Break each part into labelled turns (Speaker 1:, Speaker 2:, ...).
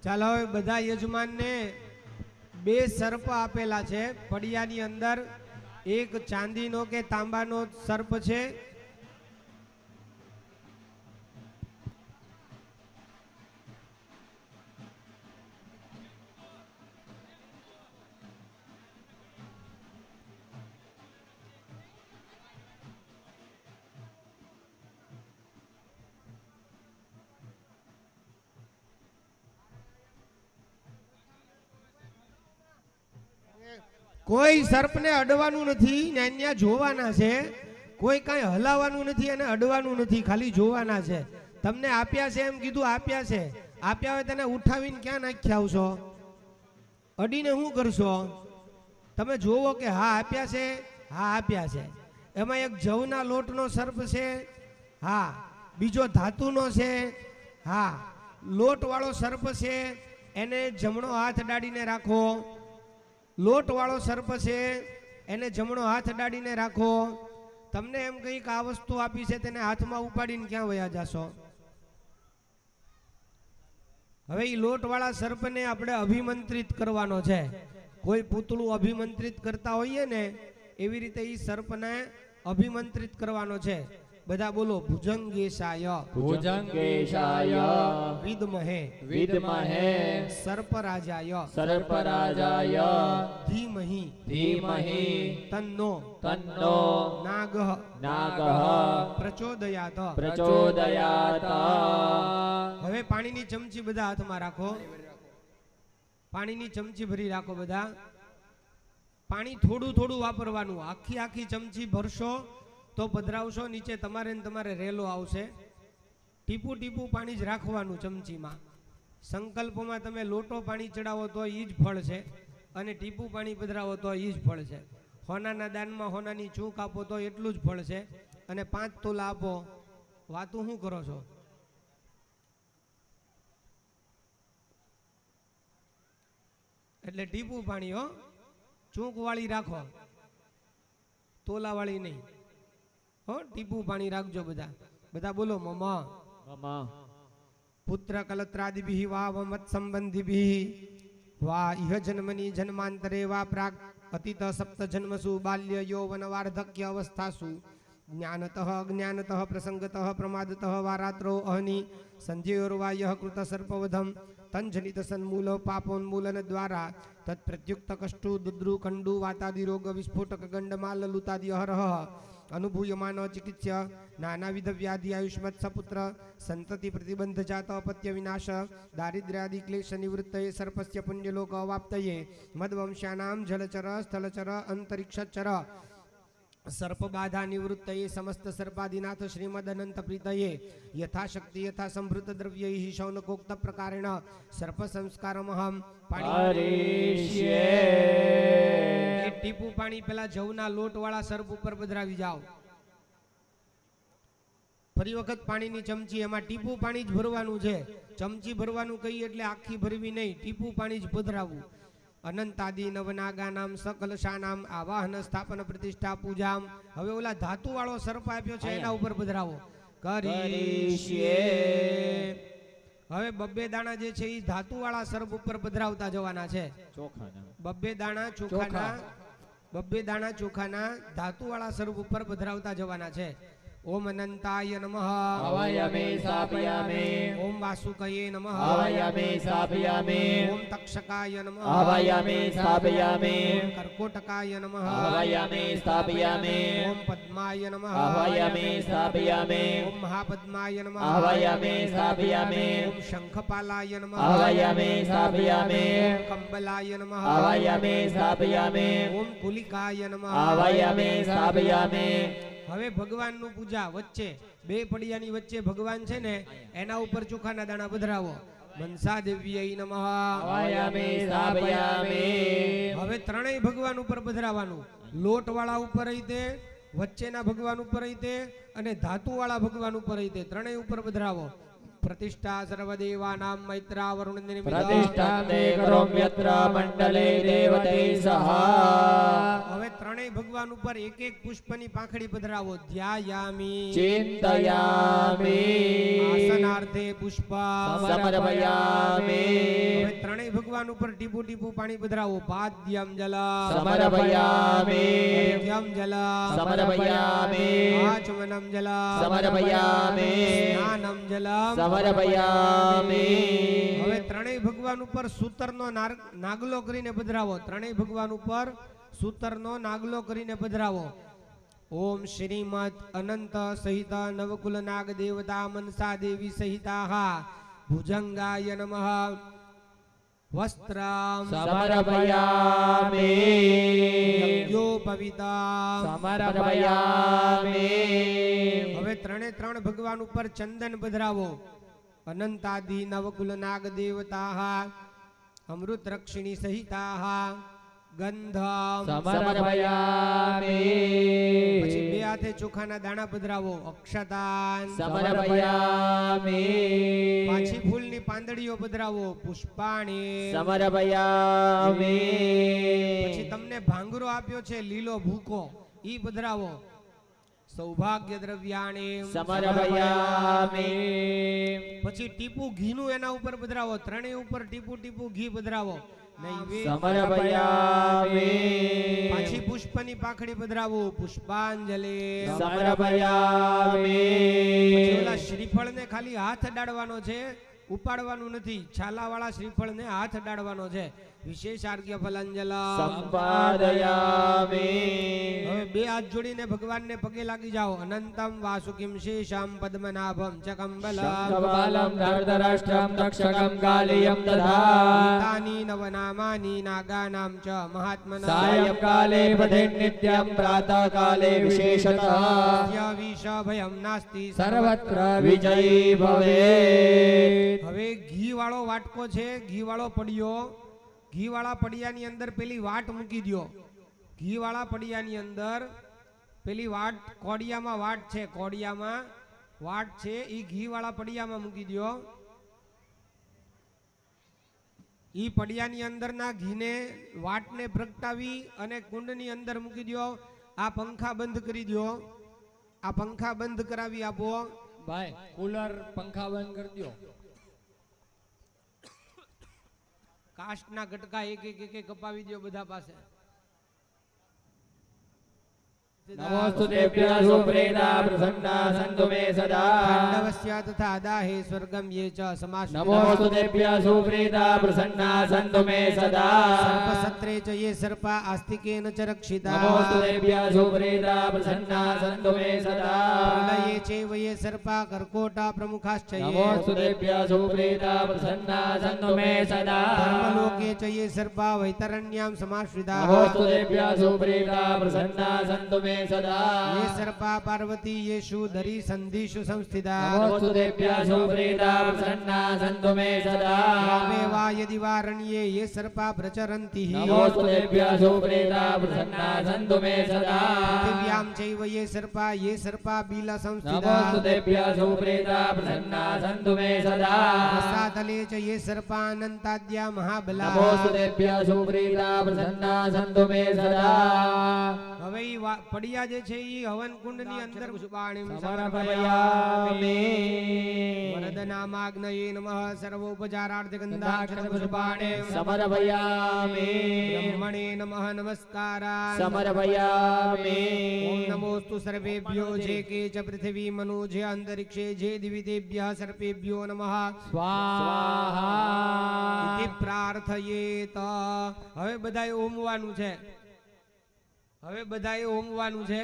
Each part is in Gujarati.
Speaker 1: ચાલો હવે બધા યજમાનને બે સર્પ આપેલા છે પડિયાની અંદર। એક ચાંદીનો કે તાંબાનો સર્પ છે, કોઈ સર્પને અડવાનું નથી ને અહીંયા જોવાના છે, કોઈ કાંઈ હલાવવાનું નથી અને અડવાનું નથી, ખાલી જોવાના છે। તમને આપ્યા છે એમ કીધું, આપ્યા છે, આપ્યા હોય તેને ઉઠાવીને ક્યાં નાખી આવશો? અડીને શું કરશો? તમે જોવો કે હા આપ્યા છે, હા આપ્યા છે। એમાં એક જવના લોટનો સર્પ છે, હા, બીજો ધાતુનો છે, હા, લોટવાળો સર્પ છે, એને જમણો હાથ અડાડીને રાખો। લોટ વાળો સર્પ છે, એને જમણો હાથ અડાડીને રાખો। તમને એમ કંઈક આ વસ્તુ આપી છે તેને હાથમાં ઉપાડીને ક્યાં વયા જાશો? હવે એ લોટ વાળા સર્પને આપણે અભિમંત્રિત કરવાનો છે। કોઈ પૂતળું અભિમંત્રિત કરતા હોઈએ ને એવી રીતે એ સર્પને અભિમંત્રિત કરવાનો છે। બધા બોલો, ભુજંગેશાય
Speaker 2: ભુજંગેશાય
Speaker 1: વિદ્મહે
Speaker 2: વિદ્મહે
Speaker 1: સર્પરાજાય
Speaker 2: સર્પરાજાય
Speaker 1: ધીમહિ
Speaker 2: ધીમહિ
Speaker 1: તન્નો
Speaker 2: તન્નો
Speaker 1: નાગઃ
Speaker 2: નાગઃ
Speaker 1: પ્રચોદયાત
Speaker 2: પ્રચોદયાત।
Speaker 1: હવે પાણીની ચમચી બધા હાથમાં રાખો, પાણીની ચમચી ભરી રાખો બધા। પાણી થોડું થોડું વાપરવાનું, આખી આખી ચમચી ભરશો તો પધરાવશો નીચે તમારે ને તમારે રેલો આવશે। ટીપું ટીપું પાણી જ રાખવાનું ચમચીમાં। સંકલ્પમાં તમે લોટો પાણી ચડાવો તો એ જ ફળ છે અને ટીપું પાણી પધરાવો તો એ જ ફળ છે। હોનાના દાનમાં હોનાની ચૂંક આપો તો એટલું જ ફળ છે અને 5 તોલા આપો, વાતું શું કરો છો? એટલે ટીપું પાણી હો, ચૂંક વાળી રાખો, તોલા વાળી નહીં હો, ટીપું પાણી રાખજો બધા। બધા બોલો, મમ
Speaker 2: મમ
Speaker 1: પુત્ર કલત્રાદિભિ વા વમત સંબંધિભિ વા ઇહ જન્મની જન્માંતરે વા પ્રાગ અતીત સપ્ત જન્મસુ બાલ્ય યૌવન વાર્ધક્ય અવસ્થાસુ જ્ઞાનતઃ અજ્ઞાનતઃ પ્રસંગતઃ પ્રમાદતઃ વા રાત્રો અહની સંધ્યોર્વાયઃ કૃત સર્પવધમ તંજનિત સન્મૂલ પાપોન્મૂલન દ્વારા તત્પ્રત્યુક્ત કષ્ટુ દુદ્રુ કંડુ વાતાદિ રોગ વિસ્ફોટક ગંડમાલ લલુતાદિ અહરહ અનુભૂયમાન ચિકિત્સ્ય નાનાવિધ વ્યાધિ આયુષ્મત સપુત્ર સંતતિ પ્રતિબંધ જાત અપત્ય વિનાશ દારિદ્ર્યાદિ ક્લેશ નિવૃત્તયે સર્પસ્ય પુણ્યલોક અવાપ્તયે મદવંશ્યાનામ જલચર સ્થલચર અંતરિક્ષચર સર્પબાધા નિવૃત્તયે સમસ્ત સર્પાદિનાથ શ્રીમદ અનંત પ્રીતયે યથાશક્તિ યથા સંભૃત દ્રવ્યૈ શૌનકોક્ત પ્રકારેણ સર્પ સંસ્કારમહમ પાણી ટીપું પાણી પેલા જવના લોટ વાળા સર્પ ઉપર પધરાવી જાઓ। ફરી વખત પાણીની ચમચી, એમાં ટીપું પાણી જ ભરવાનું છે। ચમચી ભરવાનું કહીએ એટલે આખી ભરવી નહીં, ટીપું પાણી જ પધરાવવું। અનંતાદિ નવનાગાનામ સકલશાનામ આવાહન સ્થાપન પ્રતિષ્ઠા પૂજામ। હવે ઓલા ધાતુ વાળો સર્પ આપ્યો છે એના ઉપર પધરાવો। કરીશ્યે। હવે 2 દાણા જે છે એ ધાતુ વાળા સર્પ ઉપર પધરાવતા જવાના છે। બબ્બે દાણા ચોખાના ધાતુ વાળા સર્પ ઉપર પધરાવતા જવાના છે। ઓમ અનંતાય નમઃ
Speaker 2: હવયમે સ્થાપયામે
Speaker 1: ઓમ વાસુકયે નમઃ
Speaker 2: હવયમે સ્થાપયામે
Speaker 1: ઓમ તક્ષકાય નમઃ
Speaker 2: હવયમે સ્થાપયામે
Speaker 1: ઓમ કર્કોટકાય નમઃ
Speaker 2: હવયમે સ્થાપયામે
Speaker 1: ઓમ પદ્માય નમઃ
Speaker 2: હવયમે સ્થાપયામે
Speaker 1: ઓમ મહાપદ્માય નમઃ
Speaker 2: હવયમે સ્થાપયામે
Speaker 1: ઓમ શંખપાલાય નમઃ
Speaker 2: હવયમે સ્થાપયામે
Speaker 1: ઓમ કંબલાય નમઃ
Speaker 2: હવયમે સ્થાપયામે
Speaker 1: ઓમ કુલિકાય નમઃ
Speaker 2: હવયમે સ્થાપયામે।
Speaker 1: હવે ભગવાનનું પૂજા વચ્ચે 2 પડિયાની વચ્ચે ભગવાન છે ને એના ઉપર ચોખાના દાણા પધરાવો। મનસા દેવ્યય નમઃ
Speaker 2: હવયમે સ્થાપયામે।
Speaker 1: હવે ત્રણેય ભગવાન ઉપર પધરાવાનું। લોટ વાળા ઉપર રીતે, વચ્ચેના ભગવાન ઉપર રીતે અને ધાતુ વાળા ભગવાન ઉપર રીતે, ત્રણેય ઉપર પધરાવો। પ્રતિષ્ઠા સર્વદેવાનાં મૈત્રાવરુણ
Speaker 2: પ્રતિષ્ઠાં તે કરોમ્યત્ર મંડલે દેવતૈ સહ
Speaker 1: હવે ત્રણેય ભગવાન ઉપર એક એક પુષ્પની પાંખડી પધરાવો. ધ્યાયામી
Speaker 2: ચિંતયામિ
Speaker 1: આસનાર્થે પુષ્પ
Speaker 2: સમર્પયામિ
Speaker 1: હવે ત્રણેય ભગવાન ઉપર ટીપુ ટીપુ પાણી પધરાવો. પાદ્યમ જલ
Speaker 2: સમર્પયામિ
Speaker 1: અર્ઘ્યમ જલ
Speaker 2: સમર્પયામિ
Speaker 1: આચમનમ જલ
Speaker 2: સમર્પયામિ
Speaker 1: સ્નાનમ જલ
Speaker 2: સમર્પયામિ
Speaker 1: હવે ત્રણેય ભગવાન ઉપર સૂતરનો નાગલો કરીને પધરાવો. ત્રણેય ભગવાન ઉપર સૂતરનો નાગલો કરીને પધરાવો. ઓમ શ્રીમદ અનંત સહિત નવકુલ નાગ દેવતા મનસા દેવી સહિતા ભુજંગાય નમઃ વસ્ત્રમ
Speaker 2: સમર્પયામિ
Speaker 1: યજ્ઞોપવિતમ
Speaker 2: સમર્પયામિ
Speaker 1: હવે ત્રણે ત્રણ ભગવાન ઉપર ચંદન પધરાવો. અનંતાદિ નવકુલ નાગ દેવતા અમૃત રક્ષિણી સહિતા ગંધમ
Speaker 2: સમર્પયામિ
Speaker 1: પછી બે હાથે ચોખાના દાણા પધરાવો. અક્ષતાન
Speaker 2: સમર્પયામિ
Speaker 1: પાછી ફૂલની પાંદડીઓ પધરાવો. પુષ્પાણી
Speaker 2: સમર્પયામિ
Speaker 1: પછી તમને ભાંગરો આપ્યો છે લીલો ભૂકો, ઈ પધરાવો. સૌભાગ્ય દ્રવ્યાણી
Speaker 2: સમર્પયામિ
Speaker 1: પછી ટીપુ ઘીનું એના ઉપર પધરાવો. ત્રણેય ઉપર ટીપુ ટીપુ ઘી પધરાવો.
Speaker 2: સમર્પયામિ
Speaker 1: પાછી પુષ્પની પાંખડી પધરાવો. પુષ્પાંજલિ
Speaker 2: સમર્પયામિ
Speaker 1: ઓલા શ્રીફળને ખાલી હાથ અડાડવાનો છે, ઉપાડવાનું નથી. છાલાવાળા શ્રીફળને હાથ અડાડવાનો છે. વિશેષ આર્ગ્ય ફલાંજલ
Speaker 2: સંપાદયામિ
Speaker 1: હવે બે હાથ જોડીને ભગવાનને પગે લાગી જાઓ. અનંતમ વાસુકિમ શેષામ પદ્મનાભમ ચ કંબલમ
Speaker 2: કપાલમ ધર્તરાષ્ટ્રમ તક્ષકમ કાલિયમ દધા
Speaker 1: તાની નવનામાની નાગાનામ ચ મહાત્મના
Speaker 2: સાયંકાલે પઠે નિત્યમ પ્રાતઃકાલે વિશેષતઃ
Speaker 1: વિષ ભયમ નાસ્તિ
Speaker 2: સર્વત્ર વિજયી ભવેત.
Speaker 1: હવે ઘી વાળો વાટકો છે, ઘી વાળો પડિયો, ઘી વાળા પડિયાની અંદર પેલી વાટ મૂકી દો. ઘી વાળા પડિયાની અંદર પેલી વાટ, કોડિયામાં વાટ છે, કોડિયામાં વાટ છે, ઈ ઘી વાળા પડિયામાં મૂકી દો. ઈ પડિયાની અંદરના ઘીને વાટને પ્રગટાવી અને કુંડની અંદર મૂકી દો. આ પંખા બંધ કરી દો. આ પંખા બંધ કરાવી આપો.
Speaker 3: ભાઈ કુલર પંખા બંધ કરી દો.
Speaker 1: કાષ્ટના ગટકા એક એક એક એક કપાવી દો બધા પાસે.
Speaker 2: નમોસ્તુતેભ્યઃ સુપ્રેતા પ્રસન્ના સંતુ મે સદા
Speaker 1: ખાંડવસ્ય તથા દાહે સ્વર્ગમ યે ચ સમાશ્રિતા
Speaker 2: નમોસ્તુતેભ્યઃ સુપ્રેતા પ્રસન્ના સંતુ મે સદા
Speaker 1: સર્પસત્રે ચ યે સર્પા આસ્તિકેન ચ રક્ષિતા
Speaker 2: નમોસ્તુતેભ્યઃ સુપ્રેતા પ્રસન્ના સંતુ મે સદા
Speaker 1: પ્રલયે ચૈવ યે સર્પા કર્કોટા પ્રમુખાશ્ચ યે
Speaker 2: નમોસ્તુતેભ્યઃ સુપ્રેતા પ્રસન્ના સંતુ મે સદા
Speaker 1: ધર્મલોકે ચ યે સર્પા વૈતરણ્યામ સમાશ્રિતા
Speaker 2: નમોસ્તુતેભ્યઃ સુપ્રેતા પ્રસન્ના સંતુ મે સદા
Speaker 1: યે સર્પા પાર્વતી યેષુ ધરી સંધિષુ સંસ્થિતા
Speaker 2: નમોસ્તુતેભ્યઃ સુપ્રેતા પ્રસન્ના સંતુ મે સદા
Speaker 1: ગ્રામે વા યદિ વારણ્યે યે સર્પા પ્રચરન્તિ
Speaker 2: નમોસ્તુતેભ્યઃ સુપ્રેતા પ્રસન્ના સંતુ મે સદા
Speaker 1: પૃથિવ્યામ ચૈવ યે સર્પા બીલ સંસ્થિતા
Speaker 2: નમોસ્તુતેભ્યઃ સુપ્રેતા પ્રસન્ના સંતુ મે સદા
Speaker 1: રસાતલે ચ યે સર્પા અનંતાદ્યા મહાબલા
Speaker 2: નમોસ્તુતેભ્યઃ સુપ્રેતા પ્રસન્ના સંતુ મે સદા
Speaker 1: હવે ઈ પડિયા જે છે ઈ હવન કુંડ ની અંદર પુષ્પાણીમ
Speaker 2: સમર્પયામિ
Speaker 1: વરદનામાગ્નયે નમઃ સર્વોપચારાર્થ ગંધાક્ષર પુષ્પાણીમ
Speaker 2: સમર્પયામિ
Speaker 1: બ્રહ્મણે નમઃ નમસ્કારા
Speaker 2: સમર્પયામિ
Speaker 1: ઓમ નમોસ્તુ સર્વેભ્યો જે કે ચ પૃથ્વી મનુ જે અંતરિક્ષે જે દિવિદેભ્યઃ સર્પેભ્યો નમઃ
Speaker 3: સ્વાહા
Speaker 1: ઇતિ પ્રાર્થયેત. હવે બધાએ ઓમવાનું છે. હવે બધાએ ઓમવાનું છે.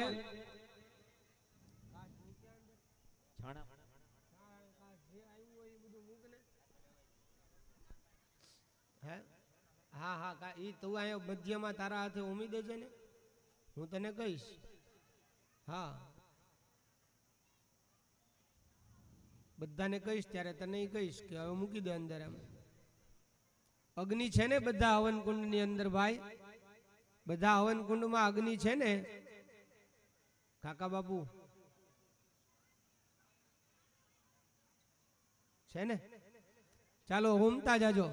Speaker 1: હા હા ઈ તું અહીંયા મધ્યમાં તારા હાથે ઓમી દેજે ને, હું તને કહીશ. હા બધાને કહીશ ત્યારે તને કહીશ કે હવે મૂકી દે અંદર. એમ અગ્નિ છે ને બધા હવન કુંડ ની અંદર ભાઈ, બધા હવન કુંડમાં અગ્નિ છે ને કાકા બાપુ? છે ને? ચાલો હોમતા જાજો.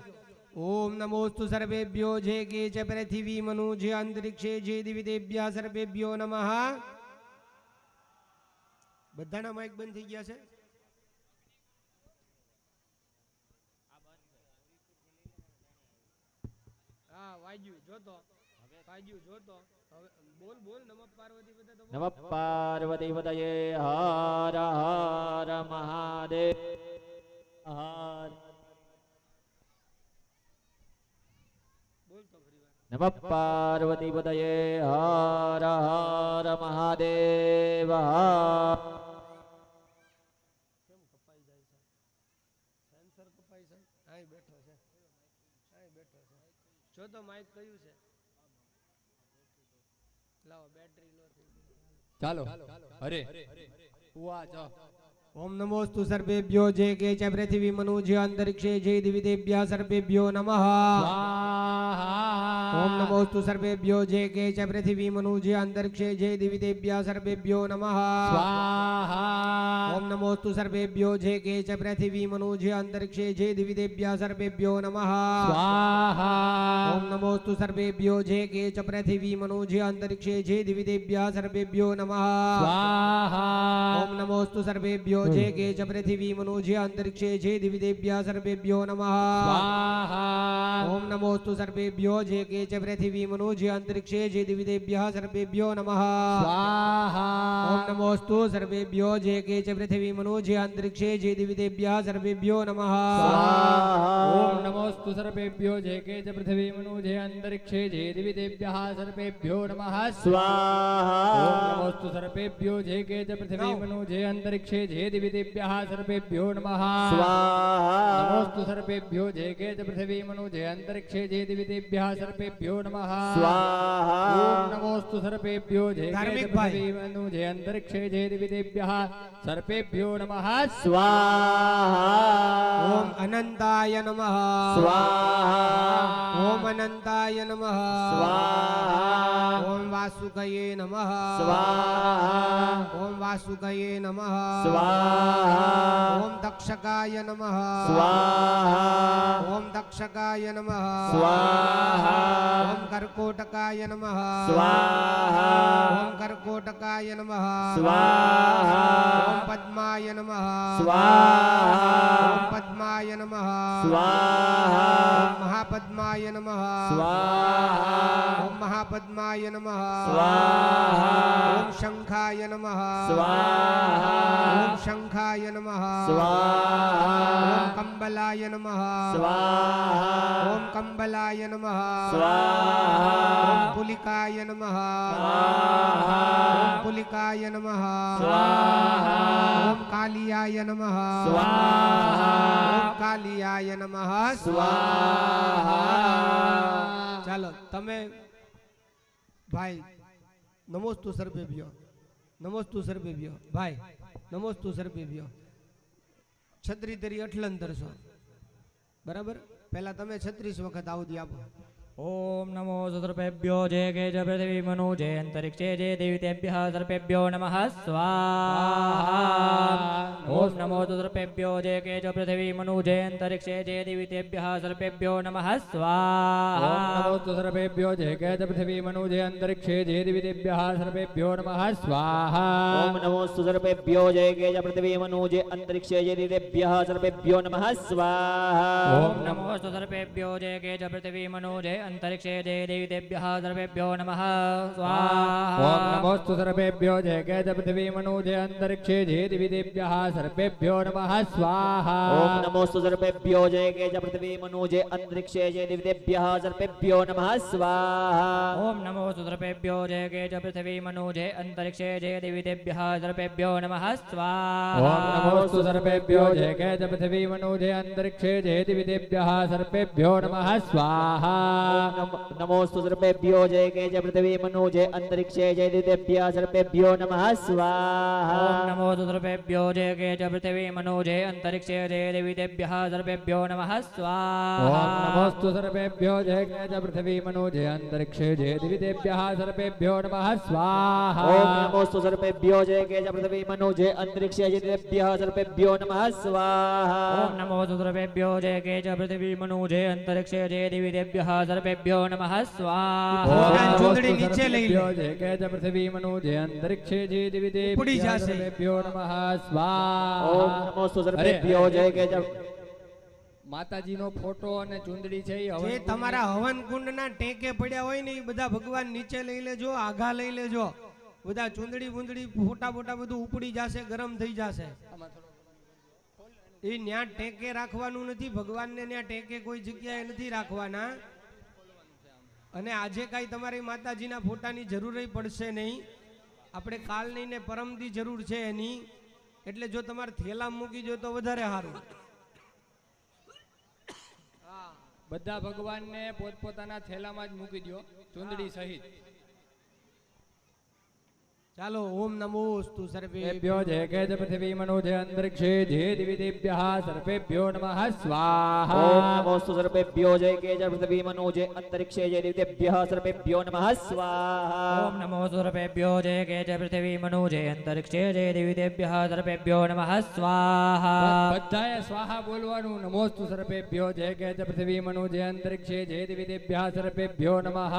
Speaker 1: ઓમ નમોસ્તુ સર્વેભ્યો જે કે ચ પૃથ્વી મનુ જે અંતરિક્ષે જે દિવી દેવ્યા સર્વેભ્યો નમઃ. બધાના માઇક બંધ થઈ ગયા છે? હા વાગ્યું જોતો, વાગ્યું જોતો. હવે બોલ બોલ નમઃ પાર્વતી પદે તો બોલ.
Speaker 2: નમઃ પાર્વતી પતયે હર હર મહાદેવ હર.
Speaker 1: બોલ તો ફરી વાર.
Speaker 2: નમઃ પાર્વતી પતયે હર હર મહાદેવ હર.
Speaker 1: કેમ કપાઈ જાય છે? સેન્સર કપાઈ છે? અહીં બેઠો છે, અહીં બેઠો છે. જો તો માઇક કયું છે? લાવો બેટરી લો થઈ ગઈ.
Speaker 3: ચાલો હરે ઉવા ચ
Speaker 1: ઓમ નમોસ્તુ સર્વેભ્યો જે કે ચ પૃથ્વી મનુ જે અંતરિક્ષે જે દિવી દેવ્યા સર્વેભ્યો નમઃ. ઓમ નમોસ્તુ સર્વેભ્યો જે કે ચ પૃથ્વી મનુ જે અંતરિક્ષે જે દિવી દેવ્યા સર્વેભ્યો નમઃ. ઓમ નમોસ્તુ સર્વેભ્યો જે કે ચ પૃથ્વી મનુ જે અંતરિક્ષે જે દિવી દેવ્યા સર્વેભ્યો નમઃ. ઓમ નમોસ્તુ સર્વેભ્યો જે કે ચ પૃથ્વી મનુ જે અંતરિક્ષે જે દિવી દેવ્યા સર્વેભ્યો નમઃ. ઓમ નમોસ્તુ સર્વેભ્યો જે કે ચ પૃથ્વી મનુ જે અંતરિક્ષે જે દિવી દેવ્યા સર્વેભ્યો નમઃ. ઓમ નમોસ્તુ સર્વેભ્યો જે કે ચ પૃથ્વી મનુ જે અંતરિક્ષે જે દિવી દેવ્યા સર્વેભ્યો નમઃ. ઓમ નમોસ્તુ સર્વેભ્યો જે કે ચ પૃથ્વી મનુ જે અંતરિક્ષે જે દિવી દેવ્યા સર્વેભ્યો નમઃ.
Speaker 3: ઓમ નમોસ્તુ સર્વેભ્યો જે કે ચ પૃથ્વી મનુ જે અંતરિક્ષે જે દિવી દેવ્યઃ સર્વેભ્યો નમઃ. ઓમ નમોસ્તુ સર્વેભ્યો જે કે ચ પૃથ્વી મનુ જે અંતરિક્ષે જે દિવી દેવ્યઃ સર્વેભ્યો નમઃ. નમોસ્તુ સર્વેભ્યો જે કે ચ પૃથ્વી મનુ જે અંતરિક્ષે જે દિવી દેવ્યઃ સર્વેભ્યો નમઃ. ઓમ નમોસ્તુ સર્વેભ્યો જે કે ચ પૃથ્વી મનુ જે અંતરિક્ષે જે દિવી દેવ્યઃ સર્વેભ્યો નમઃ.
Speaker 1: ઓમ અનંતાય નમઃ. ઓમ અનંતાય નમઃ. ઓમ વાસુકયે નમઃ. ઓમ વાસુકયે નમઃ. ઓમ દક્ષકાય નમઃ. ઓમ દક્ષકાય નમઃ. ઓમ કર્કોટકાય નમઃ. ઓમ કર્કોટકાય નમઃ. ઓમ પદ્માય નમઃ. ઓમ પદ્માય નમઃ. ઓમ મહાપદ્માય નમઃ. ઓમ મહાપદ્માય નમઃ. ઓમ શંખાય નમઃ. ઓમ શંખાય નમઃ. ઓમ કંબલાય નમઃ. ઓમ કંબલાય નમઃ. ઓમ પુલિકાય નમઃ. ઓમ પુલિકાય નમઃ. ઓમ કાલિયાય નમઃ. ઓમ કાલિયાય નમઃ. ચાલો તમે ભાઈ નમોસ્તુ સર્વેભ્યો, નમોસ્તુ સર્વેભ્યો ભાઈ, નમોસ્તુ સર્વેભ્યો. છત્રી તરી અઠલન ધરશો બરાબર. પહેલા તમે 36 વખત આવતી આપો.
Speaker 2: ઓમ નમો સર્વેભ્યો જે કે ચ પૃથ્વી મનુ જે અંતરિક્ષે જે દેવતેભ્યઃ સર્વેભ્યો નમઃ. સ્વાહા. ઓમ નમો સર્વેભ્યો જે કે ચ પૃથ્વી મનુ જે અંતરિક્ષે જે દેવતેભ્યઃ સર્વેભ્યો નમઃ. સ્વાહા.
Speaker 3: ઓમ નમોસ્તુ સર્વેભ્યો જે કે ચ પૃથ્વી મનુ જે અંતરિક્ષે જે દિવી દેવ્યઃ સર્વેભ્યો નમઃ. સ્વાહા.
Speaker 2: ઓમ નમોસ્તુ સર્વેભ્યો જે કે ચ પૃથ્વી મનુ જે અંતરિક્ષે જે દેવેભ્યઃ સર્વેભ્યો નમઃ. સ્વાહા.
Speaker 3: ઓમ
Speaker 2: નમોસ્તુ સર્વેભ્યો જે કે ચ પૃથ્વી મનુ જે અંતરિક્ષે જે દેવેભ્યઃ સર્વેભ્યો નમઃ. સ્વાહા.
Speaker 3: ઓમ નમોસ્તુ સર્વેભ્યો જે કે ચ પૃથ્વી મનુ જે અંતરિક્ષે જે દિવી દેવ્યઃ સર્વેભ્યો નમઃ. સ્વાહા.
Speaker 2: ઓમ નમોસ્તુ સર્વેભ્યો જે કે ચ પૃથ્વી મનુ જે અંતરિક્ષે જે દેવેભ્યઃ સર્વેભ્યો નમઃ. સ્વાહા. ઓમ નમોસ્તુ સર્વેભ્યો જે કે ચ પૃથ્વી મનુ જે અંતરિક્ષે જે દેવેભ્યઃ સર્વેભ્યો નમઃ. સ્વાહા.
Speaker 3: ઓમ નમોસ્તુ સર્વેભ્યો જે કે ચ પૃથ્વી મનુ જે અંતરિક્ષે જે દિવી દેવ્યઃ સર્વેભ્યો નમઃ. સ્વાહા.
Speaker 2: નમોસ્તુ સર્વેભ્યો જે કે ચ પૃથ્વી મનુ જે અંતરિક્ષે જે દેવેભ્યઃ સર્વેભ્યો નમઃ. સ્વાહા. ઓમ નમોસ્તુ સર્વેભ્યો જે કે ચ पृथिवी मनो जय अंतरिक्षे जय देवी देव्यः सर्वेभ्यो नमः
Speaker 3: ओम
Speaker 2: स्वाहा
Speaker 3: नमोस्तु सर्वेभ्यो जय च पृथिवी मनो जय अंतरिक्षे जय दिवि देव्यः सर्वेभ्यो नमः स्वाहा
Speaker 2: ओम नमोस्तु सर्वेभ्यो जय च पृथिवी मनो जय अंतरिक्षे जय देव्यः सर्वेभ्यो नमः स्वाहा ओम नमोस्तु सर्वेभ्यो जय च पृथिवी मनो जय अंतरिक्षे जय देवी देव्यः सर्वेभ्यो नमः स्वाहा
Speaker 1: ભગવાન ચૂંદડી નીચે લઈ લે.
Speaker 3: जय च पृथिवी मनो जय अंतरिक्षे जय दिवि
Speaker 1: ઉપડી
Speaker 3: देव्यः
Speaker 1: જાશે.
Speaker 3: सर्वेभ्यो नमः स्वाहा
Speaker 2: ओम नमोस्तु सर्वेभ्यो जय च
Speaker 3: માતાજીનો ફોટો અને ચુંદડી છે એ
Speaker 1: જે
Speaker 3: હવન
Speaker 1: તમારા હવન કુંડના ટેકે પડ્યા હોય ને એ બધા ભગવાન નીચે લઈ લેજો, આઘા લઈ લેજો. બધા ચુંદડી બુંદડી ફોટા બોટા બધું ઉપડી જશે, ગરમ થઈ જશે. એ ન્યા ટેકે રાખવાનું નથી, ભગવાનને ન્યા ટેકે કોઈ જગ્યાએ નથી રાખવાના. અને આજે કાંઈ તમારી માતાજીના ફોટાની જરૂર પડશે નહીં. આપણે કાલ નહીં ને પરમદી જરૂર છે એની. એટલે જો તમારે થેલા મૂકી જો તો વધારે સારું.
Speaker 3: બધા ભગવાનને પોતપોતાના થેલામાં જ મૂકી દો ચુંદડી સહિત.
Speaker 1: ચાલો ઓમ નમોસ્તુ
Speaker 3: सर्वेभ्यो
Speaker 1: સર્વેભ્યો
Speaker 3: जय च पृथिवी मनो जय अंतरिक्षे जय दिवि देव्यः सर्वेभ्यो नमः स्वाहा
Speaker 2: ओम नमोस्तु सर्वेभ्यो जय च पृथिवी मनो जय अंतरिक्षे जय देवी देव्यः सर्वेभ्यो नमः स्वाहा ओम नमोस्तु सर्वेभ्यो जय च पृथिवी मनो जय अंतरिक्षे जय देवी देव्यः सर्वेभ्यो नमः स्वाहा
Speaker 3: બધાએ સ્વાહા બોલવાનું. નમોસ્તુ સર્વેભ્યો જય ચ પૃથિવી મનો જય અંતરિક્ષે જય દિવિ દેવ્યઃ सर्वेभ्यो नमः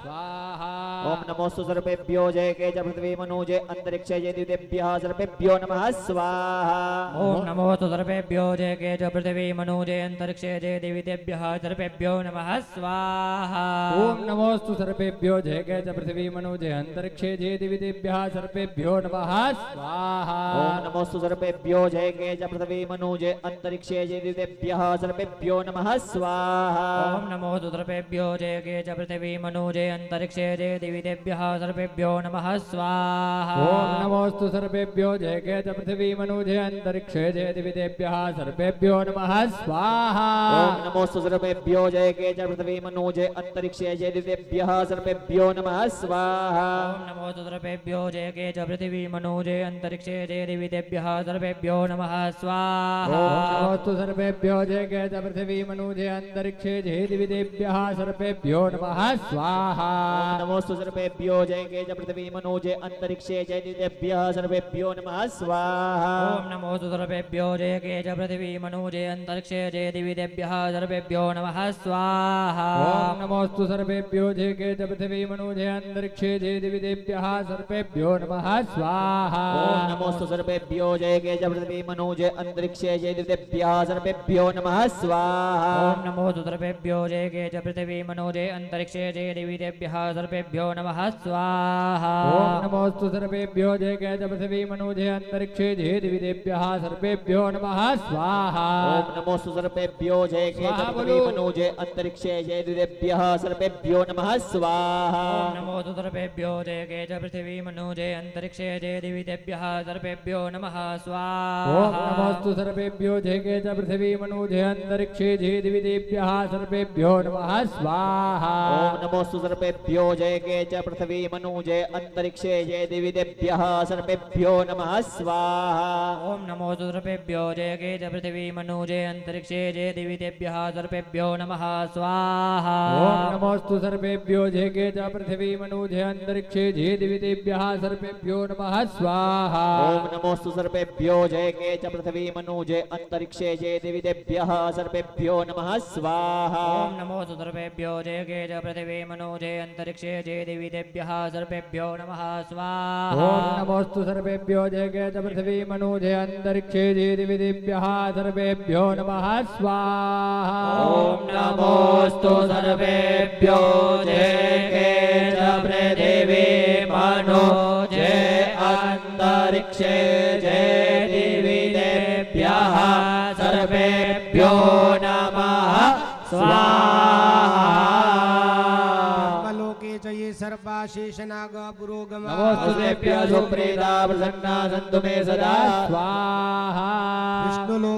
Speaker 3: स्वाहा
Speaker 2: ओम नमोस्तु सर्वेभ्यो जय च पृथिवी मनो जय अंतरिक्षे जय देवी देव्यः सर्वेभ्यो नमः स्वाहा ओम नमोस्तु सर्वेभ्यो जय च पृथिवी मनो जय अंतरिक्षे जय देवी देव्यः सर्वेभ्यो नमः स्वाहा
Speaker 3: ओम नमोस्तु सर्वेभ्यो जय च पृथिवी मनो जय अंतरिक्षे जय दिवि देव्यः सर्वेभ्यो नमः स्वाहा
Speaker 2: ओम नमोस्तु सर्वेभ्यो जय च पृथिवी मनो जय अंतरिक्षे जय देवी देव्यः सर्वेभ्यो नमः स्वाहा ओम नमोस्तु सर्वेभ्यो जय च पृथिवी मनो जय अंतरिक्षे जय देवी देव्यः सर्वेभ्यो नमः स्वाहा
Speaker 3: ओम नमोस्तु सर्वेभ्यो जय च पृथिवी मनो जय अंतरिक्षे जय दिवि देव्यः सर्वेभ्यो नमः स्वाहा
Speaker 2: ओम नमोस्तु सर्वेभ्यो जय च पृथिवी मनो जय अंतरिक्षे जय देवी देव्यः सर्वेभ्यो नमः स्वाहा ओम नमोस्तु सर्वेभ्यो जय च पृथिवी मनो जय अंतरिक्षे जय देवी देव्यः सर्वेभ्यो नमः स्वाहा
Speaker 3: ओम नमोस्तु सर्वेभ्यो जय च पृथिवी मनो जय अंतरिक्षे जय दिवि देव्यः सर्वेभ्यो नमः स्वाहा
Speaker 2: ओम नमोस्तु सर्वेभ्यो जय च पृथिवी मनो जय अंतरिक्षे जय देवी देव्यः सर्वेभ्यो नमः स्वाहा ओम नमोस्तु सर्वेभ्यो जय च पृथिवी मनो जय अंतरिक्षे जय देवी देव्यः सर्वेभ्यो नमः स्वाहा
Speaker 3: ओम नमोस्तु सर्वेभ्यो जय च पृथिवी मनो जय अंतरिक्षे जय दिवि देव्यः सर्वेभ्यो नमः स्वाहा
Speaker 2: ओम नमोस्तु सर्वेभ्यो जय च पृथिवी मनो जय अंतरिक्षे जय देवी देव्यः सर्वेभ्यो नमः स्वाहा ओम नमोस्तु सर्वेभ्यो जय च पृथिवी मनो जय अंतरिक्षे जय देवी देव्यः सर्वेभ्यो नमः स्वाहा
Speaker 3: ओम नमोस्तु सर्वेभ्यो जय च पृथिवी मनो जय अंतरिक्षे जय दिवि देव्यः सर्वेभ्यो नमः स्वाहा
Speaker 2: ओम नमोस्तु सर्वेभ्यो जय च पृथिवी मनो जय अंतरिक्षे जय देवी देव्यः सर्वेभ्यो नमः स्वाहा ओम नमोस्तु सर्वेभ्यो जय च पृथिवी मनो जय अंतरिक्षे जय देवी देव्यः सर्वेभ्यो नमः स्वाहा
Speaker 3: ओम नमोस्तु सर्वेभ्यो जय च पृथिवी मनो जय अंतरिक्षे जय दिवि देव्यः सर्वेभ्यो नमः स्वाहा
Speaker 2: ओम नमोस्तु सर्वेभ्यो जय च पृथिवी मनो जय अंतरिक्षे जय देवी देव्यः सर्वेभ्यो नमः स्वाहा ओम नमोस्तु सर्वेभ्यो जय च पृथिवी मनो जय अंतरिक्षे जय देवी देव्यः सर्वेभ्यो नमः स्वाहा
Speaker 3: ओम नमोस्तु सर्वेभ्यो जय च पृथिवी मनो जय अंतरिक्षे जय दिवि देव्यः सर्वेभ्यो नमः स्वाहा
Speaker 2: ओम नमोस्तु सर्वेभ्यो जय च पृथिवी मनो जय अंतरिक्षे जय देवी देव्यः सर्वेभ्यो नमः स्वाहा ओम नमोस्तु सर्वेभ्यो जय च पृथिवी मनो जय अंतरिक्षे जय देवी देव्यः सर्वेभ्यो नमः स्वाहा
Speaker 3: ओम नमोस्तु सर्वेभ्यो जय च पृथिवी मनो जय अंतरिक्षे जय दिवि देव्यः सर्वेभ्यो नमः स्वाहा
Speaker 2: ओम नमोस्तु सर्वेभ्यो जय च पृथिवी मनो जय अंतरिक्षे जय देवी देव्यः सर्वेभ्यो नमः स्वाहा
Speaker 1: लोके च ये सर्पाशेषनाग पुरोगमा
Speaker 2: नमोस्तुभ्यः सुप्रीता प्रसन्ना सन्तु मे सदा
Speaker 3: स्वाहा
Speaker 1: विष्णुलोके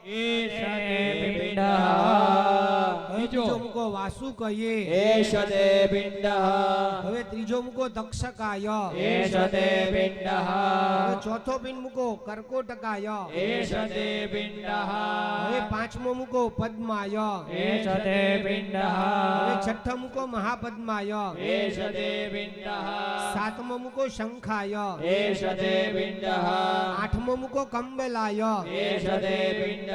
Speaker 3: એષતે પિંડઃ
Speaker 1: બીજો મૂકો વાસુકયે
Speaker 2: એષતે પિંડઃ
Speaker 1: હવે ત્રીજો મૂકો દક્ષકાય
Speaker 2: એષતે પિંડઃ
Speaker 1: હવે ચોથો પિંડ મૂકો કર્કોટકાય
Speaker 3: એષતે પિંડઃ
Speaker 1: હવે પાંચમો મૂકો પદ્માય
Speaker 3: એષતે પિંડઃ
Speaker 1: હવે છઠ્ઠો મૂકો મહાપદ્માય
Speaker 3: એષતે પિંડઃ
Speaker 1: સાતમો મૂકો શંખાય
Speaker 2: એષતે પિંડઃ
Speaker 1: આઠમો મૂકો કંબલાય
Speaker 2: એષતે પિંડઃ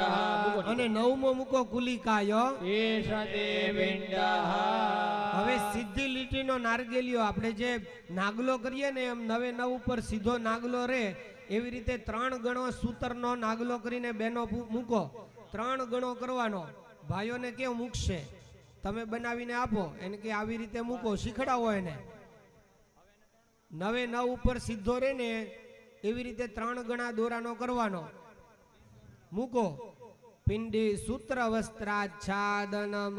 Speaker 1: અને નવમો મૂકો કુલિકાય
Speaker 3: એષતે પિંડઃ
Speaker 1: હવે સીધી લીટીનો નારગેલિયો આપણે જે નાગલો કરીએ ને એમ નવે નવ ઉપર સીધો નાગલો રે એવી રીતે 3 ગણો સૂતરનો નાગલો કરીને બેનો મૂકો 3 ગણો કરવાનો ભાઈઓને કેવું મૂકશે તમે બનાવીને આપો એને કે આવી રીતે મૂકો શીખડાવો એને નવે નવ ઉપર સીધો રે ને એવી રીતે 3 ગણા દોરાનો કરવાનો મૂકો પિંડી સૂત્ર વસ્ત્રાચ્છાદનમ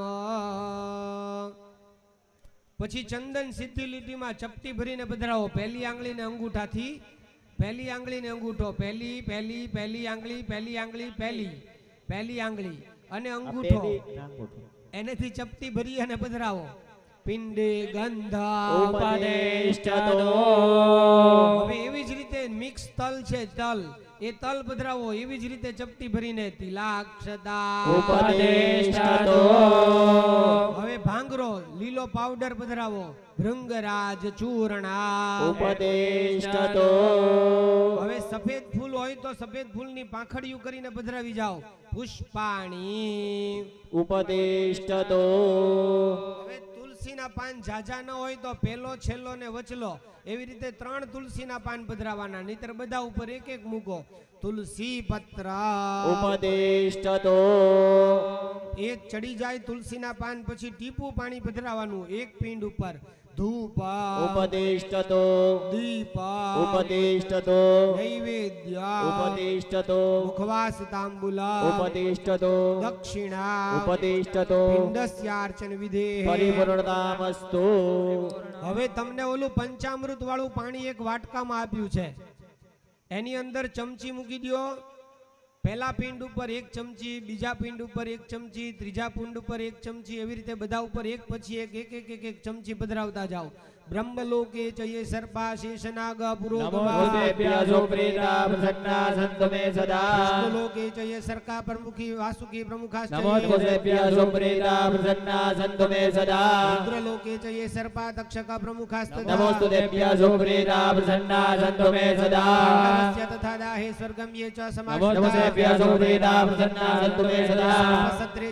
Speaker 1: પછી ચંદન સીધી લીટીમાં ચપટી ભરીને પધરાવો પહેલી આંગળીને અંગૂઠાથી પહેલી આંગળીને અંગૂઠો પહેલી પહેલી પહેલી આંગળી પહેલી આંગળી પહેલી આંગળી અને અંગૂઠો એનેથી ચપટી ભરી અને પધરાવો પિંડે ગંધા
Speaker 2: ઉપદેષ્ટતો
Speaker 1: હવે એવી જ રીતે મિક્સ તલ છે તલ એ તલ પધરાવો એવી જ રીતે ચપટી ભરીને તિલાક્ષતા
Speaker 2: ઉપદેષ્ટતો
Speaker 1: હવે ભાંગરો લીલો પાવડર પધરાવો ભૃંગરાજ ચૂર્ણા
Speaker 2: ઉપદેષ્ટતો
Speaker 1: હવે સફેદ ફૂલ હોય તો સફેદ ફૂલની પાંખડીયું કરીને પધરાવી જાઓ પુષ્પાણી
Speaker 2: ઉપદેષ્ટતો
Speaker 1: હવે તુલસીના પાન જાજા ન હોય તો પેલો છેલ્લો ને વચલો એવી રીતે 3 તુલસીના પાન પધરાવાના નહીતર બધા ઉપર એક એક મૂકો તુલસી પત્ર
Speaker 2: ઉપદેષ્ટતો
Speaker 1: એક ચડી જાય તુલસીના પાન પછી ટીપું પાણી પધરાવાનું એક પિંડ ઉપર ધૂપ
Speaker 2: ઉપદેષ્ટતો
Speaker 1: દીપ
Speaker 2: ઉપદેષ્ટતો
Speaker 1: નૈવેદ્ય
Speaker 2: ઉપદેષ્ટતો
Speaker 1: મુખવાસ તાંબુલ
Speaker 2: ઉપદેષ્ટતો
Speaker 1: દક્ષિણા
Speaker 2: ઉપદેષ્ટતો
Speaker 1: પિંડસ્યાર્ચન વિધે
Speaker 2: પરિપૂર્ણતામસ્તુ
Speaker 1: હવે તમને ઓલું પંચામૃત વાળું પાણી એક વાટકામાં આપ્યું છે એની અંદર ચમચી મૂકી દો પહેલા પિંડ ઉપર 1 ચમચી બીજા પિંડ ઉપર 1 ચમચી ત્રીજા પિંડ ઉપર 1 ચમચી એવી રીતે બધા ઉપર એક પછી એક ચમચી પધરાવતા જાઓ બ્રહ્મલોકે ચયે સર્પા શેષનાગ પુરોગમાલોકે ચયે સરકા પ્રમુખી વાસુકી પ્રમુખાસ્ત્રલોકે ચયે સર્પા દક્ષક પ્રમુખાસ્ત્રસ્ય તથા દાહે સ્વર્ગમ યે ચ સમાસત્રે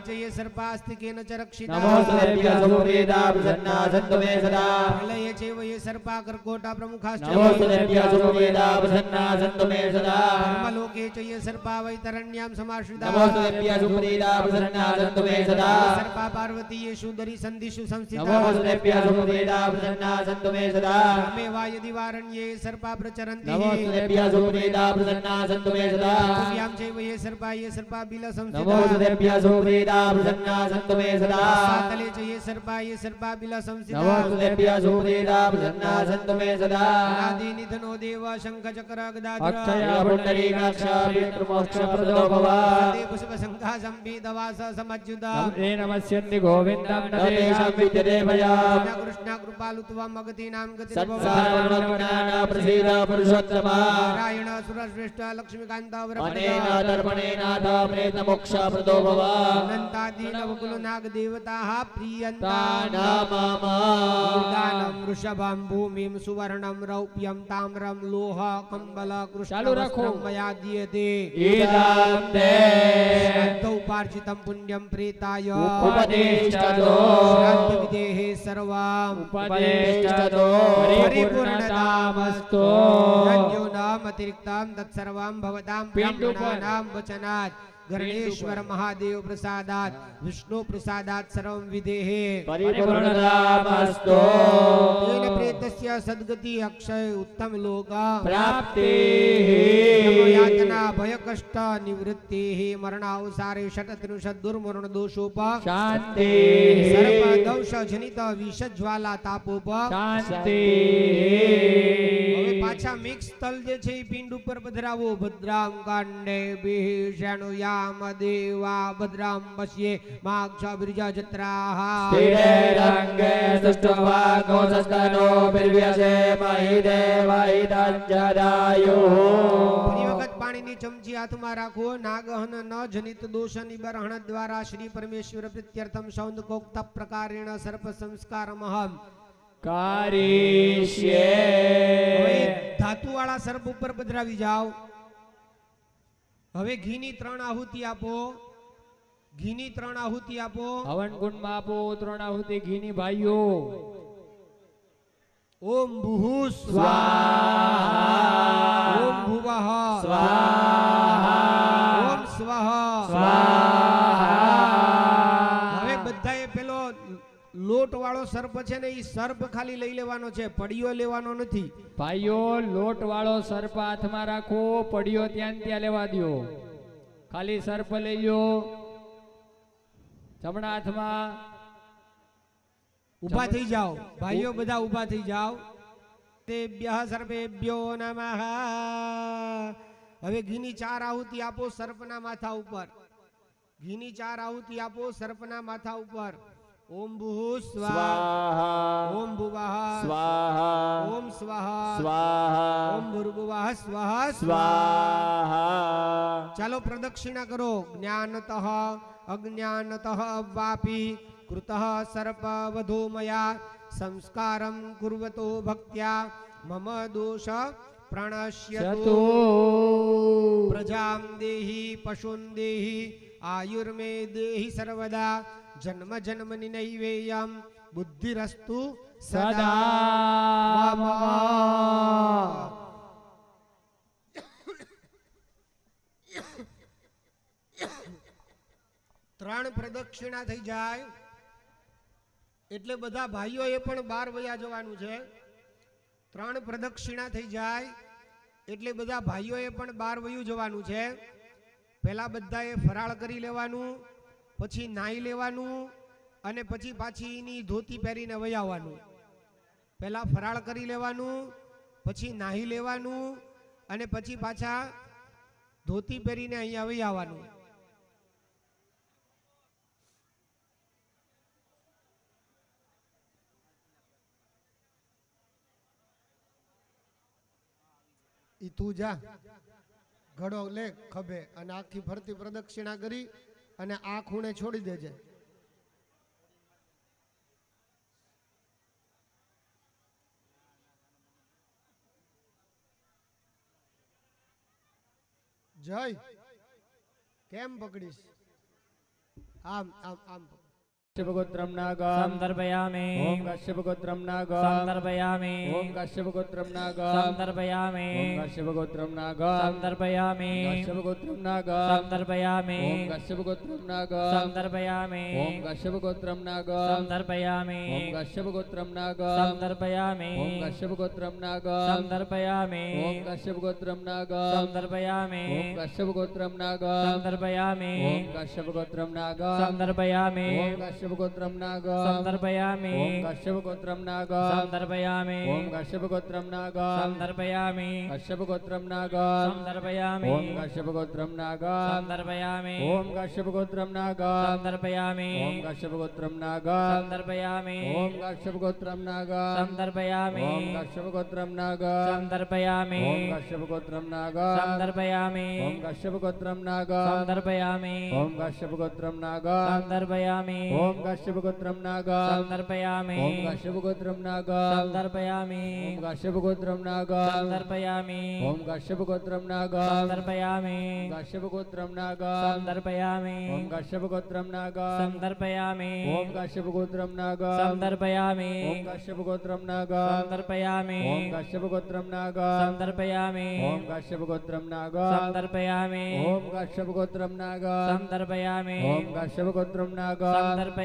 Speaker 1: ચયે સર્પાસ્તિકેન ચ રક્ષિતા પ્રલયે ચૈવ યે સર્પા કર્કોટા પ્રમુખાસ્ત્રલોકે ચયે સર્પા વૈતરણ્યામ સમાશ્રિતા સર્પા પાર્વતી યેષુ દરી સંધિષુ સંસ્થિતા મે વા યદિ વારણ્યે સર્પા પ્રચરન્તિ યામ ચૈવ યે સર્પા બિલ સંસ્થિતા સાતલે ચયે સર્પા બિલ સંસ્થિતા અનાદિ નિધનો દેવ શંખ ચક્ર ગદાધર તે પુષ્પ શંખા સંબિત વાસ સમજ્યુતા
Speaker 3: નમસ્યન્તિ ગોવિંદમ
Speaker 1: કૃષ્ણ કૃપાલુત્વમ મગતિ નામ ગતિ નારાયણ સુરશ્રેષ્ઠ લક્ષ્મીકાંત અનંતાદિ નવકુલ નાગ દેવતા પ્રિયંતા દાનમ વૃષભમ ભૂમિમ સુવર્ણમ રૌપ્યમ તામ્રમ લોહ કંબલ
Speaker 3: ચાલુ રાખો.
Speaker 1: કૃષ્ણ મયા દીયતે ઉપાર્જિતમ પુણ્યમ પ્રેતાય
Speaker 2: ઉપદેષ્ટતો
Speaker 1: શ્રાદ્ધ વિદેહે સર્વમ
Speaker 3: પરિપૂર્ણતામસ્તુ
Speaker 1: યજ્ઞો નામ અતિરિક્તમ તત્સર્વમ ભવતામ
Speaker 3: પિંડ ઉપર.
Speaker 1: બ્રાહ્મણાનામ વચનાત ગણેશ્વર મહાદેવ પ્રસાદાત વિષ્ણુ પ્રસાદાત સર્વમ વિદેહે
Speaker 2: પરિપૂર્ણતામસ્તુ
Speaker 1: તેન પ્રેતસ્ય સદ્ગતિ અક્ષય ઉત્તમ લોક
Speaker 2: પ્રાપ્તિ
Speaker 1: યાતના ભય કષ્ટ નિવૃત્તિ મરણાવસારે ષટત્રિંશત દુર્મરણ દોષોપ
Speaker 3: શાંતિ
Speaker 1: સર્પ દંશ જનિત વિષ જ્વાલા તાપોપ
Speaker 3: શાંતિ
Speaker 1: હવે પાછા આ મિક્સ તલ જે છે એ પિંડ ઉપર પધરાવો. ભદ્રામ કાંડે બિષાણુ યામ દેવા ભદ્રામ પશ્યે માક્ષાભિર્જા જત્રાહ.
Speaker 2: સ્થિરે રંગે સુષ્ઠુવાગો સસ્તનો બિર્વ્યસે મહિ દેવહિતંજદાયુઃ.
Speaker 1: ફરી વખત પાણીની ચમચી હાથમાં રાખો. નાગહન ન જનિત દોષ નિબર્હણ દ્વારા શ્રી પરમેશ્વર પ્રીત્યર્થમ સૌંદકોક્ત પ્રકારેણ સર્પ સંસ્કારમહં
Speaker 2: કારિષ્યે.
Speaker 1: ધાતુ વાળા સર્પ ઉપર પધરાવી જાઓ. હવે ઘીની 3 આહુતિ આપો. ઘીની 3 આહુતિ આપો.
Speaker 3: હવન કુંડમાં આપો 3 આહુતિ ઘીની ભાઈઓ.
Speaker 1: ઓમ ભૂઃ
Speaker 2: સ્વાહા.
Speaker 1: ઓમ ભુવઃ
Speaker 2: સ્વાહા.
Speaker 1: ઓમ સ્વઃ
Speaker 2: સ્વાહા.
Speaker 1: હવે બધાએ પેલો લોટ વાળો સર્પ છે ને એ સર્પ ખાલી લઈ લેવાનો છે, પડીઓ લેવાનો નથી.
Speaker 3: ભાઈઓ લોટ વાળો સર્પ હાથમાં રાખો, પડ્યો ત્યાં ત્યાં લેવા દો. ખાલી સર્પ લઈ લો જમણા હાથમાં.
Speaker 1: ઊભા થઈ જાઓ ભાઈઓ, બધા ઊભા થઈ જાઓ. તેભ્યઃ સર્પેભ્યો નમઃ. હવે ઘીની 4 આહુતિ આપો સર્પના માથા ઉપર. ઘીની 4 આહુતિ આપો સર્પના માથા ઉપર. ઓમ ભૂઃ સ્વાહા. ઓમ ભુવઃ
Speaker 2: સ્વાહા.
Speaker 1: ઓમ સ્વઃ
Speaker 2: સ્વાહા.
Speaker 1: ઓમ ભૂર્ભુવઃ સ્વઃ
Speaker 2: સ્વાહા.
Speaker 1: ચાલો પ્રદક્ષિણા કરો. જ્ઞાનતઃ અજ્ઞાનતઃ વાપી કૃતઃ સર્પ વધો મયા સંસ્કારમ કુર્વતો ભક્ત્યા મમ દોષ પ્રણશ્યતુ. પ્રજામ દેહી પશુન દેહી આયુર્મે દેહી સર્વદા જન્મ જન્મનિ નૈવેયમ બુદ્ધિરસ્તુ સદા મમ. ત્રણ પ્રદક્ષિણા થઈ જાય એટલે બધા ભાઈઓએ પણ 12 વયા જવાનું છે. 3 પ્રદક્ષિણા થઈ જાય એટલે બધા ભાઈઓએ પણ 12 વયું જવાનું છે. પહેલા બધાએ ફરાળ કરી લેવાનું, પછી નાઈ લેવાનું અને પછી પાછી એની ધોતી પહેરીને વયાવવાનું. પહેલા ફરાળ કરી લેવાનું, પછી નાહી લેવાનું અને પછી પાછા ધોતી પહેરીને અહીંયા વયાવવાનું. ઈ તું જા ઘડો લે ખભે અને આખી ફરતી પ્રદક્ષિણા કરી અને આ ખૂણે છોડી દેજે. જય કેમ પકડીશ? આમ આમ આમ
Speaker 3: કશ્યપગોત્રમ નાગ
Speaker 2: સંદર્ભયામિ.
Speaker 3: ઓમ કશ્યપગોત્રમ નાગ
Speaker 2: સંદર્ભયામિ.
Speaker 3: ઓમ કશ્યપગોત્રમ નાગ
Speaker 2: સંદર્ભયામિ.
Speaker 3: ઓમ કશ્યપગોત્રમ નાગ
Speaker 2: સંદર્ભયામિ.
Speaker 3: કશ્યપગોત્રમ નાગ
Speaker 2: સંદર્ભયામિ.
Speaker 3: ઓમ કશ્યપગોત્રમ નાગ
Speaker 2: સંદર્ભયામિ.
Speaker 3: ઓમ કશ્યપગોત્રમ નાગ
Speaker 2: સંદર્ભયામિ.
Speaker 3: ઓમ કશ્યપગોત્રમ નાગ
Speaker 2: સંદર્ભયામિ.
Speaker 3: ઓમ કશ્યપગોત્રમ નાગ
Speaker 2: સંદર્ભયામિ.
Speaker 3: ઓમ કશ્યપગોત્રમ નાગ
Speaker 2: સંદર્ભયામિ.
Speaker 3: ઓમ કશ્યપગોત્રમ નાગ
Speaker 2: સંદર્ભયામિ.
Speaker 3: ઓમ કશ્યપગોત્રમ નાગ
Speaker 2: સંદર્ભયામિ.
Speaker 3: ઓમ કશ્યપગોત્રમ નાગ
Speaker 2: સંદર્ભયામિ.
Speaker 3: ઓમ કશ્યપગોત્રમ નાગ
Speaker 2: સંદર્ભયામિ.
Speaker 3: ઓમ કશ્યપગોત્રમ નાગ
Speaker 2: સંદર્ભયામિ.
Speaker 3: કશ્યપગોત્રમ નાગ
Speaker 2: સંદર્ભયામિ.
Speaker 3: ઓમ કશ્યપગોત્રમ નાગ
Speaker 2: સંદર્ભયામિ.
Speaker 3: ઓમ કશ્યપગોત્રમ નાગ
Speaker 2: સંદર્ભયામિ.
Speaker 3: ઓમ કશ્યપગોત્રમ નાગ
Speaker 2: સંદર્ભયામિ.
Speaker 3: ઓમ કશ્યપગોત્રમ નાગ
Speaker 2: સંદર્ભયામિ.
Speaker 3: ઓમ કશ્યપગોત્રમ નાગ
Speaker 2: સંદર્ભયામિ.
Speaker 3: ઓમ કશ્યપગોત્રમ નાગ
Speaker 2: સંદર્ભયામિ.
Speaker 3: ઓમ કશ્યપગોત્રમ નાગ
Speaker 2: સંદર્ભયામિ.
Speaker 3: ઓમ કશ્યપગોત્રમ નાગ
Speaker 2: સંદર્ભયામિ.
Speaker 3: ઓમ કશ્યપગોત્રમ નાગ
Speaker 2: સંદર્ભયામિ.
Speaker 3: ઓમ કશ્યપગોત્રમ નાગ
Speaker 2: સંદર્ભયામિ.
Speaker 3: ઓમ કશ્યપગોત્રમ નાગ
Speaker 2: સંદર્ભયામિ.
Speaker 3: ઓમ કશ્યપગોત્રમ નાગ
Speaker 2: સંદર્ભયામિ.
Speaker 3: કશ્યપગોત્રમ નાગ
Speaker 2: સંદર્ભયામિ.
Speaker 3: ઓમ કશ્યપગોત્રમ નાગ
Speaker 2: સંદર્ભયામિ.
Speaker 3: ઓમ કશ્યપગોત્રમ નાગ
Speaker 2: સંદર્ભયામિ.
Speaker 3: ઓમ કશ્યપગોત્રમ નાગ
Speaker 2: સંદર્ભયામિ.
Speaker 3: ઓમ કશ્યપગોત્રમ નાગ
Speaker 2: સંદર્ભયામિ.
Speaker 3: ઓમ કશ્યપગોત્રમ નાગ
Speaker 2: સંદર્ભયામિ.
Speaker 3: ઓમ કશ્યપગોત્રમ નાગ
Speaker 2: સંદર્ભયામિ.
Speaker 3: ઓમ કશ્યપગોત્રમ નાગ
Speaker 2: સંદર્ભયામિ.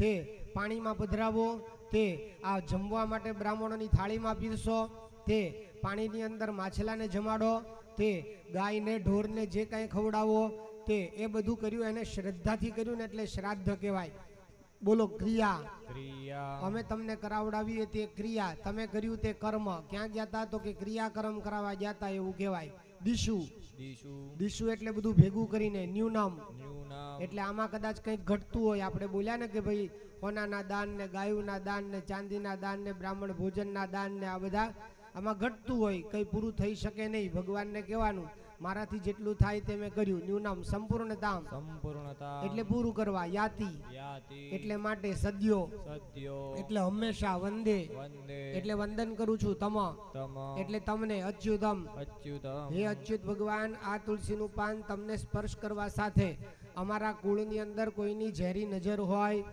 Speaker 1: તે પાણીમાં પધરાવો, તે આ જમવા માટે બ્રાહ્મણોની થાળીમાં પીરસો, તે પાણીની અંદર માછલાને જમાડો, તે ગાયને ઢોરને જે કાંઈ ખવડાવો, તે એ બધું કર્યું એને શ્રદ્ધાથી કર્યું ને એટલે શ્રાદ્ધ કહેવાય. બોલો ક્રિયા. અમે તમને કરાવડાવીએ તે ક્રિયા, તમે કર્યું તે કર્મ. ક્યાં ગયા તા? તો કે ક્રિયાકર્મ કરાવવા ગયા તા એવું કહેવાય. દિશુ, દિશુ એટલે બધું ભેગું કરીને. ન્યૂનમ એટલે આમાં કદાચ કંઈક ઘટતું હોય, આપણે બોલ્યા ને કે ભાઈ સોનાના દાન ને ગાયુના દાન ને ચાંદીના દાન ને બ્રાહ્મણ ભોજનના દાન ને આ બધા આમાં ઘટતું હોય, કંઈ પૂરું થઈ શકે નહીં. ભગવાનને કહેવાનું મારાથી જેટલું થાય તે મેં કર્યું. ન્યૂનમ સંપૂર્ણતામ, એટલે પૂરું કરવા. યાતિ એટલે માટે. સદ્યો એટલે હંમેશા. વંદે એટલે વંદન કરું છું. તમ એટલે તમને. અચ્યુતમ હે અચ્યુત ભગવાન, આ તુલસીનું પાન તમને સ્પર્શ કરવા સાથે અમારા કુળની અંદર કોઈની ઝેરી નજર હોય,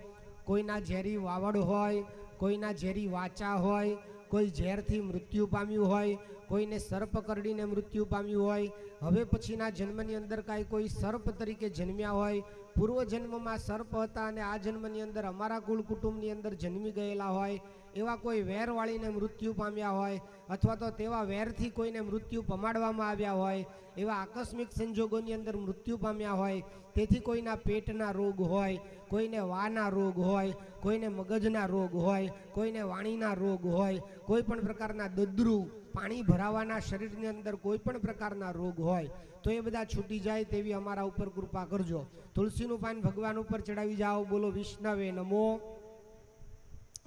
Speaker 1: કોઈના ઝેરી વાવડ હોય, કોઈના ઝેરી વાચા હોય, કોઈ ઝેરથી મૃત્યુ પામ્યું હોય, કોઈને સર્પ કરડીને મૃત્યુ પામ્યું હોય, હવે પછીના જન્મની અંદર કાંઈ કોઈ સર્પ તરીકે જન્મ્યા હોય, પૂર્વ જન્મમાં સર્પ હતા અને આ જન્મની અંદર અમારા કુળ કુટુંબની અંદર જન્મી ગયેલા હોય, એવા કોઈ વેર વાળીને મૃત્યુ પામ્યા હોય, અથવા તો તેવા વેરથી કોઈને મૃત્યુ પમાડવામાં આવ્યા હોય, એવા આકસ્મિક સંજોગોની અંદર મૃત્યુ પામ્યા હોય, તેથી કોઈના પેટના રોગ હોય, કોઈને વાના રોગ હોય, કોઈને મગજના રોગ હોય, કોઈને વાણીના રોગ હોય, કોઈ પણ પ્રકારના દદ્રુ પાણી ભરાવાના શરીરની અંદર કોઈ પણ પ્રકારના રોગ હોય, તો એ બધા છૂટી જાય તેવી અમારા ઉપર કૃપા કરજો. તુલસીનું પાન ભગવાન ઉપર ચડાવી જાઓ. બોલો વિષ્ણવે નમો,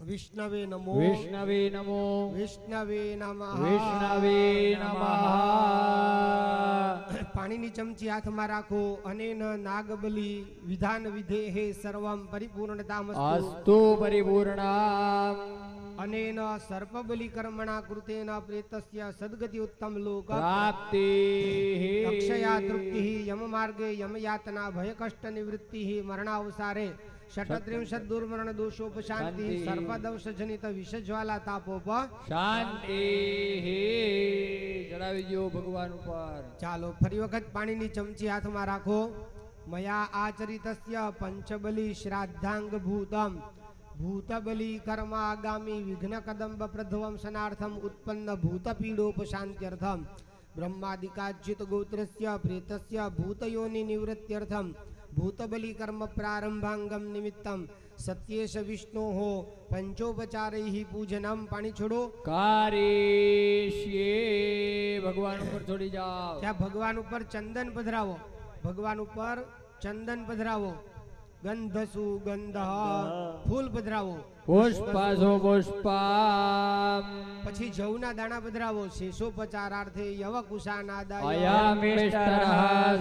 Speaker 1: વિષ્ણવે નમો,
Speaker 3: વિષ્ણવે નમો,
Speaker 1: વિષ્ણવે નમઃ,
Speaker 3: વિષ્ણવે નમઃ.
Speaker 1: પાણીની ચમચી હાથમાં રાખો. અનેન નાગબલી વિધાન વિધેહે સર્વમ પરિપૂર્ણતામસ્તુ.
Speaker 3: અસ્તુ પરિપૂર્ણામ.
Speaker 1: અનેન સર્પબલી કર્મણા કૃતેન પ્રેતસ્ય સદ્ગતિ ઉત્તમ લોક
Speaker 3: પ્રાપ્તિ.
Speaker 1: અક્ષયા તૃપ્તિ. યમ માર્ગે યમ યાતના ભય કષ્ટ નિવૃત્તિ. મરણાવસારે ષટ્ત્રિંશત દુર્મરણ દોષોપશાંતિ. સર્પદંશ જનિત વિષજ્વાલા તાપોપ
Speaker 3: શાંતિ. ચડાવી દો ભગવાન ઉપર.
Speaker 1: ચાલો ફરી વખત પાણીની ચમચી હાથમાં રાખો. મયા આચરિતસ્ય પંચબલી શ્રાદ્ધાંગ ભૂતમ ભૂતબલી કર્મ આગામી વિઘ્ન કદંબ પ્રધ્વંસનાર્થમ ઉત્પન્ન ભૂતપીડોપશાંત્યર્થમ બ્રહ્માદિકાચ્યુત ગોત્રસ્ય પ્રેતસ્ય ભૂતયોનિ નિવૃત્ત્યર્થમ ભૂતબલી કર્મ પ્રારંભાંગમ નિમિત્તમ સત્યેશ વિષ્ણોઃ પંચોપચારૈઃ પૂજનમ. પાણી છોડો.
Speaker 3: કારીષ્યે. ભગવાન ઉપર છોડી જાઓ.
Speaker 1: ત્યાં ભગવાન ઉપર ચંદન પધરાવો. ભગવાન ઉપર ચંદન પધરાવો. ગંધસુ ગંધ ફૂલ પધરાવો.
Speaker 3: પુષ્પાસો પુષ્પામ.
Speaker 1: પછી જવના દાણા પધરાવો. શેષોપચારાર્થે યવકુશાનાદાય.
Speaker 3: અયમિષ્ટરઃ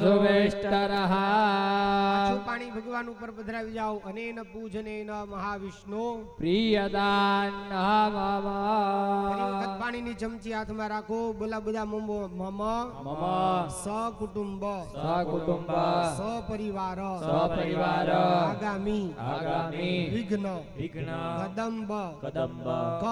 Speaker 3: સુવિષ્ટરઃ.
Speaker 1: પાછું પાણી ભગવાન ઉપર પધરાવી જાઓ. અનેન પૂજનેન મહાવિષ્ણુ
Speaker 3: પ્રિયદાન મમ.
Speaker 1: પાણીની ચમચી હાથમાં રાખો. બોલા બધા મમ મમ સકુટુંબ
Speaker 3: સકુટુંબ
Speaker 1: સપરિવાર
Speaker 3: સપરિવાર
Speaker 1: આગામી
Speaker 3: આગામી
Speaker 1: વિઘ્ન
Speaker 3: વિઘ્ન
Speaker 1: કદંબ
Speaker 3: કદંબ
Speaker 1: ક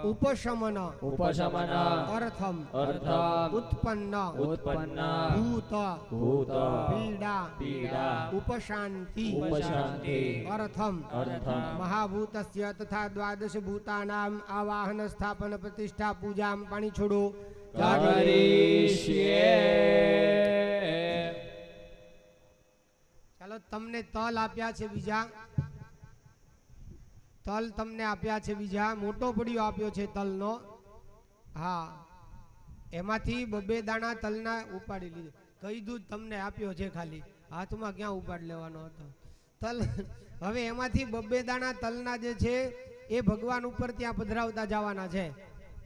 Speaker 1: ઉપશમન
Speaker 3: ઉપશમન
Speaker 1: અર્થમ
Speaker 3: અર્થમ
Speaker 1: ઉત્પન્ન
Speaker 3: ઉત્પન્ન
Speaker 1: ભૂત
Speaker 3: ભૂત
Speaker 1: પીડા
Speaker 3: પીડા
Speaker 1: ઉપશાંતિ
Speaker 3: ઉપશાંતિ
Speaker 1: અર્થમ
Speaker 3: અર્થમ
Speaker 1: મહાભૂતસ્ય તથા દ્વાદશ ભૂતાનામ આવાહન સ્થાપન પ્રતિષ્ઠા પૂજામ. પાણી છોડો.
Speaker 3: કરીષ્યે.
Speaker 1: ચાલો તમને તલ આપ્યા છે બીજા. તલ તમને આપ્યા છે બીજા. મોટો પડિયો આપ્યો છે તલનો. હા, એમાંથી બબે દાણા તલના ઉપાડી લીધો. કઈ દૂધ તમને આપ્યો છે ખાલી, હાથમાં ક્યાં ઉપાડ લેવાનો હતો તલ. હવે એમાંથી બબે દાણા તલના જે છે એ ભગવાન ઉપર ત્યાં પધરાવતા જવાના છે.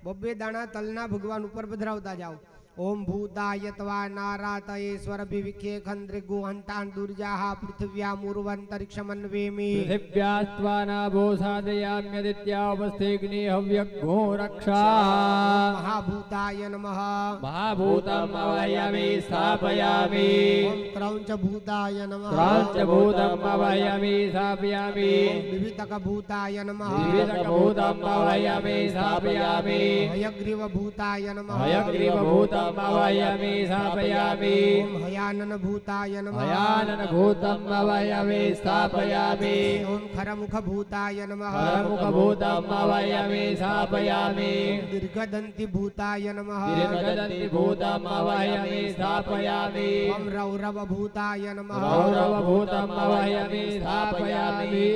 Speaker 1: બબે દાણા તલના ભગવાન ઉપર પધરાવતા જાઓ. ઓમ ભૂતાય ત્વા નારાતયેશ્વર વિવિખે ખંદ્રિગુ હંતાન દુર્જાહ પૃથિવ્યા મૂર્વંતરિક્ષમન્વેમિ.
Speaker 3: પૃથિવ્યાસ્ત્વાના સાધયામ્યદિત્યા ઉપસ્થિગ્નિ હવ્યગ્નો રક્ષા.
Speaker 1: મહાભૂતાય નમઃ.
Speaker 3: મહાભૂતમ અવયમી સ્થાપયામિ.
Speaker 1: ઓમ ક્રૌંચ ભૂતાય નમઃ.
Speaker 3: ક્રાંચ ભૂતમ અવયમી સ્થાપયામિ.
Speaker 1: વિવિતક ભૂતાય નમઃ.
Speaker 3: વિવિધ ભૂતમ અવયમી સ્થાપયામિ.
Speaker 1: હયગ્રીવ ભૂતાય નમઃ.
Speaker 3: હયગ્રીવ ભૂતમ भूतम् आवाहयामि स्थापयामि
Speaker 1: ओम हयानन भूताय नमः
Speaker 3: हयानन भूतम् आवाहयामि स्थापयामि
Speaker 1: ओम खरमुख भूताय नमः
Speaker 3: परमुख भूतम् आवाहयामि स्थापयामि
Speaker 1: दीर्घदन्ति भूताय नमः
Speaker 3: दीर्घदन्ति भूतम् आवाहयामि स्थापयामि
Speaker 1: ओम रौरव भूताय नमः
Speaker 3: गौरव भूतम् आवाहयामि स्थापयामि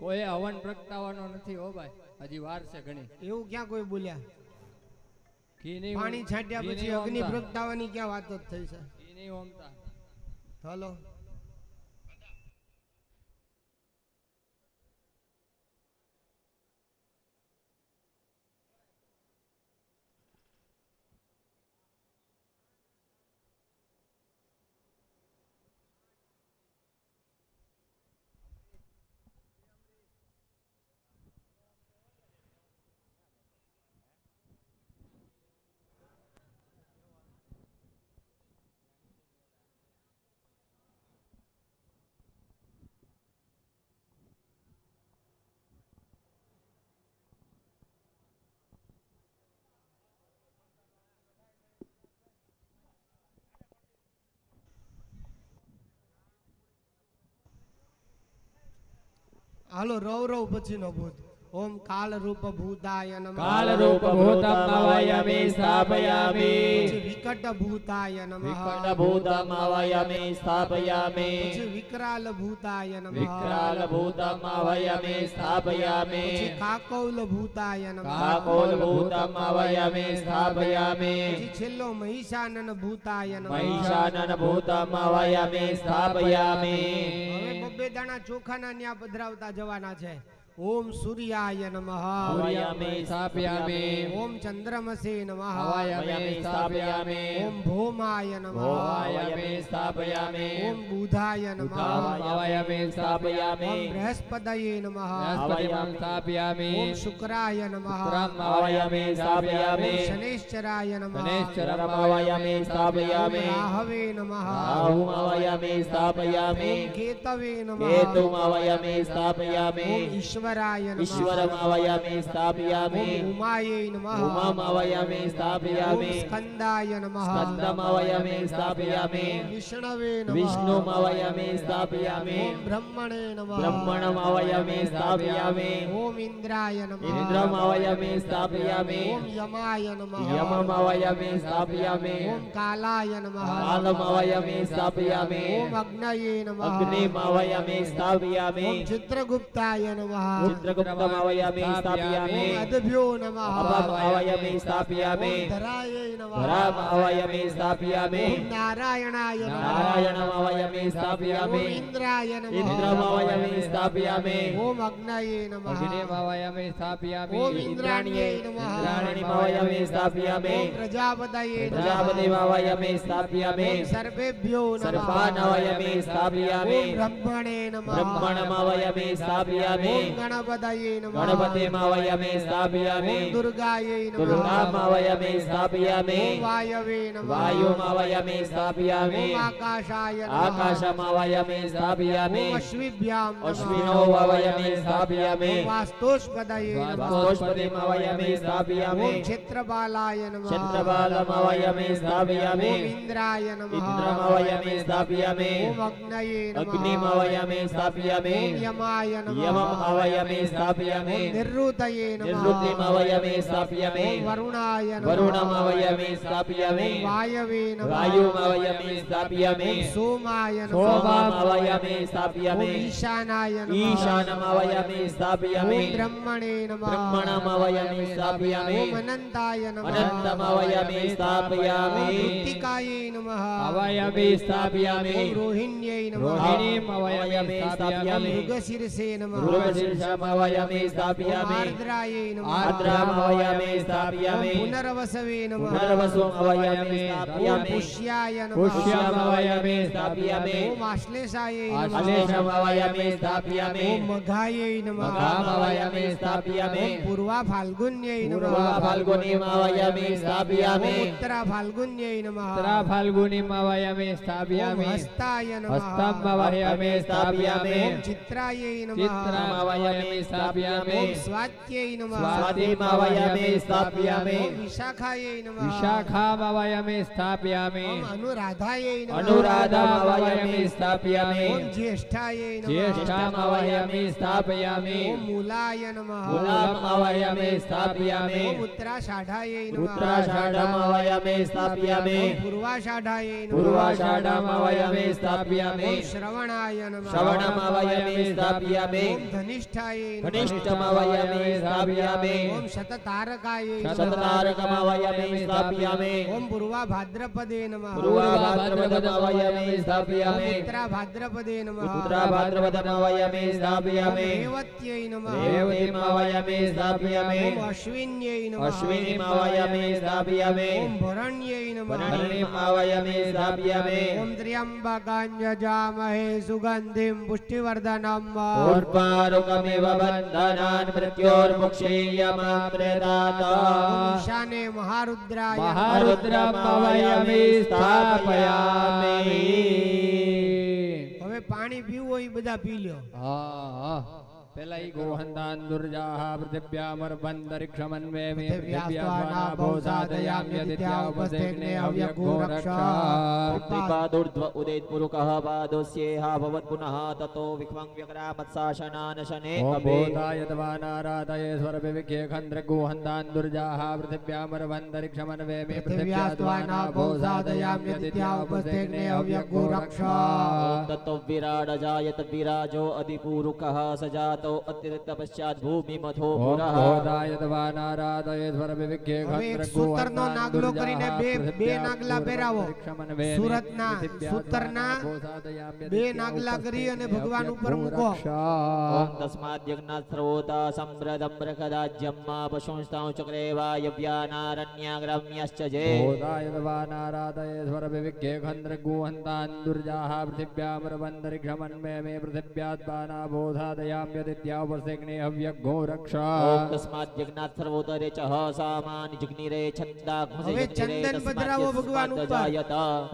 Speaker 3: કોઈ હવન પ્રગટાવવાનો નથી હો ભાઈ હજી વાર છે ઘણી
Speaker 1: એવું ક્યાં કોઈ બોલ્યા
Speaker 3: ઘી નહીં
Speaker 1: પાણી છાંટ્યા
Speaker 3: ઘી
Speaker 1: પછી
Speaker 3: નહીં
Speaker 1: અગ્નિ
Speaker 3: હોમતા.
Speaker 1: પ્રગટાવવાની ક્યાં વાતો જ થઈ છે
Speaker 3: ઘી નહીં હોમતા.
Speaker 1: હલો હાલો રવ રવ પછીનો ભૂત ઓમ કાલ રૂપ ભૂતાય નમઃ
Speaker 3: કાલ રૂપ ભૂતम् આવાહયામિ સ્થાપયામિ
Speaker 1: પછી વિકટ ભૂતાય નમઃ
Speaker 2: વિકટ ભૂતम् આવાહયામિ સ્થાપયામિ
Speaker 1: પછી વિકરાલ ભૂતાય નમઃ
Speaker 2: વિકરાલ ભૂતम् આવાહયામિ સ્થાપયામિ
Speaker 1: પછી કાકૌલ ભૂતાય નમઃ
Speaker 2: કાકોલ ભૂતम् આવાહયામિ સ્થાપયામિ
Speaker 1: પછી છેલ્લો મહિષાનન ભૂતાય નમઃ
Speaker 2: મહિષાનન ભૂતम् આવાહયામિ સ્થાપયામિ
Speaker 1: હવે બબ્બે દાણા ચોખાના ન્યા પધરાવતા જવાના છે ઓમ સૂર્યાય નમઃ
Speaker 2: આવાહયામિ
Speaker 3: સ્થાપયામિ
Speaker 1: ઓમ ચંદ્રમસે નમઃ
Speaker 3: આવાહયામિ સ્થાપયામિ
Speaker 1: ઓમ ભૌમાય નમઃ
Speaker 3: આવાહયામિ સ્થાપયામિ
Speaker 1: ઓમ બુધાય નમઃ
Speaker 3: આવાહયામિ સ્થાપયામિ
Speaker 1: ઓમ બૃહસ્પતયે નમઃ
Speaker 3: બૃહસ્પતિમં સ્થાપયામિ
Speaker 1: ઓમ શુક્રાય નમઃ
Speaker 3: શુક્રમ
Speaker 2: આવાહયામિ સ્થાપયામિ
Speaker 1: ઓમ શનૈશ્ચરાય નમઃ
Speaker 3: શનૈશ્ચરમ
Speaker 2: આવાહયામિ સ્થાપયામિ
Speaker 1: રાહવે નમઃ
Speaker 2: રાહુम् આવાહયામિ સ્થાપયામિ
Speaker 1: ઓમ કેતવે નમઃ
Speaker 2: કેતુम् આવાહયામિ સ્થાપયામિ
Speaker 1: ઓમ ઈશ્વરાય નમઃ
Speaker 2: ईश्वरम् आवाहयामि स्थापयामि
Speaker 1: ઓમ ઉમાયે નમઃ
Speaker 2: उमाम् आवाहयामि
Speaker 1: ઓમ
Speaker 2: स्थापयामि
Speaker 1: સ્કંદાય નમઃ
Speaker 2: स्कन्दम् आवाहयामि स्थापयामि
Speaker 1: ઓમ વિષ્ણવે નમઃ
Speaker 2: विष्णुम् आवाहयामि स्थापयामि
Speaker 1: ઓમ બ્રહ્મણે નમઃ
Speaker 2: ब्रह्मणम् आवाहयामि स्थापयामि
Speaker 1: ઓમ ઇન્દ્રાય નમઃ
Speaker 2: इन्द्रम् आवाहयामि स्थापयामि
Speaker 1: ઓમ યમાય નમઃ
Speaker 2: यमम् आवाहयामि स्थापयामि
Speaker 1: ઓમ કાલાય નમઃ
Speaker 2: कालम् आवाहयामि स्थापयामि
Speaker 1: ઓમ અગ્નયે નમઃ
Speaker 2: अग्निम् आवाहयामि स्थापयामि
Speaker 1: ઓમ ચિત્રગુપ્તાય નમઃ
Speaker 2: चित्रगुप्तम् आवाहयामि स्थापयामि
Speaker 1: ઓમ અદભ્યો નમઃ
Speaker 2: अभम् आवाहयामि स्थापयामि
Speaker 1: ઓમ ધરાય નમઃ
Speaker 2: धराम् आवाहयामि स्थापयामि
Speaker 1: ઓમ નારાયણાય નમઃ
Speaker 2: नारायणम् आवाहयामि स्थापयामि
Speaker 1: ઓમ ઇન્દ્રાય નમઃ
Speaker 2: इन्द्रम् आवाहयामि स्थापयामि
Speaker 1: ઓમ અગ્નયે નમઃ
Speaker 3: અગ્નિમ આવાહયામિ સ્થાપયામિ
Speaker 1: ઓમ ઇન્દ્રાણ્યે નમઃ
Speaker 2: इन्द्राणीम् आवाहयामि स्थापयामि
Speaker 1: ઓમ પ્રજાપતયે નમઃ
Speaker 2: प्रजापतिम् आवाहयामि स्थापयामि
Speaker 1: ઓમ સર્વેભ્યો નમઃ
Speaker 2: सर्पान् आवाहयामि स्थापयामि
Speaker 1: ઓમ બ્રહ્મણે નમઃ
Speaker 2: ब्रह्मणम् आवाहयामि स्थापयामि
Speaker 1: ઓમ ગણપતયે નમઃ
Speaker 2: गणपतिम् आवाहयामि स्थापयामि
Speaker 1: ઓમ દુર્ગાયે નમઃ
Speaker 2: दुर्गाम् आवाहयामि स्थापयामि
Speaker 1: ઓમ વાયવે નમઃ
Speaker 2: वायुम् आवाहयामि स्थापयामि
Speaker 1: ઓમ આકાશાય નમઃ
Speaker 2: आकाशम् आवाहयामि स्थापयामि
Speaker 1: ઓમ અશ્વિભ્યામ નમઃ
Speaker 2: अश्विनो आवाहयामि स्थापयामि
Speaker 1: ઓમ વાસ્તોષ્પદયે નમઃ
Speaker 2: वास्तोष्पतिम् आवाहयामि स्थापयामि
Speaker 1: ઓમ ક્ષેત્રપાલાય નમઃ
Speaker 2: क्षत्रपालम् आवाहयामि स्थापयामि
Speaker 1: ઓમ ઇન્દ્રાય નમઃ
Speaker 2: इन्द्रम् आवाहयामि स्थापयामि
Speaker 1: ઓમ અગ્નયે નમઃ
Speaker 2: अग्निम् आवाहयामि स्थापयामि
Speaker 1: ઓમ યમાય નમઃ
Speaker 2: यमम् आवाहयामि स्थापयामि
Speaker 1: ઓમ નિવૃતયે નમઃ
Speaker 2: निवृत्तिम् आवाहयामि स्थापयामि
Speaker 1: ઓમ વરુણાય નમઃ
Speaker 2: वरुणम् आवाहयामि स्थापयामि
Speaker 1: ઓમ વાયવે નમઃ
Speaker 2: वायुम् आवाहयामि स्थापयामि
Speaker 1: ઓમ સોમાય નમઃ
Speaker 2: सोमम् आवाहयामि
Speaker 1: ઓમ
Speaker 2: स्थापयामि
Speaker 1: ઈશાનાય નમઃ
Speaker 2: ईशानम् आवाहयामि स्थापयामि
Speaker 1: ઓમ બ્રહ્મણે નમઃ
Speaker 2: ब्रह्मणम् आवाहयामि स्थापयामि
Speaker 1: ઓમ અનંતાય નમઃ
Speaker 2: अनन्तम् आवाहयामि स्थापयामि
Speaker 1: ઓમ મૃત્તિકાયે નમઃ
Speaker 3: આવાહયામિ સ્થાપયામિ
Speaker 1: ઓમ રોહિણ્યે નમઃ
Speaker 3: રોહિણીમ આવાહયામિ
Speaker 1: ઓમ
Speaker 3: સ્થાપયામિ
Speaker 1: મૃગશિરસે નમઃ
Speaker 2: मृगशीर्षम् आवाहयामि
Speaker 1: ઓમ
Speaker 2: स्थापयामि
Speaker 1: આર્દ્રાયે નમઃ
Speaker 2: आर्द्राम् आवाहयामि
Speaker 1: ઓમ
Speaker 2: स्थापयामि
Speaker 1: પુનર્વસવે નમઃ
Speaker 2: पुनर्वसुम् आवाहयामि
Speaker 1: ઓમ
Speaker 2: स्थापयामि
Speaker 1: પુષ્યાય નમઃ
Speaker 3: પુષ્યમ આવાહયામિ
Speaker 2: स्थापयामि
Speaker 1: ઓમ આશ્લેષાયે નમઃ
Speaker 2: अश्लेषम् आवाहयामि स्थापयामि
Speaker 1: ઓમ મઘાયે નમઃ
Speaker 2: मघाम् आवाहयामि स्थापयामि
Speaker 1: ઓમ પૂર્વા ફાલ્ગુન્યે નમઃ
Speaker 2: पूर्वा फाल्गुनीम् आवाहयामि स्थापयामि
Speaker 1: ઓમ ઉત્તરા ફાલ્ગુન્યે નમઃ
Speaker 3: ઉત્તરા ફાલ્ગુનીમ આવાહયામિ
Speaker 1: ઓમ
Speaker 3: સ્થાપયામિ
Speaker 1: હસ્તાય નમઃ
Speaker 3: હસ્તમ આવાહયામિ સ્થાપયામિ
Speaker 1: ઓમ ચિત્રાયે નમઃ
Speaker 3: ચિત્રમ
Speaker 2: आवाहयामि मावयामि स्थापयामि
Speaker 1: ओम स्वात्यै नमः
Speaker 2: स्वाति मावयामि स्थापयामि
Speaker 1: ओम विशाखायै नमः
Speaker 3: विशाखामावयामि स्थापयामि
Speaker 1: ओम अनुराधायै नमः
Speaker 3: अनुराधामावयामि स्थापयामि
Speaker 1: ओम ज्येष्ठायै नमः
Speaker 3: ज्येष्ठामावयामि स्थापयामि
Speaker 1: ओम मूलाय नमः
Speaker 3: मूलमावयामि स्थापयामि
Speaker 1: ओम उत्तराषाढायै नमः
Speaker 2: उत्तराषाढमावयामि स्थापयामि
Speaker 1: ओम पूर्वाषाढायै नमः
Speaker 3: पूर्वाषाढमावयामि स्थापयामि
Speaker 1: ओम श्रवणाय नमः
Speaker 2: श्रवणमावयामि स्थापयामि
Speaker 1: ओम धनिष्ठायै नमः
Speaker 2: घनिष्ठमावयामि स्थापयामि
Speaker 1: ओम शततारकायै नमः
Speaker 2: शततारकमावयामि स्थापयामि
Speaker 1: ओम पूर्वाभाद्रपदे नमः
Speaker 2: पूर्वाभाद्रपदमावयामि स्थापयामि
Speaker 1: उत्तराभाद्रपदे नमः
Speaker 2: उत्तराभाद्रपदमावयामि स्थापयामि
Speaker 1: रेवत्यै नमः
Speaker 2: रेवतीमावयामि स्थापयामि
Speaker 1: ओम अश्विन्यै नमः
Speaker 2: अश्विनीमावयामि स्थापयामि
Speaker 1: ओम भरण्यै नमः
Speaker 2: भरणीमावयामि स्थापयामि
Speaker 1: ओम त्र्यम्बकाञ्जजामहे सुगन्धिं पुष्टिवर्धनम्
Speaker 2: उर्वारुकमिव बन्धनान् मृत्योर्मुक्षीयमामृतात्
Speaker 1: ईशाने महारुद्राय
Speaker 3: महारुद्रमावयामि स्थापयामि
Speaker 1: હવે પાણી પીવું હોય બધા પી લ્યો
Speaker 3: પેલા ઈ ગોહંતાન દુર્જાહ પૃથિવ્યામર્ભંતરિક્ષમન્વેમે
Speaker 1: પૃથિવ્યાસ્ત્વાનાભોસાદયામ્યદિત્યાપસ્તેગ્ને હવ્યગોરક્ષા
Speaker 2: त्रिपादोर्ध्व उदेत् पुरुकः पादोस्येहा भवत् पुनः ततो विक्वं व्यक्रामत्साशनानशने
Speaker 3: ओम
Speaker 2: कपे
Speaker 3: भूताय तवानाराधये स्वरविविख्ये खन्द्र गोहन्तान दुर्जाः पृथिव्यामर्भंतरिक्षमन्वेमे
Speaker 1: पृथिव्यास्त्वानाभोसादयाम्यदित्यापस्तेग्ने हव्यगोरक्षा
Speaker 2: ततो विराड जायत विराजो अधिपूरुकः सजातो अतिरिक्त पश्चात् भूमिमथो
Speaker 3: ओम
Speaker 2: पुरः
Speaker 3: भूताय तवानाराधये स्वरविविख्ये
Speaker 1: હવે
Speaker 3: खन्द्र
Speaker 1: એક સૂતરનો
Speaker 3: गोहन्तान
Speaker 1: નાગલો કરીને બે નાગલા પહેરાવો સુરતના સૂતરના બે નાગલા કરી અને ભગવાન ઉપર મૂકો
Speaker 2: ॐ तस्माद् यज्ञात् सर्वोता सम्प्रदं प्रखदाज्यं मा पशुंस्तां चक्रे वायव्यानारण्याग्रम्यश्च जे
Speaker 3: भूताय तवानाराधये स्वरविविख्ये खन्द्र गोहन्तान दुर्जाः पृथिव्यामर्भंतरिक्षमन्वेमे पृथिव्यात्पानाबोधादयाम्यदित्यापस्तेग्ने हव्यगोरक्षा
Speaker 2: ॐ तस्माद् यज्ञात् सर्वोतरे च सामानि जिग्निरे
Speaker 1: હવે ચંદન પધરાવો ભગવાન ઉપર
Speaker 2: जायत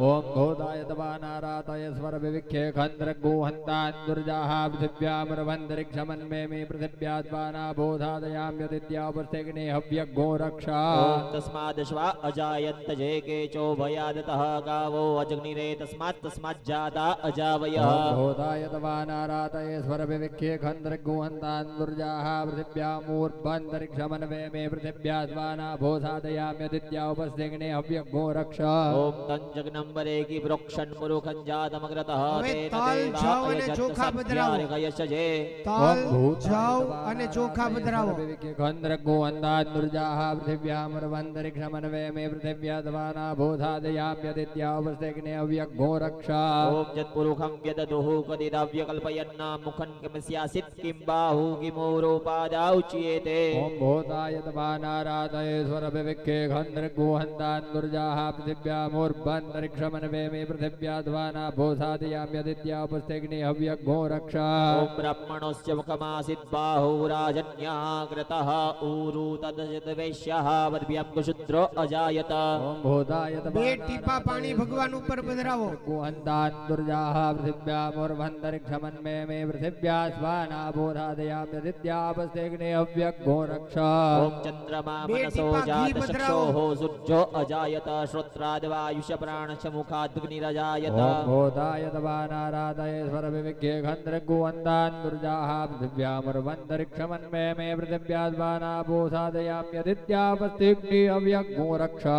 Speaker 3: ओम भूताय तवानाराधये स्वरविविख्ये खन्द्र गोहन्तान दुर्जाः पृथिव्यामर्भंतरिक्षमन्वेमे पृथिव्यात्पानाबोधादयाम्यदित्यापस्तेग्ने हव्यगोरक्षा
Speaker 2: ॐ तस्माद् श्वा अजायन्त जे केचो भयादतः गावो अजग्निरे तस्मात् जाता अजावयः
Speaker 3: ओम भूताय तवानाराधये स्वरविविख्ये खन्द्र गोहन्तान दुर्जाः पृथिव्यामूर्ध्वन्तरिक्षमन्वेमे पृथिव्यात्पानाबोधादयाम्यदित्यापस्तेग्ने हव्यगोरक्षा
Speaker 2: ॐ तञ्जग्नम्बरे कि वृक्षन् पुरुखं जातमग्रतः
Speaker 1: હવે
Speaker 2: तेन
Speaker 1: તલ,
Speaker 2: देवा
Speaker 1: જવ અને
Speaker 2: अयजत
Speaker 1: ચોખા પધરાવો.
Speaker 2: सत्यार्घयश्च जे
Speaker 1: તલ જવ અને ચોખા પધરાવો
Speaker 3: खन्द्र गोहन्तान दुर्जाः पृथिव्यामर्भंतरिक्षमन्वेमे पृथिव्यात्पानाबोधादयाम्यदित्यापस्तेग्ने हव्यगोरक्षा
Speaker 2: ॐ यत्पुरुखं व्यदधुः कदिदाव्यकल्पयन्ना मुखं किमस्यासित् किं बाहु किमोरोपादाउच्येते
Speaker 3: ओम भूताय तवानाराधये स्वरविविख्ये खन्द्र गोहन्तान दुर्जाः पृथिव्यामूर्ध्वन्तरिक्षमन्वेमे पृथिव्यात्पानाबोधादयाम्यदित्यापस्तेग्ने हव्यगोरक्षा
Speaker 2: ॐ ब्रह्मणस्य मुखमासीत् बाहुराजन्याकृतः ऊरु तदजतवेश्यः वद्भ्यं कुशुद्रो अजायत
Speaker 3: ओम भूताय
Speaker 1: બે ટીપા પાણી ભગવાન ઉપર પધરાવો
Speaker 3: गोहन्तान दुर्जाः पृथिव्यामूर्ध्वन्तरिक्षमन्वेमे पृथिव्यास्वानाबोधादयाम्यदित्यापस्तेग्ने हव्यगोरक्षा
Speaker 2: ॐ चन्द्रमा मनसो
Speaker 1: बेटी पाघी
Speaker 2: जातचक्षोः सूर्यो अजायत श्रोत्राद्वायुष प्राणश्च मुखाद्ग्निरजायत
Speaker 3: ओम भूताय तवानाराधये स्वरविविख्ये खन्द्र गोहन्तान दुर्जाः पृथिव्यामर्भंतरिक्षमन्वेमे पृथिव्यात्पानाबोधादयाम्यदित्यापस्तेग्ने हव्यगोरक्षा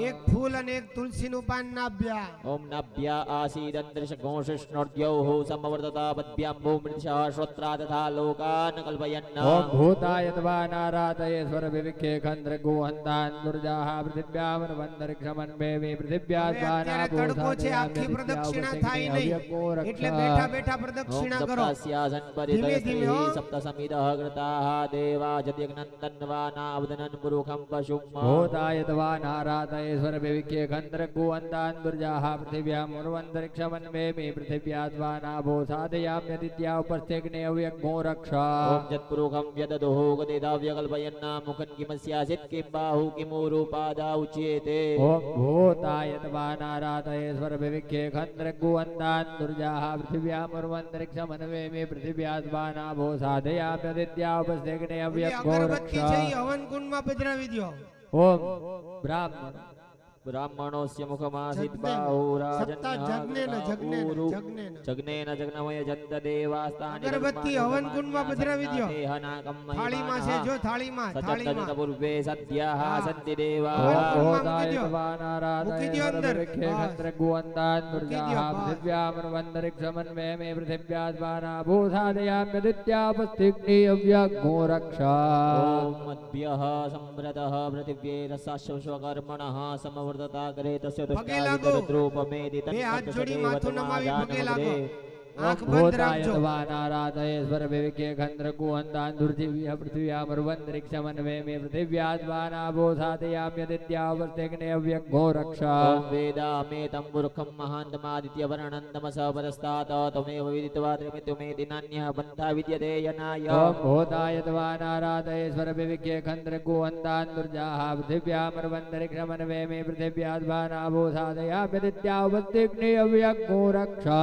Speaker 1: એક ફૂલ અને એક તુલસીનું પાન નાભ્યા
Speaker 2: ॐ नभ्या आसीदन्तरिषघोषष्णोर्द्यौः समवर्तता पद्भ्यां भूमृषः श्रोत्रा तथा लोकान् कल्पयन्
Speaker 3: ओम भूताय तवानाराधये स्वरविविख्ये खन्द्र गोहन्तान दुर्जाः पृथिव्यामर्भंतरिक्षमन्वेमे
Speaker 1: અત્યારે તડકો છે આખી પ્રદક્ષિણા થાય નહીં એટલે બેઠા બેઠા
Speaker 2: ॐ
Speaker 1: પ્રદક્ષિણા કરો
Speaker 2: सप्तास्यासन्
Speaker 1: धीमे धीमे,
Speaker 2: परितस्त्रीः
Speaker 1: हो.
Speaker 2: सप्तसमितः कृताः देवा जद्यग्नन्दन्वानावदनन् पुरुखं पशुं
Speaker 3: भूताय तवानाराधये स्वरविविख्ये खन्द्र गोहन्तान दुर्जाः पृथिव्यामर्भंतरिक्षमन्वेमे पृथिव्यात्पानाबोधादयाम्यदित्यापस्तेग्ने हव्यगोरक्षा रक्षा
Speaker 2: ओम जत्पुरुखं व्यददुः गदेदाव्यकल्पयन्ना मुखं किमस्यासित् किं बाहु किमूरुपादा उच्येते
Speaker 3: ओम भूताय तवानाराधयेश्वर विविख्ये खन्द्रगुवन्दान् दुर्जाः पृथिव्यामुर्वन्तरिक्षमनवे मे पृथिव्याद्वाना भो साधयाम्यदित्या उपस्थिग्ने अव्यग्गो
Speaker 1: અગરબત્તી
Speaker 3: रक्षा
Speaker 1: છે ઈ હવન કુંડમાં પધરાવી દ્યો.
Speaker 3: ओम ब्राह्मण
Speaker 2: ब्राह्मणोस्य मुखमासीत्
Speaker 1: जग्नेन,
Speaker 2: बाहुराजन्यः
Speaker 1: સપ્તા જગ્નેન, જગ્નેન,
Speaker 2: ऊरु
Speaker 1: જગ્નેન.
Speaker 2: जग्नेन जग्नमय जन्त देवास्तानि
Speaker 1: અગરબત્તી હવન કુંડમાં પધરાવી દ્યો. થાળીમાં છે જો થાળીમાં થાળીમાં
Speaker 2: पूर्वे सद्यः सन्ति देवाः
Speaker 1: ओम
Speaker 3: भूताय
Speaker 1: મૂકી
Speaker 3: तवानाराधयेश्वर
Speaker 1: દ્યો અંદર.
Speaker 3: विविख्ये
Speaker 1: બસ.
Speaker 3: खन्द्रगुवन्दान् दुर्जाः
Speaker 1: મૂકી દ્યો, બસ.
Speaker 3: पृथिव्यामुर्वन्तरिक्षमन्वे मे पृथिव्याद्वाना भो साधयाम्यदित्या उपस्थिग्ने अव्यग्गो रक्षा
Speaker 2: ॐ मद्भ्यः सम्भृतः पृथिव्ये रसाश्वकर्मणः समवर्तता करे तस्य
Speaker 1: પગે લાગો.
Speaker 2: दुष्टादितद्रूपमेदि
Speaker 1: બે હાથ જોડી માથું નમાવી પગે લાગો. આંખ બંધ
Speaker 3: भूताय
Speaker 1: રાખજો.
Speaker 3: तवानाराधयेश्वर विविख्ये खन्द्रगुवन्दान् दुर्दिव्यः पृथिव्यामुर्वन्तरिक्षमन्वे मे पृथिव्याद्वाना भो साधयाम्यदित्या उपस्थिग्ने अव्यग्गो रक्षा
Speaker 2: ॐ वेदामेतं मूर्खं महान्तमादित्यवर्णं तमसः परस्तात् त्वमेव विदित्वा त्रिमित्युमेति नान्यः पन्था विद्यते यनाय
Speaker 3: ओम भूताय तवानाराधयेश्वर विविख्ये खन्द्रगुवन्दान् दुर्जाः पृथिव्यामुर्वन्तरिक्षमन्वे मे पृथिव्याद्वाना भो साधयाम्यदित्या उपस्थिग्ने अव्यग्गो रक्षा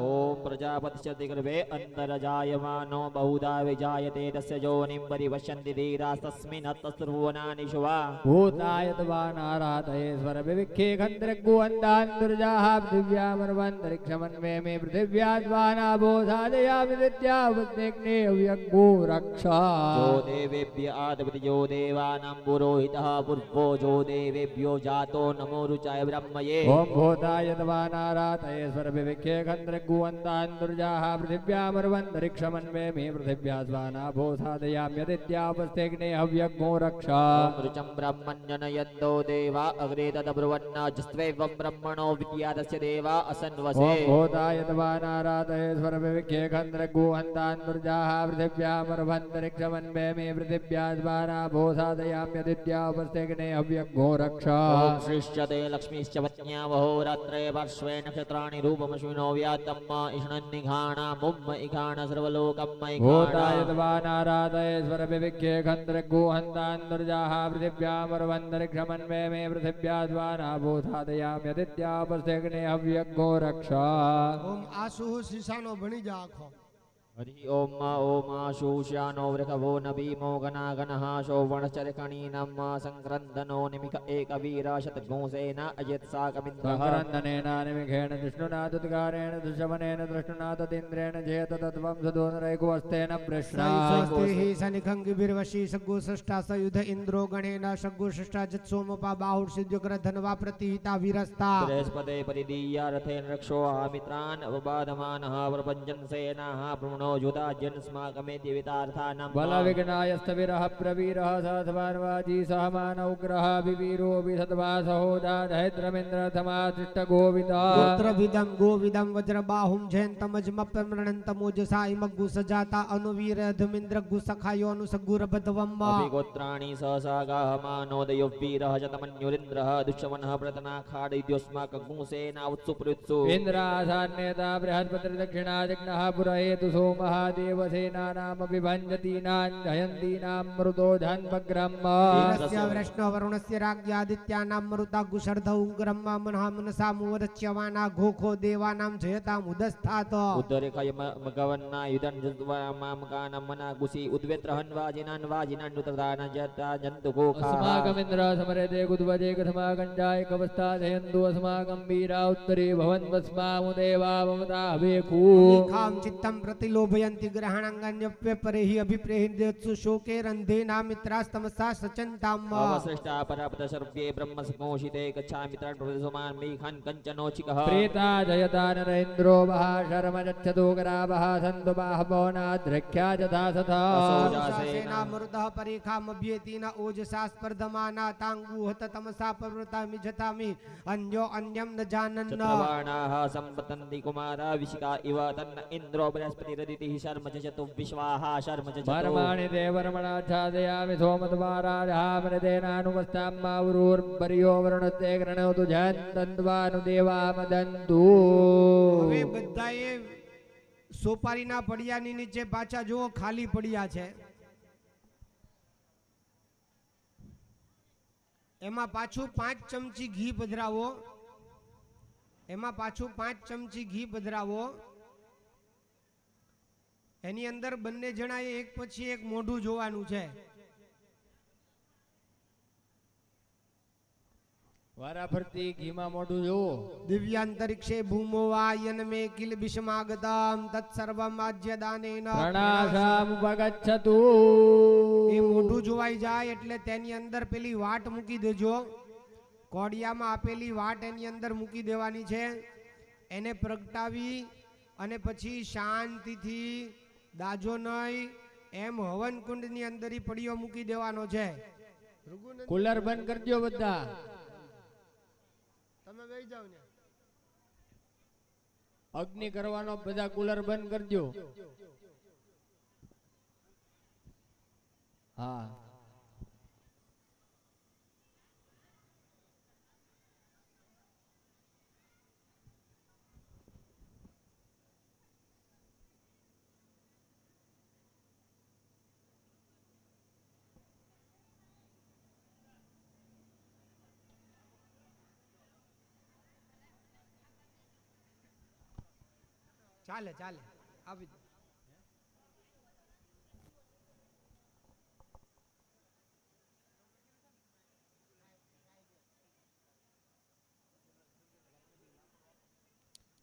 Speaker 2: ॐ प्रजापतिश्च दिग्र्भे अन्तर्जायमानो बहुधा विजायते तस्य योनिं परिपश्यन्ति धीरास्तस्मिन् हतस्रुवनानि शुवा
Speaker 3: भूताय तवानाराधयेश्वर विविख्ये खन्द्रगुवन्दान् दुर्जाः पृथिव्यामुर्वन्तरिक्षमन्वे मे पृथिव्याद्वाना भो साधयाम्यदित्या उपस्थिग्ने अव्यग्गो रक्षा
Speaker 2: जो देवेभ्य आदपति जो देवानां पुरोहितः पूर्वो जो देवेभ्यो जातो नमो रुचाय ब्रह्मये
Speaker 3: ओम भूताय तवानाराधयेश्वर विविख्ये खन्द्रगुवन्दान् दुर्जाः पृथिव्यामुर्वन्तरिक्षमन्वे मे पृथिव्याद्वाना भो साधयाम्यदित्या उपस्थिग्ने अव्यग्गो रक्षा
Speaker 2: ॐ ऋचं ब्रह्मण्यनयन्तो देवा अग्रे तदब्रुवन्नजस्त्वैवं ब्रह्मणो विद्यातस्य देवा असन्वसे
Speaker 3: ओम भूताय तवानाराधयेश्वर विविख्ये खन्द्रगुवन्दान् दुर्जाः पृथिव्यामुर्वन्तरिक्षमन्वे मे पृथिव्याद्वाना भो साधयाम्यदित्या उपस्थिग्ने अव्यग्गो रक्षा
Speaker 2: ॐ श्रीश्चते लक्ष्मीश्च पत्न्यावहोरात्रे पार्श्वे नक्षत्राणि रूपमश्विनो व्यातम् इष्णन्निघाणामुम् इघाण सर्वलोकम्
Speaker 3: भूताय
Speaker 2: इघाण
Speaker 3: तवानाराधयेश्वर विविख्ये खन्द्रगुवन्दान् दुर्जाः पृथिव्यामुर्वन्तरिक्षमन्वे मे पृथिव्याद्वाना भो साधयाम्यदित्या उपस्थिग्ने अव्यग्गो रक्षा
Speaker 1: ઓમ આસુહુ શીશાનો ભણી જા આખો.
Speaker 2: हरि ओम ओम शूष्यानो वृषभो न भीमो गणागणः शोभणश्चरकणीनम् सङ्क्रन्दनो निमिष एकवीरशतघोषेण अयत्साकमिन्द्रः
Speaker 3: करन्दनेनानिमिखेण विष्णुना दुद्गारेण दुष्यमनेन दृष्टुना तदिन्द्रेण जेत तत्त्वं सुदोनरैकुवस्तेन पृष्णा
Speaker 1: स्वस्ति शनिखङ्गिभिर्वशी सग्गुसृष्टा सयुध इन्द्रो गणेन सग्गुसृष्टा जत्सोमपा बाहुर्षिद्युग्र धन्वा प्रतिहिता वीरस्ता
Speaker 2: बृहस्पते परिदीया रथेन रक्षो मित्रान् उपबाधमानः प्रपञ्चन् सेनाः ब्रह्मणो युधाज्यन्स्माकमेति वितार्थानां
Speaker 3: बलविघ्नायस्तविरः प्रवीरः सहस्वान्वाजी सहमानौग्रः विवीरो विसद्वा सहोदाधैद्रमिन्द्रथमाशिष्टगोविदा
Speaker 1: गोत्रभिदं गोविदं वज्रबाहुं जयन्तमजमप्रमृणन्तमोजसा इमग्गु सजाता अनुवीरधमिन्द्रग्गु सखायो अनुसग्गुरबद्धवम्
Speaker 2: अभिगोत्राणि सहसा गाहमानोदयो वीरः शतमन्युरिन्द्रः दुष्यमनः प्रतनाखाडयिद्योऽस्माकगुंसेना उत्सुपृत्सु
Speaker 3: इन्द्रासान्यता बृहस्पतिर्दक्षिणाजिग्नः पुरहेतु सोमः देवसेनानामपि भञ्जतीनां जयन्तीनां मृतो धन्वग्रम्
Speaker 1: वीरस्य वृष्णवरुणस्य राज्ञादित्यानां मरुताग्गुशर्धौ उग्रम् मनः मनसा मुवदच्यमाना घोखो देवानां जयताम् उदस्थात्
Speaker 2: उद्धरिखय मगवन्नायुधं जद्वामामकानं मनागुसि उद्वेत्रहन् वाजिनान् वाजिनान् नुतदानं जता जन्तुघोखाः
Speaker 3: अस्माकमिन्द्र समरते कुद्वजे कथमागञ्जाय कवस्ता जयन्तु अस्माकं वीरा उत्तरे भवन्वस्मामुदेवा ममता हवेकु
Speaker 1: खां चित्तं प्रतिलोभयन्ति ग्रहणाङ्गन्यप्य परेहि अभिप्रेहिर्देत्सु शोके रन्धेना मित्रास्तमसा सचन्ताम्
Speaker 2: अवसृष्टा परापत सर्वे ब्रह्मसमोषिते गच्छामि त्रान् प्रवसुमान् मेघान् कञ्चनोचिकः
Speaker 3: प्रेता जयता नरेन्द्रो वः शर्म गच्छतु करावः सन्तु बाहवोनाद्रख्या यथा सथा
Speaker 1: सेनामरुतः परेखामभ्येति न ओजसा स्पर्धमाना ताङ्गूहत तमसा पर्वता मिजतामि अन्यो अन्यं न जानन्
Speaker 2: चन्द्रबाणाः सम्पतन्ति कुमारा विशिका इव तन्न इन्द्रो बृहस्पतिरदितिः शर्म च चतु विश्वाः शर्म च
Speaker 3: वर्माणि देवर्मणा छादयामि सोमद्वाराजः मृदेनानुवस्तां मावरूर्पर्यो वरुणस्ते गृणोतु जयन्तन्त्वानुदेवा मदन्तु
Speaker 1: હવે બધાએ સોપારીના પડિયાની નીચે પાછા જુઓ ખાલી પડિયા છે, એમાં પાછું 5 ચમચી ઘી પધરાવો, એમાં પાછું 5 ચમચી ઘી પધરાવો. એની અંદર બંને જણાએ એક પછી એક મોઢું જોવાનું છે.
Speaker 3: વારા ફરતી ઘીમાં મોઢું જોવો.
Speaker 1: દિવ્યાંતરિક્ષે ભૂમો વાયન મે કિલ બિષમાગતમ તત્સર્વમ આજ્યદાનેન
Speaker 3: પ્રણાશામુપગચ્છતુ.
Speaker 1: એ મોઢું જોવાઈ જાય એટલે તેની અંદર પેલી વાટ મૂકી દેજો. કોડિયામાં આપેલી વાટ એની અંદર મૂકી દેવાની છે. એને પ્રગટાવી અને પછી શાંતિથી દાજો નહીં એમ હવન કુંડની અંદર પડીઓ મૂકી દેવાનો છે.
Speaker 3: કુલર બંધ કરજો બધા.
Speaker 1: તમે બેસી જાવ ને.
Speaker 3: અગ્નિ કરવાનો બધા કુલર બંધ કરજો. હા,
Speaker 1: ચાલે ચાલે આપી દો.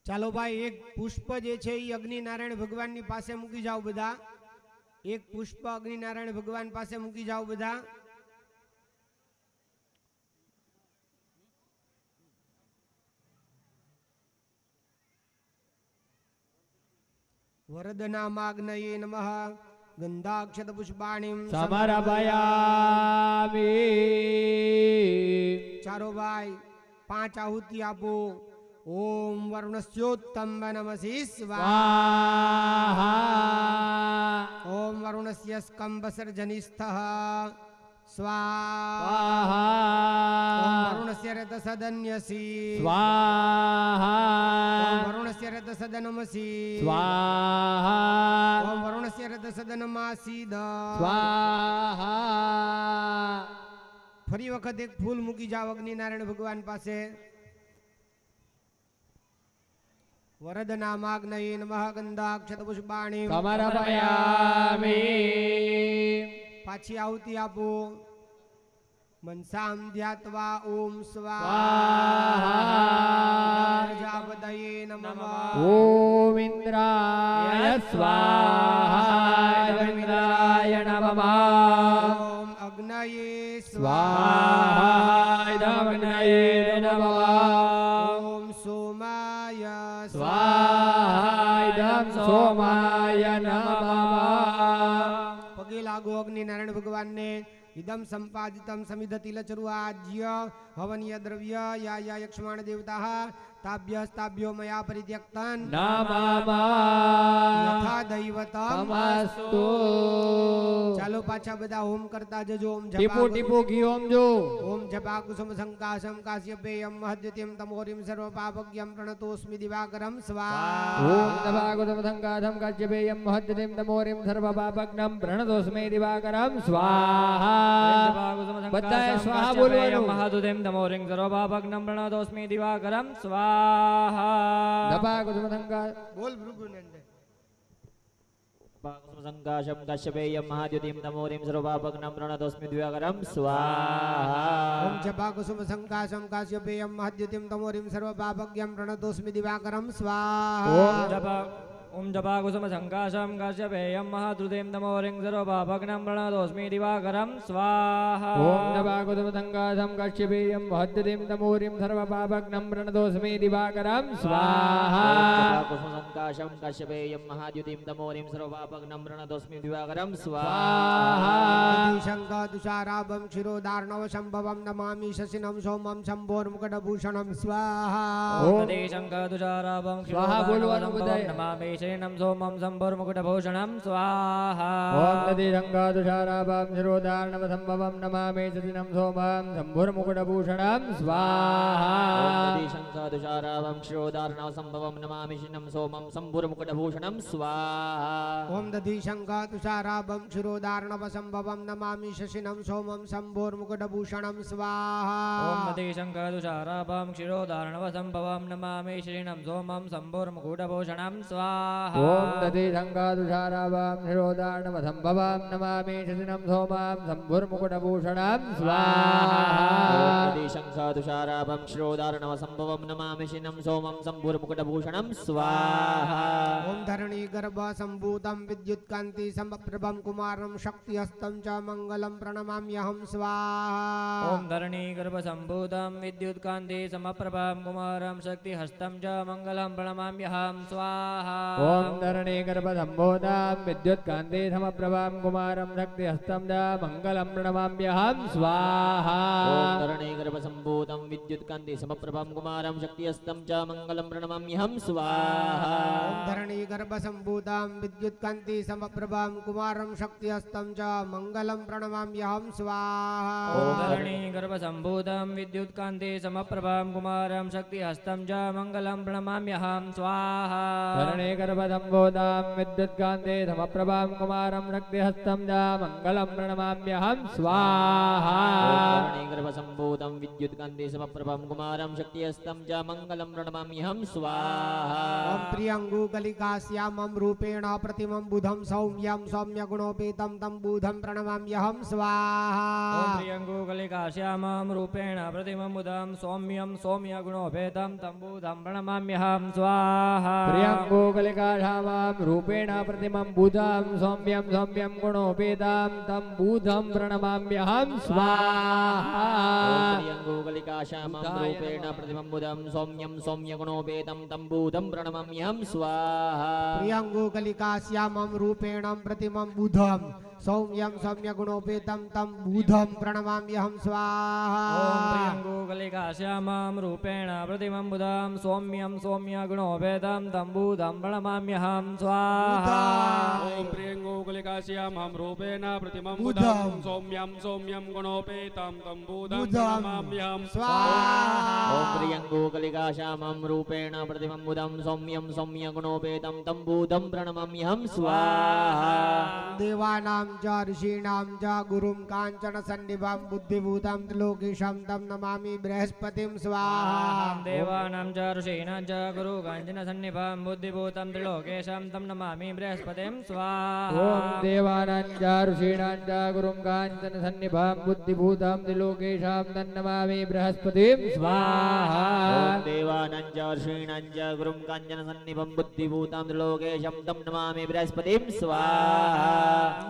Speaker 1: ચાલો ભાઈ, એક પુષ્પ જે છે એ અગ્નિનારાયણ ભગવાનની પાસે મૂકી જાઓ બધા. એક પુષ્પ અગ્નિનારાયણ ભગવાન પાસે મૂકી જાઓ બધા. વરદનામાગ્નયે નમઃ ગંધાક્ષત પુષ્પાણિમ
Speaker 3: સમર્પયામિ.
Speaker 1: ચારો ભાઈ 5 આહુતિ આપો. ઓમ વરુણસ્યોત્તમ નમસી સ્વાહા. ઓમ વરુણસ્ય સ્કંભસર્જનિસ્થઃ સ્વાહા. ઓમ વરુણસ્ય રતસદન્યસી
Speaker 3: સ્વાહા.
Speaker 1: ઓમ વરુણસ્ય રતસદનમસી
Speaker 3: સ્વાહા.
Speaker 1: ઓમ વરુણસ્ય રતસદનમાસીદ
Speaker 3: સ્વાહા.
Speaker 1: ફરી વખત એક ફૂલ મૂકી જાઓ અગ્નિનારાયણ ભગવાન પાસે. વરદનામાગ્નયે નમઃ ગંધાક્ષત પુષ્પાણિ
Speaker 3: સમર્પયામિ.
Speaker 1: પાછી આહુતિ આપો. મનસામ ધ્યાત્વા ઓમ
Speaker 3: સ્વાહા.
Speaker 1: પ્રજાપતયે નમઃ.
Speaker 3: ઓમ ઇન્દ્રાય સ્વાહા. ઇન્દ્રાય નમઃ.
Speaker 1: ઓમ અગ્નયે
Speaker 3: સ્વાહા. અગ્નયે નમઃ.
Speaker 1: ઓમ સોમાય
Speaker 3: સ્વાહા. સોમાય નમઃ.
Speaker 1: પગે લાગો અગ્નિનારાયણ ભગવાનને. ઇદમ સંપાદિતમ સમિધતિલચરુઆજ્ય હવનીય દ્રવ્ય યા યા યક્ષ્માણ દેવતાઃ તાભ્યસ્તાભ્યો મયા પરિત્યક્તન
Speaker 3: નમઃ.
Speaker 1: યથા દૈવતમ.
Speaker 3: નમસ્તુ.
Speaker 1: ચાલો પાછા બધા ઓમ કરતા જજો. ઓમ
Speaker 3: ટીપુ ટીપુ ઘી ઓમ જો.
Speaker 1: ઓમ જપા કુસુમ સંકાશમ કાશ્યપેયમ મહદ્યત્યમ તમોરિમ સર્વ પાપજ્ઞમ પ્રણતોસ્મિ દિવાકરમ સ્વાહા.
Speaker 3: ઓમ નભાગોતમ સંગાધમ કાશ્યપેયમ મહદ્યતિમ તમોરિમ સર્વપાપજ્ઞમ પ્રણતોસ્મે દિવાકરમ સ્વાહા. બધાએ સ્વાહા બોલવાનું.
Speaker 2: મહાદુદેમ તમોરિંગ સર્વપાપજ્ઞમ પ્રણતોસ્મિ દિવાકરમ સ્વાહા.
Speaker 3: નભાગોતમ સંગા
Speaker 1: બોલ ભૃગુનંદન.
Speaker 2: સંકાશમ કાશ્યપેયમ મહાદ્યુતિમ તમોરિમ સર્વપાપજ્ઞમ પ્રણતોસ્મિ દિવાકરમ સ્વાહા.
Speaker 1: ઓમ જપા કુસુમ સંકાશમ કાશ્યપેયમ મહદ્યતિમ તમોરિમ સર્વ પાપજ્ઞમ પ્રણતોસ્મિ દિવાકરમ સ્વાહા.
Speaker 2: ઓમ જપા કુસુમ સંકાશમ કાશ્યપેયમ મહાદ્રુતિમ તમોરિમ સર્વપાપજ્ઞમ પ્રણતોસ્મિ દિવાકરમ સ્વાહા.
Speaker 3: ઓમ નભાગોતમ સંગાધમ કાશ્યપેયમ મહદ્યતિમ તમોરિમ સર્વપાપજ્ઞમ પ્રણતોસ્મે દિવાકરમ સ્વાહા.
Speaker 2: સંકાશમ કાશ્યપેયમ મહાદ્યુતિમ તમોરિમ સર્વપાપજ્ઞમ પ્રણતોસ્મિ દિવાકરમ
Speaker 3: સ્વાહા.
Speaker 1: શંખ તુષારાભમ ક્ષીરોદાર્ણવ સંભવમ નમામિ શશિનમ સોમમ શંભોર્મુકટભૂષણમ સ્વાહા.
Speaker 3: ઓમ
Speaker 2: શંખ તુષારાભમ
Speaker 3: સ્વાહા બોલવાનું બધાએ.
Speaker 2: નમામિ श्रीणं सोमं सम्भुर्मुकुटभूषणं स्वाहा
Speaker 3: ॐ दधिरङ्गादुषाराभां शिरोधार्णवसम्भवं नमामि सतिनं सोमं शम्भुर्मुकुटभूषणं स्वाहा
Speaker 2: शङ्खादुषारावं शिरोधारणसम्भवं नमामि श्रीणं सोमं सम्भुर्मुकुटभूषणं स्वाहा
Speaker 1: ओम दधि शङ्खातुषाराभं शिरोधार्णवसम्भवं नमामि शशिनं सोमं शम्भोर्मुकुटभूषणं स्वाहा
Speaker 2: ॐ दधिशङ्खादुषाराभं शिरोधारणवसम्भवं नमामि श्रीणं सोमं सम्भुर्मुकुटभूषणं स्वाहा
Speaker 3: ॐ दधिरङ्गादुषाराभां शिरोधार्णवसम्भवं नमामि सतिनं सोमं शम्भुर्मुकुटभूषणं स्वाहा
Speaker 2: शङ्खादुषाराभं शिरोधारणवसम्भवं नमामि श्रीणं सोमं सम्भुर्मुकुटभूषणं स्वाहा
Speaker 1: ओम धरणी गर्भ संभूतं विद्युत्कान्ति समप्रभं कुमारं शक्तिहस्तं च मंगलं प्रणमाम्यहं स्वाहा
Speaker 2: ॐ धरणी गर्भसम्भूतं विद्युत्कान्ति समप्रभां कुमारं शक्तिहस्तं च मङ्गलं प्रणमाम्यहं स्वाहा
Speaker 3: ॐ धरणी गर्भसम्भूतां विद्युत्कान्ते समप्रभां कुमारं शक्तिहस्तं च मङ्गलं प्रणमाम्यहं स्वाहा
Speaker 2: ॐ धरणी गर्भसम्भूतं विद्युत्कान्ति समप्रभां कुमारं शक्तिहस्तं च मङ्गलं प्रणमाम्यहं स्वाहा
Speaker 1: ओम धरणी गर्भ संभूतं विद्युत्कान्ति समप्रभं कुमारं शक्तिहस्तं च मंगलं प्रणमाम्यहं स्वाहा
Speaker 2: ॐ धरणी गर्भसम्भूतं विद्युत्कान्ति समप्रभां कुमारं शक्तिहस्तं च मङ्गलं प्रणमाम्यहं स्वाहा
Speaker 3: धरणे गर्भसम्भूतां विद्युत्कान्ते समप्रभां कुमारं शक्तिहस्तं च मङ्गलं प्रणमाम्यहं स्वाहा
Speaker 2: धरणी गर्भसम्भूतं विद्युत्कान्ति समप्रभां कुमारं शक्तिहस्तं च मङ्गलं प्रणमाम्यहं स्वाहा
Speaker 1: ओम प्रियंगुकलिकाश्यामं रूपेण प्रतिमं बुधं सौम्यं सौम्यगुणोपेतं तं बुधं प्रणमाम्यहं स्वाहा
Speaker 2: ॐ प्रियङ्गुकलिकाश्यामं रूपेण प्रतिमं बुधं सौम्यं सौम्यगुणोपेतं तं बुधं प्रणमाम्यहं स्वाहा
Speaker 3: प्रियङ्गोकलिकाशामां रूपेण प्रतिमं बुधं सौम्यं सौम्यं गुणोपेतां तं बुधं प्रणमाम्यहं स्वाहा
Speaker 2: प्रियङ्गुकलिकाश्यामं रूपेण प्रतिमं बुधं सौम्यं सौम्यगुणोपेतं तं बुधं प्रणमाम्यहं स्वाहा
Speaker 1: प्रियंगुकलिकाश्यामं रूपेण प्रतिमं बुधं सौम्यं सौम्यगुणोपेतं तं बुधं प्रणमाम्यहं स्वाहा
Speaker 2: ॐ प्रियङ्गुकलिकाश्यामं रूपेण प्रतिमं बुधं सौम्यं सौम्यगुणोपेतं तं बुधं प्रणमाम्यहं स्वाहा
Speaker 4: ॐ प्रियङ्गोकुलिकाश्यामं रूपेण प्रतिमं
Speaker 1: बुधं
Speaker 4: बुधं सौम्यं सौम्यं गुणोपेतं तं बुधं
Speaker 1: बुधं
Speaker 4: प्रणमाम्यहं
Speaker 1: स्वाहा
Speaker 2: ॐ प्रियङ्गुकलिकाश्यामं रूपेण प्रतिमं बुधं सौम्यं सौम्यगुणोपेतं तं बुधं प्रणमाम्यहं स्वाहा
Speaker 1: देवानां च ऋषीणां च गुरुं काञ्चन सन्निभं बुद्धिभूतं त्रिलोकेशं तं नमामि बृहस्पतिं स्वाहा
Speaker 2: देवानां च ऋषीणां च गुरुकाञ्चनसन्निभं बुद्धिभूतं त्रिलोकेशं तं नमामि बृहस्पतिं स्वाहा
Speaker 3: ॐ देवानां च ऋषीणां च गुरुं काञ्चनसन्निभं बुद्धिभूतं त्रिलोकेशां तन्नमामि बृहस्पतिं स्वाहा
Speaker 2: ॐ देवानां च ऋषीणां च गुरुं काञ्चनसन्निभं बुद्धिभूतं त्रिलोकेशं तं नमामि बृहस्पतिं स्वाहा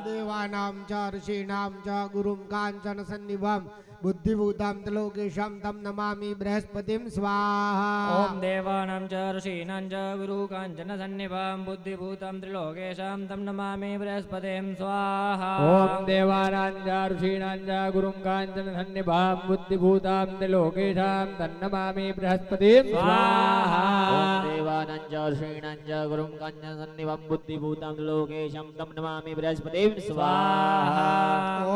Speaker 1: देवानां च ऋषीणां च गुरुं काञ्चन सन्निभं बुद्धिभूतं त्रिलोकेशं तं नमामि बृहस्पतिं स्वाहा
Speaker 2: ॐ देवानां च ऋषीणां च गुरुकाञ्चनसन्निभं बुद्धिभूतं त्रिलोकेशं तं नमामि बृहस्पतिं स्वाहा
Speaker 3: ॐ देवानां च ऋषीणां च गुरुं काञ्चनसन्निभं बुद्धिभूतां त्रिलोकेशां तन्नमामि बृहस्पतिं स्वाहा
Speaker 2: ॐ देवानां च ऋषीणां च गुरुं काञ्चनसन्निभं बुद्धिभूतं त्रिलोकेशं तं नमामि बृहस्पतिं स्वाहा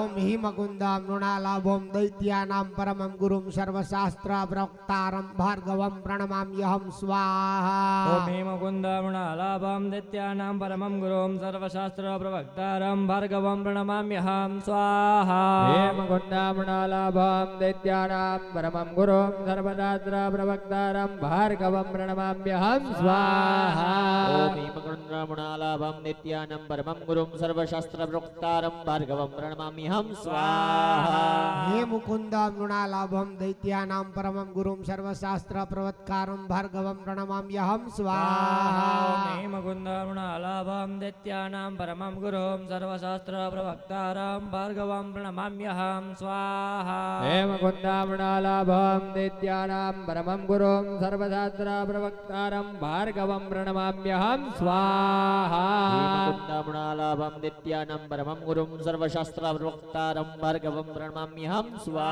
Speaker 1: ओम हिमकुंदां मृणालाभं दैत्यानां परमं गुरुं सर्वशास्त्रप्रवक्तारं भार्गवं प्रणमाम्यहं स्वाहा
Speaker 2: ॐ हेमकुन्दमृणालाभं दैत्यानां परमं गुरुं सर्वशास्त्रप्रवक्तारं भार्गवं प्रणमाम्यहं स्वाहा
Speaker 3: हेमकुण्डामृणालाभं दैत्यानां परमं गुरुं सर्वशास्त्रप्रवक्तारं भार्गवं प्रणमाम्यहं स्वाहा
Speaker 2: ॐ हेमकुन्दमृणालाभं दैत्यानां परमं गुरुं सर्वशास्त्रप्रवक्तारं भार्गवं प्रणमाम्यहं स्वाहा
Speaker 1: हे मुकुंदां मृणालाभं दैत्यानां परमं गुरुं सर्वशास्त्रप्रवक्तारं भार्गवं प्रणमाम्यहं स्वाहा
Speaker 2: हेमकुन्दमृणालाभं दैत्यानां परमं गुरुं सर्वशास्त्रप्रवक्तारं भार्गवं प्रणमाम्यहं स्वाहा
Speaker 3: हेमकुण्डामृणालाभं दैत्यानां परमं गुरुं सर्वशास्त्रप्रवक्तारं भार्गवं प्रणमाम्यहं स्वाहा
Speaker 2: हेमकुन्दमृणालाभं दैत्यानां परमं गुरुं सर्वशास्त्रप्रवक्तारं भार्गवं प्रणमाम्यहं स्वाहा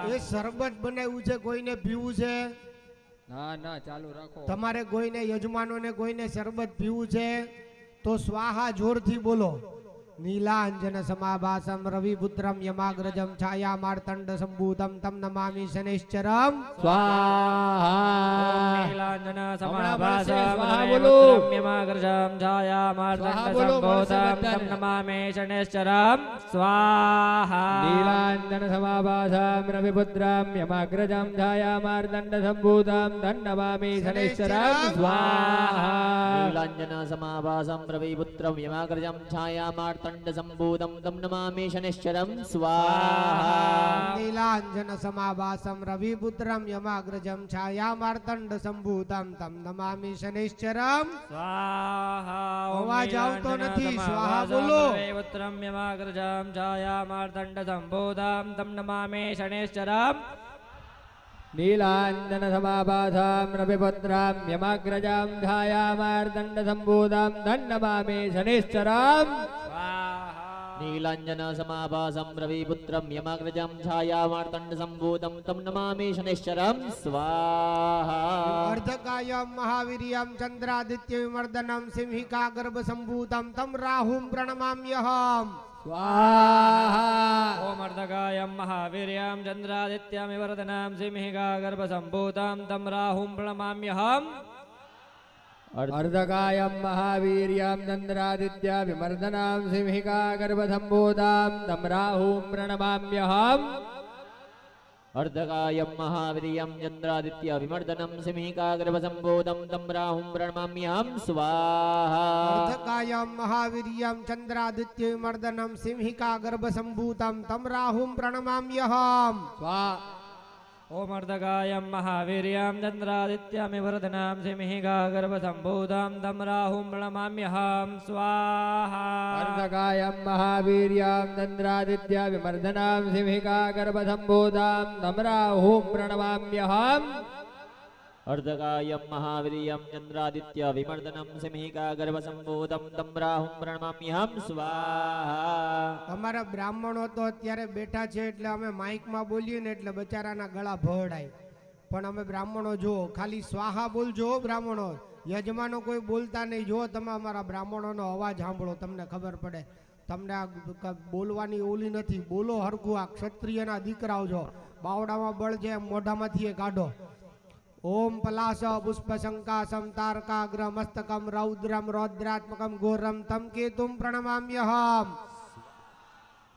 Speaker 1: એ શરબત બનાવ્યું છે કોઈને પીવું છે
Speaker 3: ના ના ચાલુ રાખો.
Speaker 1: તમારે કોઈને યજમાનોને કોઈને શરબત પીવું છે તો સ્વાહા જોરથી બોલો. નીલાંજન સમાભાસમ રવિપુત્રમ યમાગ્રજમ છાયા માર્તંડ સંભૂતમ તમ નમામિ શનૈશ્ચરમ
Speaker 3: સ્વાહા.
Speaker 2: નીલાંજન
Speaker 3: હમણાં મળશે.
Speaker 2: સમાભાસમ
Speaker 3: સ્વાહા બોલો.
Speaker 2: રવિપુત્રમ છાયા માર્તંડ
Speaker 3: સ્વાહા બોલો. મળશે
Speaker 2: સંભૂતમ
Speaker 3: બધાને.
Speaker 2: તમ નમામિ શનૈશ્ચરમ સ્વાહા.
Speaker 3: નીલાંજન સમાભાસમ રવિપુત્રમ યમાગ્રજમ છાયામાર્દંડ સંભૂતમ ધન્નમામિ શનૈશ્ચરમ સ્વાહા.
Speaker 2: નીલાંજન સમાભાસમ રવિપુત્રમ યમાગ્રજમ છાયામાર્તંડ સંભૂતમ તમ નમામિ શનૈશ્ચરમ સ્વાહા.
Speaker 1: નીલાંજન સમાભાસમ રવિપુત્રમ યમાગ્રજમ છાયા માર્તંડ સંભૂતમ તમ નમામિ શનૈશ્ચરમ
Speaker 2: સ્વાહા.
Speaker 1: અવાજ આવતો નથી. સ્વાહા બોલો.
Speaker 2: પુત્રમ યમાગ્રજમ છાયા માર્તંડ સંભૂતમ તમ નમામિ શનૈશ્ચરમ
Speaker 3: નીલાંજન સમાભાસમ રવિપુત્રમ યમાગ્રજમ છાયામાર્દંડ સંભૂતમ ધન્નમામિ શનૈશ્ચરમ
Speaker 2: નીલાંજન સમાભાસમ રવિપુત્રમ યમાગ્રજમ છાયામાર્તંડ સંભૂતમ તમ નમામિ શનૈશ્ચરમ સ્વાહા.
Speaker 1: અર્ધકાયમ મહાવીર્યમ ચંદ્રાદિત્ય વિમર્દનમ સિંહિકા ગર્ભ સંભૂતમ તમ રાહુમ પ્રણમામ્યહમ
Speaker 3: સ્વાહા.
Speaker 2: ઓમ અર્ધકાયમ મહાવીર્યમ ચંદ્રાદિત્યમિવર્ધનમ સિંહિકા ગર્ભ સંભૂતમ તમ રાહુમ પ્રણમામ્યહમ.
Speaker 3: અર્ધકાયમ મહાવીર્યમ ચંદ્રાદિત્ય વિમર્દનામ સિંહિકા ગર્ભસંભૂતામ તમ રાહુમ પ્રણમામ્યહમ.
Speaker 2: અર્ધકાયમ મહાવીર્યમ ચંદ્રાદિત્ય વિમર્દનમ સિંહિકા ગર્ભ સંભૂતમ તમ રાહુમ પ્રણમામ્યહમ. સ્વાહા.
Speaker 1: અર્ધકાયમ મહાવીર્યમ ચંદ્રાદિત્ય વિમર્દનમ સિંહિકા ગર્ભ સંભૂતમ તમ રાહુમ પ્રણમામ્યહમ
Speaker 3: સ્વાહા.
Speaker 2: ઓમ અર્ધકાયમ મહાવીર્યમ ચંદ્રાદિત્યમિવર્ધનમ સિંહિકા ગર્ભ સંભૂતમ તમ રાહુમ પ્રણમામ્યહમ. સ્વાહા.
Speaker 3: અર્ધકાયમ મહાવીર્યમ ચંદ્રાદિત્ય વિમર્દનામ સિંહિકા ગર્ભસંભૂતામ તમ રાહુમ પ્રણમામ્યહમ.
Speaker 2: અર્ધકાયમ મહાવીર્યમ ચંદ્રાદિત્ય વિમર્દનમ સિંહિકા ગર્ભ સંભૂતમ તમ રાહુમ પ્રણમામ્યહમ. સ્વાહા.
Speaker 1: અમારા બ્રાહ્મણો તો અત્યારે બેઠા છે એટલે અમે માઇકમાં બોલીએ ને એટલે બચારાના ગળા ભરડાય. પણ અમે બ્રાહ્મણો જો ખાલી સ્વાહા બોલજો હો બ્રાહ્મણો. યજમાનો કોઈ બોલતા નહીં. જો તમે અમારા બ્રાહ્મણોનો અવાજ સાંભળો તમને ખબર પડે. તમને આ બોલવાની ઓલી નથી. બોલો હરખું. આ ક્ષત્રિયના દીકરાઓ જો બાવડામાં બળ છે એમ મોઢામાંથી એ કાઢો. ઓમ પલાસ પુષ્પ શંકાસમ તારકાગ્ર મસ્તકમ રૌદ્રમ રૌદ્રાત્મકમ ઘોરમ તમ કેતુમ પ્રણમામ્યહમ.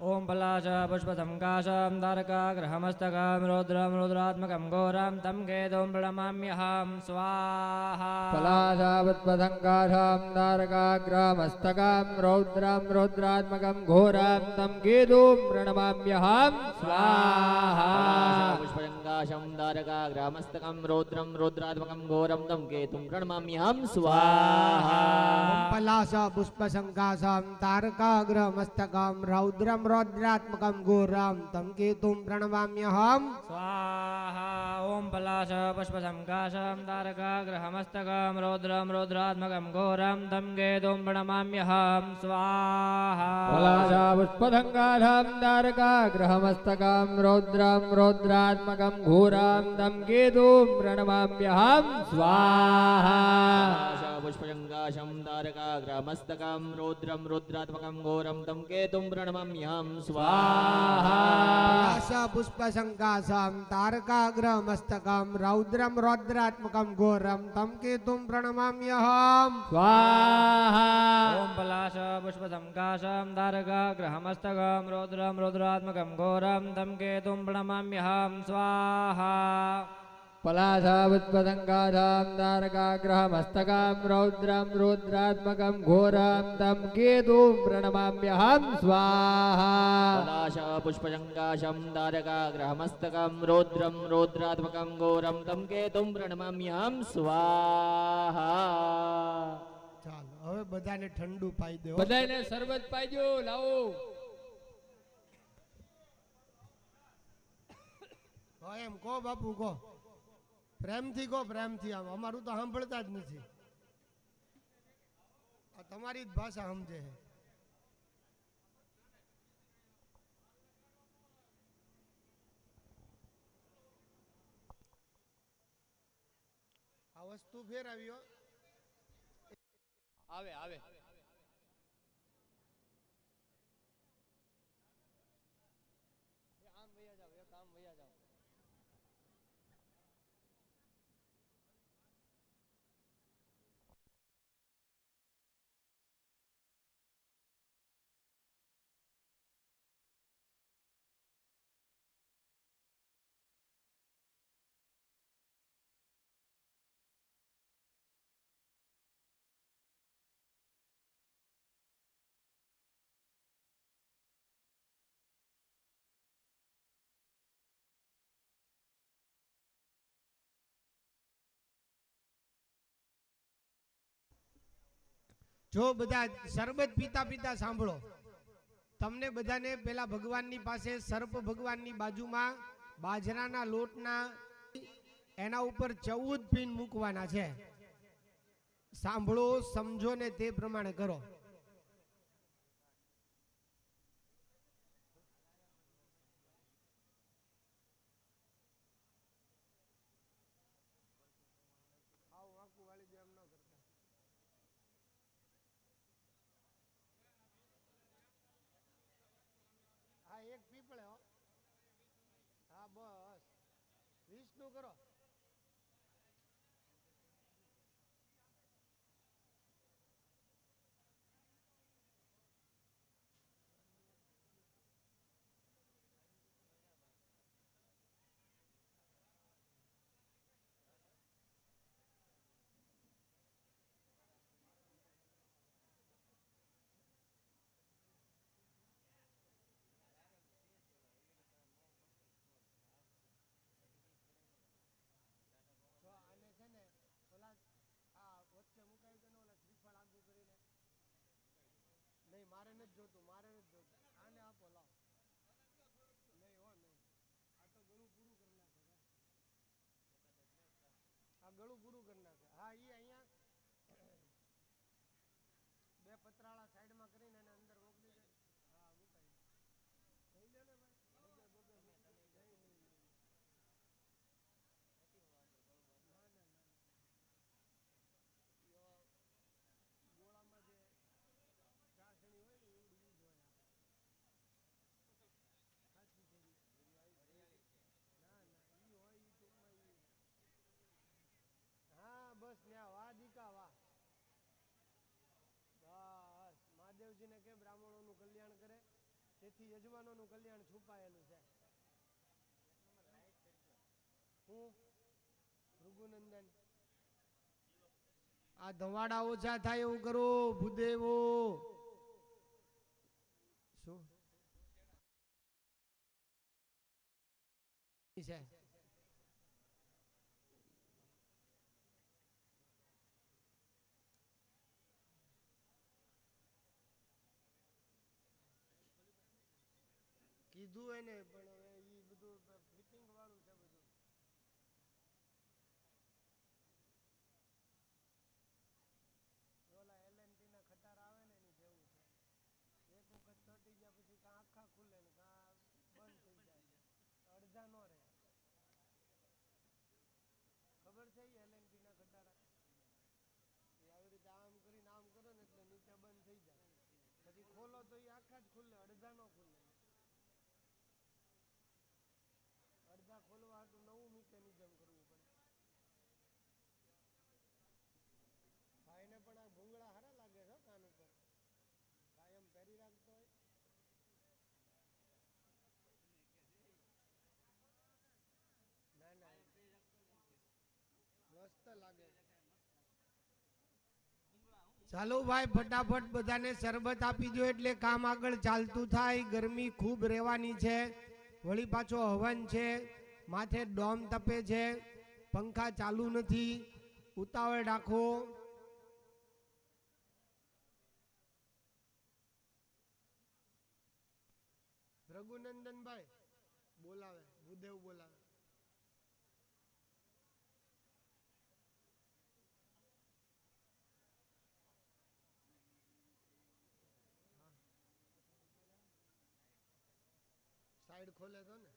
Speaker 2: ઓમ પલાશ પુષ્પ સંકાશમ તારકાગ્રહમસ્તકમ રૌદ્રમ રૌદ્રાત્મકમ ઘોરમ તમ કેતુમ પ્રણમામ્યહમ. સ્વાહા.
Speaker 3: પલાશાવત્પસંકાશમ તારકાગ્રમસ્તકમ રૌદ્રમ રૌદ્રાત્મકમ ઘોરમ તમ કેતુમ પ્રણમામ્યહમ. સ્વાહા.
Speaker 2: પુષ્પશંકાશમ તારકાગ્રહમસ્તકમ રૌદ્રમ રૌદ્રાત્મકમ ઘોરમ તમ કેતુમ પ્રણમામ્યહમ. સ્વાહા.
Speaker 1: પલાસ પુષ્પ શંકાસમ તારકાગ્ર મસ્તકમ રૌદ્રમ રૌદ્રાત્મકમ ઘોરમ તમ કેતુમ પ્રણમામ્યહમ.
Speaker 2: સ્વાહા. ઓમ પલાશ પુષ્પ સંકાશમ તારકાગ્રહમસ્તકમ રૌદ્રમ રૌદ્રાત્મકમ ઘોરમ તમ કેતુમ પ્રણમામ્યહમ. સ્વાહા.
Speaker 3: પલાશાવત્પસંકાશમ તારકાગ્રહમસ્તકમ રૌદ્રમ રૌદ્રાત્મકમ ઘોરમ તમ કેતુમ પ્રણમામ્યહમ. સ્વાહા.
Speaker 2: પુષ્પશંકાશમ તારકાગ્રહમસ્તકમ રૌદ્રમ રૌદ્રાત્મકમ ઘોરમ તમ કેતુમ પ્રણમામ્યહમ. સ્વાહા.
Speaker 1: પલાસ પુષ્પ શંકાસમ તારકાગ્ર મસ્તકમ રૌદ્રમ રૌદ્રાત્મકમ ઘોરમ તમ કેતુમ પ્રણમામ્યહમ.
Speaker 3: સ્વાહા.
Speaker 2: ઓમ પલાશ પુષ્પ સંકાશમ તારકાગ્રહમસ્તકમ રૌદ્રમ રૌદ્રાત્મકમ ઘોરમ તમ કેતુમ પ્રણમામ્યહમ. સ્વાહા.
Speaker 3: પલાશાવત્પસંકાશમ તારકાગ્રહમસ્તકમ રૌદ્રમ રૌદ્રાત્મકમ ઘોરમ તમ કેતુમ પ્રણમામ્યહમ. સ્વાહા.
Speaker 2: પલાશ પુષ્પશંકાશમ તારકાગ્રહમસ્તકમ રૌદ્રમ રૌદ્રાત્મકમ ઘોરમ તમ કેતુમ પ્રણમામ્યહમ. સ્વાહા.
Speaker 1: ચાલો હવે બધાને ઠંડુ પાઈ દો.
Speaker 3: બધાને શરબત પાઈજો. લાવો.
Speaker 1: એમ કહો બાપુ કહો. પ્રેમથી કહો. પ્રેમથી. આમ અમારું તો સાંભળતા જ નથી. આ તમારી જ ભાષા સમજે છે. વસ્તુ ફેરવ્યો.
Speaker 3: આવે આવે આમ વયા જાવ એક આમ વયા જાવ
Speaker 1: જો બધા શરબત પીતા પીતા સાંભળો. તમને બધાને પેલા ભગવાનની પાસે સર્પ ભગવાનની બાજુમાં બાજરાના લોટના એના ઉપર 14 પિન મૂકવાના છે. સાંભળો, સમજો ને તે પ્રમાણે કરો. હા, એક પીપળે હો. હા બસ 20 નું કરો. જો આને છે ને ઓલા આ વચ્ચે મુકાઈ દે ને ઓલા શ્રીફળ આગું કરીને. નહીં, મારે નથી જોતું, મારે નથી જોતું. આને આપો, લાવ. નહીં હો, નહીં. આ તો ગળું પૂરું કરી નાખે ભાઈ. આ ગળું પૂરું કરી નાખે. હા, એ અહીંયા 2 પતરાળા સાઈડમાં કરીને એને અંદર મોકલી દે. હા, મુકાઈ દે. થઈ લે ને ભાઈ. બબે બબે મૂકી દે. નહીં નહીં નહીં. ના ના ના ના. ગોળામાં જે ચાસણી હોય ને એવડી ઈ જ હોય. કાચી કેરી. ના ના, ઈ હોય ઈ ટૂંકમાં ઈ. હા બસ ન્યા વાહ દીકા વાહ. બસ મહાદેવજીને કેમ બ્રાહ્મણોનું કલ્યાણ કરે, તેથી યજમાનોનું કલ્યાણ છુપાયેલું છે. હું ભૃગુનંદન. આ ધવાડા ઓછા થાય એવું કરો ભૂદેવો. શું છે? કીધું એને પણ હવે ઈ બધું ફિટિંગ વાળું છે બધું. ઓલા LNT ના ખટાર આવે ને એની જેવું છે. એક વખત ચોટી ગયા પછી કાં આખા ખુલે ને કાં બંધ થઈ જાય, અડધા નો રહે. ખબર છે LNT ના ખટારા? એ આવી રીતે આમ કરીને આમ કરો ને એટલે નીચે બંધ થઈ જાય, પછી ખોલો તો એ આખા જ ખુલે, અડધા નો ખુલે. અડધા ખોલવા હાટું નવું મિકેનિઝમ કરવું પડે. ભાઈને પણ આ ભૂંગળા હારા લાગે છે કાન ઉપર, કાયમ પહેરી રાખતો હોય. ના ના મસ્ત લાગે. ચાલો ભાઈ, ફટાફટ બધાને શરબત આપી દો એટલે કામ આગળ ચાલતું થાય. ગરમી ખૂબ રહેવાની છે, વળી પાછો હવન છે, માથે ડોમ તપે છે, પંખા ચાલુ નથી, ઉતાવળ રાખો. રઘુનંદનભાઈ બોલાવે, ભૂદેવ બોલાવે. સાઈડ ખોલે તો ને.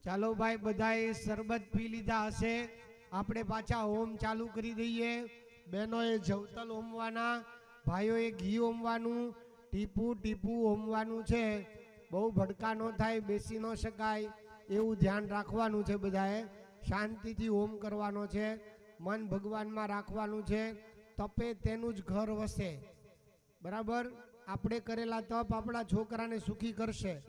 Speaker 1: ચાલો ભાઈ, બધાએ શરબત પી લીધા હશે. આપણે પાછા હોમ ચાલુ કરી દઈએ. બહેનોએ જવતલ હોમવાના, ભાઈઓએ ઘી હોમવાનું, ટીપું ટીપું હોમવાનું છે. બહુ ભડકા ન થાય, બેસી ન શકાય એવું ધ્યાન રાખવાનું છે. બધાએ શાંતિથી હોમ કરવાનો છે. મન ભગવાનમાં રાખવાનું છે. તપે તેનું જ ઘર વસે. બરાબર? આપણે કરેલા તપ આપણા છોકરાને સુખી કરશે.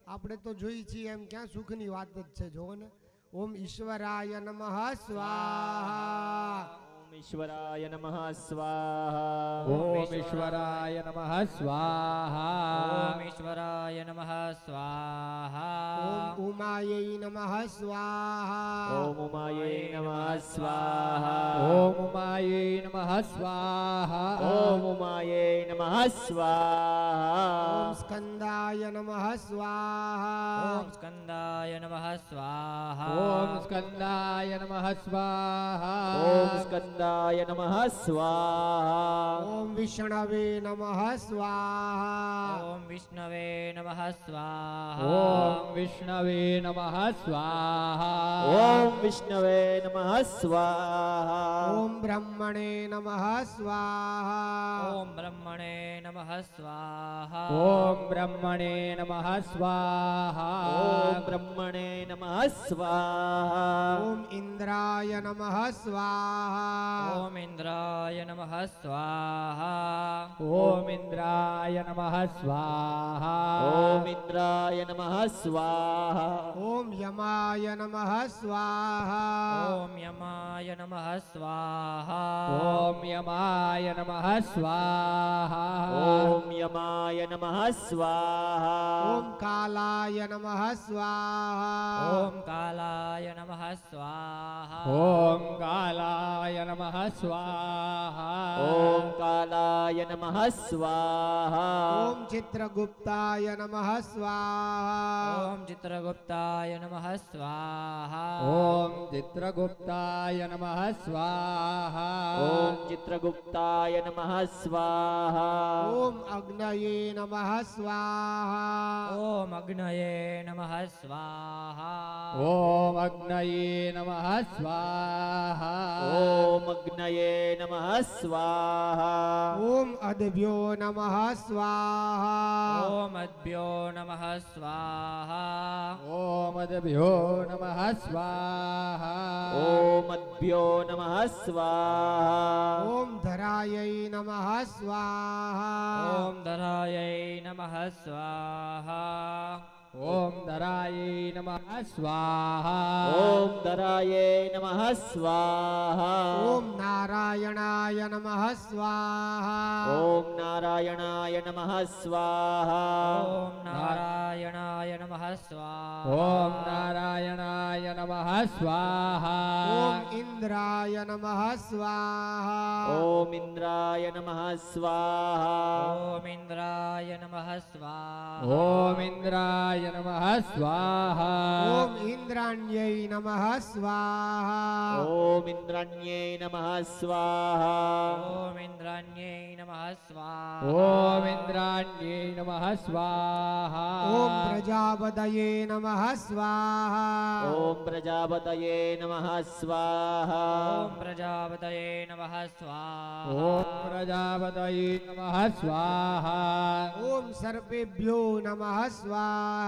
Speaker 1: આપણે તો જોઈ છીએ એમ ક્યાં સુખની વાત જ છે. જોવો ને. ઓમ ઈશ્વરાય નમઃ સ્વાહા.
Speaker 2: ઓમ ઈશ્વરાય નમઃ સ્વાહા.
Speaker 3: ઓમ ઈશ્વરાય નમઃ સ્વાહા.
Speaker 2: ઓમ ઈશ્વરાય નમઃ સ્વાહા.
Speaker 1: ઓમ ઉમાયૈ નમઃ સ્વાહા.
Speaker 2: ઓમ ઉમાયૈ નમઃ સ્વાહા.
Speaker 3: ઓમ ઉમાયૈ નમઃ સ્વાહા.
Speaker 2: ઓમ ઉમાયૈ નમઃ સ્વાહા.
Speaker 1: ઓમ સ્કંદાય નમઃ સ્વાહા.
Speaker 2: ઓમ સ્કંદાય નમઃ સ્વાહા.
Speaker 3: ઓમ સ્કંદાય નમઃ સ્વાહા.
Speaker 2: ઓમ સ્કંદાય નમઃ સ્વાહા.
Speaker 1: ઓમ વિષ્ણવે નમઃ સ્વાહા.
Speaker 2: ઓમ વિષ્ણવે નમઃ સ્વાહા.
Speaker 3: ઓમ વિષ્ણવે નમઃ સ્વાહા.
Speaker 2: ઓમ વિષ્ણવે નમઃ સ્વાહા.
Speaker 1: ઓમ બ્રહ્મણે નમઃ સ્વાહા.
Speaker 2: ઓમ બ્રહ્મણે નમઃ સ્વાહા.
Speaker 3: ઓમ બ્રહ્મણે નમઃ સ્વાહા.
Speaker 2: ઓમ બ્રહ્મણે નમઃ સ્વાહા.
Speaker 1: ઓમ ઇન્દ્રાય નમઃ સ્વાહા.
Speaker 2: ઓમ ઇન્દ્રાય નમઃ સ્વાહા.
Speaker 3: ઓમ ઇન્દ્રાય નમઃ સ્વાહા.
Speaker 2: ઓમ ઇન્દ્રાય નમઃ સ્વાહા.
Speaker 1: ઓમ યમાય નમઃ સ્વાહા.
Speaker 2: ઓમ યમાય નમઃ સ્વાહા.
Speaker 3: ઓમ યમાય નમઃ સ્વાહા.
Speaker 2: ઓમ યમાય નમઃ સ્વાહા.
Speaker 1: ઓમ કાલાય નમઃ સ્વાહા.
Speaker 2: ઓમ કાલાય નમઃ સ્વાહા.
Speaker 3: ઓમ કાલાય નમઃ સ્વાહા.
Speaker 2: ઓમ કાલાય નમઃ સ્વાહા.
Speaker 1: ઓમ ચિત્રગુપ્તાય નમઃ સ્વાહા.
Speaker 2: ઓમ ચિત્રગુપ્તાય નમઃ સ્વાહા.
Speaker 3: ઓમ ચિત્રગુપ્તાય નમઃ સ્વાહા.
Speaker 2: ઓમ ચિત્રગુપ્તાય નમઃ સ્વાહા.
Speaker 1: ઓમ અગ્નયે નમઃ સ્વાહા.
Speaker 2: ઓમ અગ્નયે નમઃ સ્વાહા.
Speaker 3: ઓમ અગ્નયે નમઃ સ્વાહા.
Speaker 2: ઓમ અગ્નયે નમઃ સ્વાહા.
Speaker 1: ઓમ અદભ્યો નમઃ સ્વાહા.
Speaker 2: ઓમ અદ્ભ્યો નમઃ સ્વાહા.
Speaker 3: ઓમ અદભ્યો નમઃ સ્વાહા.
Speaker 2: ઓમ અદ્ભ્યો નમઃ સ્વાહા.
Speaker 1: ઓમ ધરાયૈ નમઃ સ્વાહા.
Speaker 2: ઓમ ધરાયૈ નમઃ સ્વાહા.
Speaker 3: ઓમ ધરાય નમઃ સ્વાહા.
Speaker 2: ઓમ ધરાયે નમઃ સ્વાહા.
Speaker 1: ઓમ નારાયણાય નમઃ સ્વાહા.
Speaker 2: ઓમ નારાયણાય નમઃ સ્વાહા. ઓમ
Speaker 3: નારાયણાય
Speaker 2: નમઃ સ્વાહા.
Speaker 3: ઓમ નારાયણાય નમઃ સ્વાહા.
Speaker 1: ઓમ ઇન્દ્રાય નમઃ સ્વાહા.
Speaker 2: ઓમ ઇન્દ્રાય નમઃ સ્વાહા.
Speaker 3: ઓમ ઇન્દ્રાય નમઃ સ્વાહા. ઓમ ઇન્દ્રાય નમઃ સ્વાહા.
Speaker 1: ઓમ ઇન્દ્રાણ્યૈ નમઃ સ્વાહા.
Speaker 2: ઓમ ઇન્દ્રાણ્યે નમઃ સ્વાહા.
Speaker 3: ઓમ ઇન્દ્રાણ્યે નમઃ સ્વાહા. ઓમ ઇન્દ્રાણ્યે નમઃ સ્વાહા.
Speaker 1: ઓમ પ્રજાપતયે નમઃ સ્વાહા.
Speaker 2: ઓમ પ્રજાપતયે નમઃ સ્વાહા.
Speaker 3: ઓમ પ્રજાપતયે નમઃ સ્વાહા. ઓમ પ્રજાપતયે નમઃ સ્વાહા.
Speaker 1: ઓમ સર્પેભ્યો નમઃ સ્વાહા.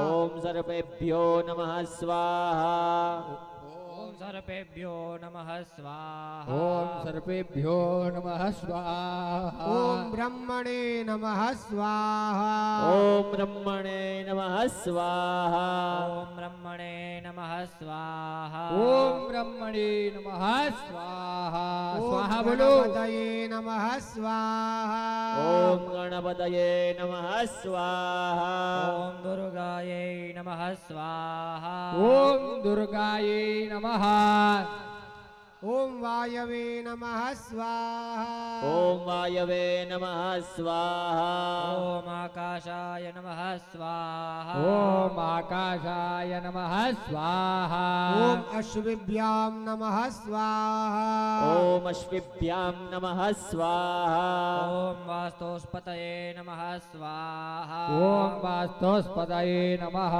Speaker 2: ઓમ સર્પેભ્યો નમઃ સ્વાહા.
Speaker 3: ઓમ સર્પેભ્યો નમઃ સ્વાહા. ઓમ સર્પેભ્યો નમઃ સ્વાહા.
Speaker 1: ઓમ બ્રહ્મણે નમઃ સ્વાહા.
Speaker 2: ઓમ બ્રહ્મણે નમઃ સ્વાહા.
Speaker 3: ઓમ બ્રહ્મણે નમઃ સ્વાહા. ઓમ બ્રહ્મણે નમઃ સ્વાહા. સ્વાહા બોલો.
Speaker 1: ગણપતયે નમઃ સ્વાહા.
Speaker 2: ઓમ ગણપતયે નમઃ સ્વાહા.
Speaker 3: ઓમ દુર્ગાય નમઃ સ્વાહા. ઓમ દુર્ગાય નમઃ.
Speaker 1: ઓમ વાયવે નમઃ સ્વાહા.
Speaker 2: ॐ वायवे नमः स्वाहा
Speaker 3: ॐ आकाशाय नमः स्वाहा ॐ आकाशाय नमः स्वाहा
Speaker 1: ॐ अश्विभ्यां नमः स्वाहा
Speaker 2: ॐ अश्विभ्यां नमः स्वाहा
Speaker 3: ॐ वास्तोस्पतये नमः स्वाहा ॐ वास्तोस्पतये नमः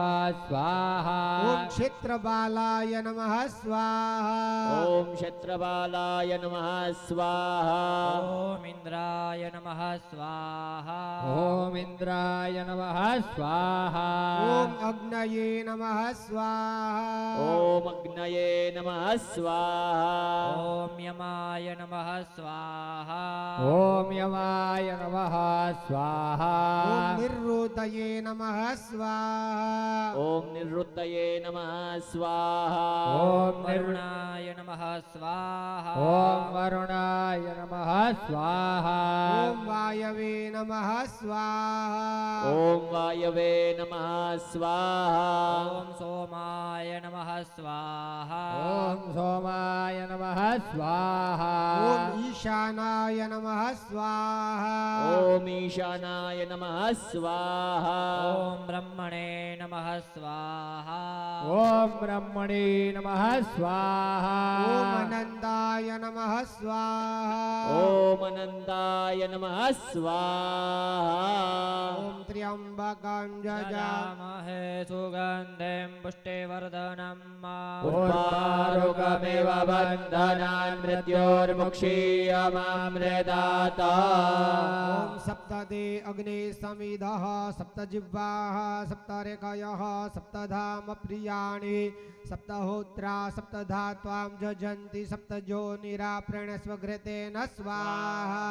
Speaker 3: स्वाहा
Speaker 1: ॐ क्षेत्रबालाय नमः स्वाहा
Speaker 2: ॐ क्षत्रबालाय नमः स्वाहा
Speaker 3: ॐ इन्द्राय नमः स्वाहा ॐ इन्द्राय नमः स्वाहा
Speaker 1: ॐ अग्नये नमः स्वाहा
Speaker 2: ॐ अग्नये नमः स्वाहा
Speaker 3: ॐ यमाय नमः स्वाहा
Speaker 1: ॐ यमाय नमः स्वाहा ॐ निर्ऋतये नमः स्वाहा
Speaker 2: ॐ निवृत्तये नमः स्वाहा
Speaker 3: ॐ वरुणाय नमः स्वाहा ॐ वरुणाय नमः स्वाहा
Speaker 1: ॐ वायवे नमः स्वाहा
Speaker 2: ॐ वायवे नमः स्वाहा
Speaker 3: ॐ सोमाय नमः स्वाहा
Speaker 1: ॐ सोमाय नमः स्वाहा ॐ ईशानाय नमः स्वाहा
Speaker 2: ॐ ईशानाय नमः स्वाहा
Speaker 3: ॐ ब्रह्मणे नमः स्वाहा
Speaker 1: ॐ ब्रह्मणे नमः स्वाहा ॐ अनन्ताय नमः स्वाहा
Speaker 2: ॐ अनन्ताय नमः स्वाहा
Speaker 1: ॐ त्र्यम्बकं जजामहे
Speaker 3: जामहे सुगन्धिं पुष्टिवर्धनम्
Speaker 2: उर्वारुकमिव बन्धनान् मृत्योर्मुक्षीयमामृतात्
Speaker 1: ॐ सप्तदे अग्ने समिधः सप्तजिह्वाः सप्तरेखयः सप्तधाम प्रियाणि सप्तहोत्रा सप्तधा त्वां जजन्ति सप्तजोनिराप्रणस्वघृतेन स्वाहा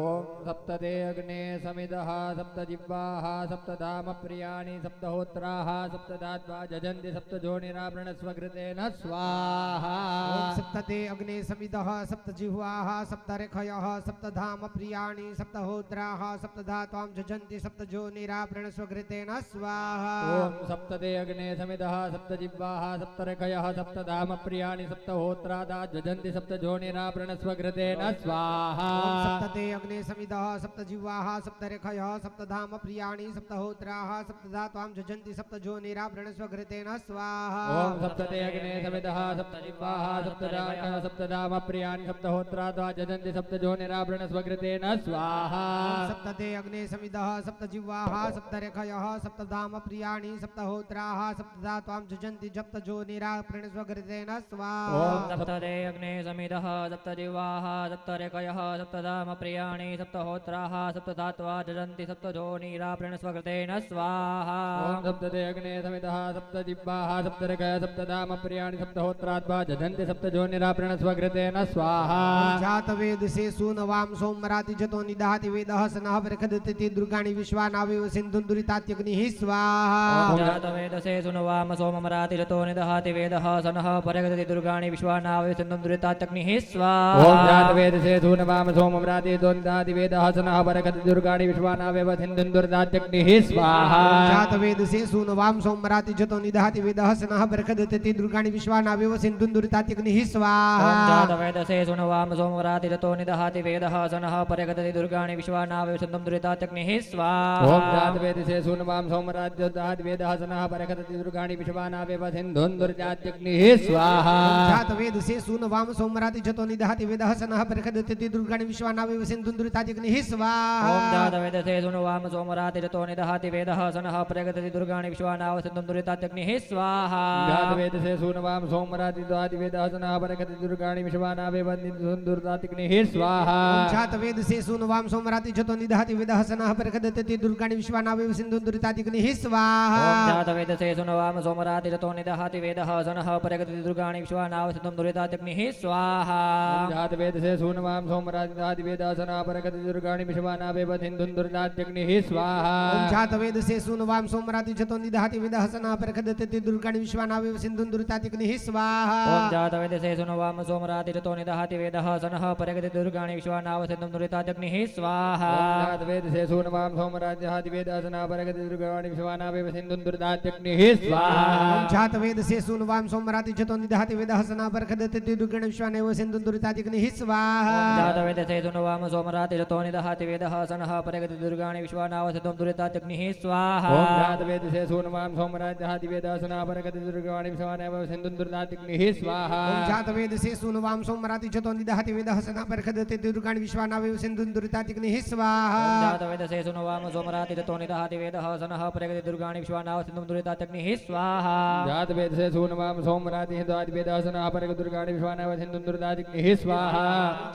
Speaker 3: ॐ सप्तदे अग्ने समिदः सप्तजिह्वाः सप्तधाम प्रियाणि सप्तहोत्राः सप्तधात्वा जजन्ति सप्तजोनिराप्रणस्वघृतेन स्वाहा
Speaker 1: ॐ सप्तदे अग्ने समिधः सप्तजिह्वाः सप्तरेखयः सप्तधाम प्रियाणि सप्तहोत्राः सप्तधा त्वां जजन्ति सप्तजोनिराप्रणस्वघृतेन स्वाहा
Speaker 3: ॐ सप्तदे अग्ने समिदः सप्तजिह्वाः सप्तरेखयः सप्तधाम प्रियाणि सप्तहोत्रादा जजन्ति सप्तजोनिराप्रणस्वघृतेन स्वाहा
Speaker 1: ॐ सप्तदे अग्ने समिधः सप्तजिह्वाः सप्तरेखयः सप्तधाम प्रियाणि सप्तहोत्राः सप्तधा त्वां जजन्ति सप्तजोनिराप्रणस्वघृतेन स्वाहा
Speaker 3: ॐ सप्तदे अग्ने समिदः सप्तजिह्वाः सप्तरेखयः सप्तधाम प्रियाणि सप्तहोत्रादा जजन्ति सप्तजोनिराप्रणस्वघृतेन स्वाहा
Speaker 1: सप्तदे अग्ने समिधः सप्तजिह्वाः सप्तरेखयः सप्तधाम प्रियाणि सप्तहोत्राः सप्तधा त्वां जजन्ति सप्तजोनिराप्रणस्वघृतेन स्वाहा
Speaker 3: ॐ सप्तदे अग्ने समिदः सप्तजिह्वाः सप्तरेखयः सप्तधाम प्रियाणि सप्तहोत्राः सप्तधात्वा जजन्ति सप्तजोनिराप्रणस्वघृतेन स्वाहा ॐ सप्तदे अग्ने समिदः सप्तजिह्वाः सप्तरेखयः सप्तधाम प्रियाणि सप्तहोत्रात्वा जजन्ति सप्तजोनिराप्रणस्वघृतेन स्वाहा
Speaker 1: जातवेदसे सूनवां सोमराति जतो निदहाति वेदः सनः प्रखदति दुर्गाणि विश्वानावेव सिन्धुन्दुरितात्यग्निः स्वाहा
Speaker 3: ॐ जातवेदसे सुनवाम सोममराति रतो निदहाति वेदः सनः परगति दुर्गाणि विश्वानावे सिन्धुं दुरितात्यग्निः स्वाहा ॐ जातवेदसे सुनवाम सोममराति रतो निदहाति वेदः सनः परगति दुर्गाणि विश्वानावे सिन्धुं दुरितात्यग्निः स्वाहा
Speaker 1: जातवेदसे सूनवां सोमराति जतो निदहाति वेदः सनः प्रखदति दुर्गाणि विश्वानावेव सिन्धुन्दुरितात्यग्निः स्वाहा
Speaker 3: ॐ जातवेदसे सुनवाम सोममराति रतो निदहाति वेदः सनः परगति दुर्गाणि विश्वानावे सिन्धुं दुरितात्यग्निः स्वाहा ॐ जातवेदसे सुनवाम सोमराति दहाति वेदः सनः परगति दुर्गाणि विश्वानावे सिन्धुं दुरितात्यग्निः स्वाहा
Speaker 1: जातवेदसे सूनवां सोमराति जतो निदहाति वेदः सनः प्रखदति दुर्गाणि विश्वानावेव सिन्धुन्दुरितात्यग्निः स्वाहा
Speaker 3: ॐ जातवेदसे सुनवाम सोमराति रतो निदहाति वेदः सनः परगति दुर्गाणि विश्वानावे सिन्धुं दुरितात्यग्निः स्वाहा जातवेदसे सुनवाम सोमराति दहाति वेदः सनः परगति दुर्गाणि विश्वानावे सिन्धुं दुरितात्यग्निः स्वाहा
Speaker 1: जातवेदसे सूनवां सोमराति जतो निदहाति वेदः सनः प्रखदति दुर्गाणि विश्वानावेव सिन्धुन्दुरितात्यग्निः स्वाहा
Speaker 3: ॐ जातवेदसे सुनवाम सोमराति रतो निदहाति वेदः सनः परगति दुर्गाणि विश्वानावे सिन्धुं दुरितात्यग्निः स्वाहा जातवेदसे सुनवाम सोमराति दहाति वेदः सनः परगति दुर्गाणि विश्वानावे सिन्धुं दुरितात्यग्निः स्वाहा स्वाहा
Speaker 1: ओम जातवेदसे सूनवाम सोमराति जतो निदहाति वेदहसना परखदते दुर्गाणि विश्वानावे सिंधुं दुरितातिग्निः स्वाहा
Speaker 2: ओम जातवेदसे सुनवाम सोमराति जतो निदहाति वेदः सनः परगति दुर्गाणि विश्वानाव सिद्धं दुरिताग्निः स्वाहा
Speaker 3: वेदसे सूनवाम सोमराज्यहाति वेदहसना परगति दुर्गाणि विश्वानावे सिंधुं दुरिताग्निः स्वाहा
Speaker 1: ओम जातवेदसे सूनवाम सोमराति जतो निदहाति वेदहसना परखदते दुर्गाणि विश्वानाव सिंधुं दुरितातिग्निः स्वाहा
Speaker 2: जातवेदसे सुनवाम सोमराति जतो निदहाति वेदः सनः परगति दुर्गाणि विश्वानाव सिद्धं दुरिताग्निः स्वाहा
Speaker 3: ओम जातवेदसे सूनवाम सोमराज्यहाति वेदहसना परगति दुर्गाणि विश्वानावे सिंधुं दुरिताग्निः स्वाहा
Speaker 1: ओम जातवेदसे सूनवाम सोमराति जतो निदहाति वेदहसना परखदते दुर्गाणि विश्वानावे सिंधुं दुरितातिग्निः स्वाहा
Speaker 2: जातवेदसे सुनवाम सोमराति जतो निदहाति वेदः सनः परगति दुर्गाणि विश्वानाव सिद्धं दुरिताग्निः स्वाहा
Speaker 3: जातवेदसे सूनवाम सोमराति हिदाति वेदहसना परगति दुर्गाणि विश्वानावे सिंधुं दुरिताग्निः स्वाहा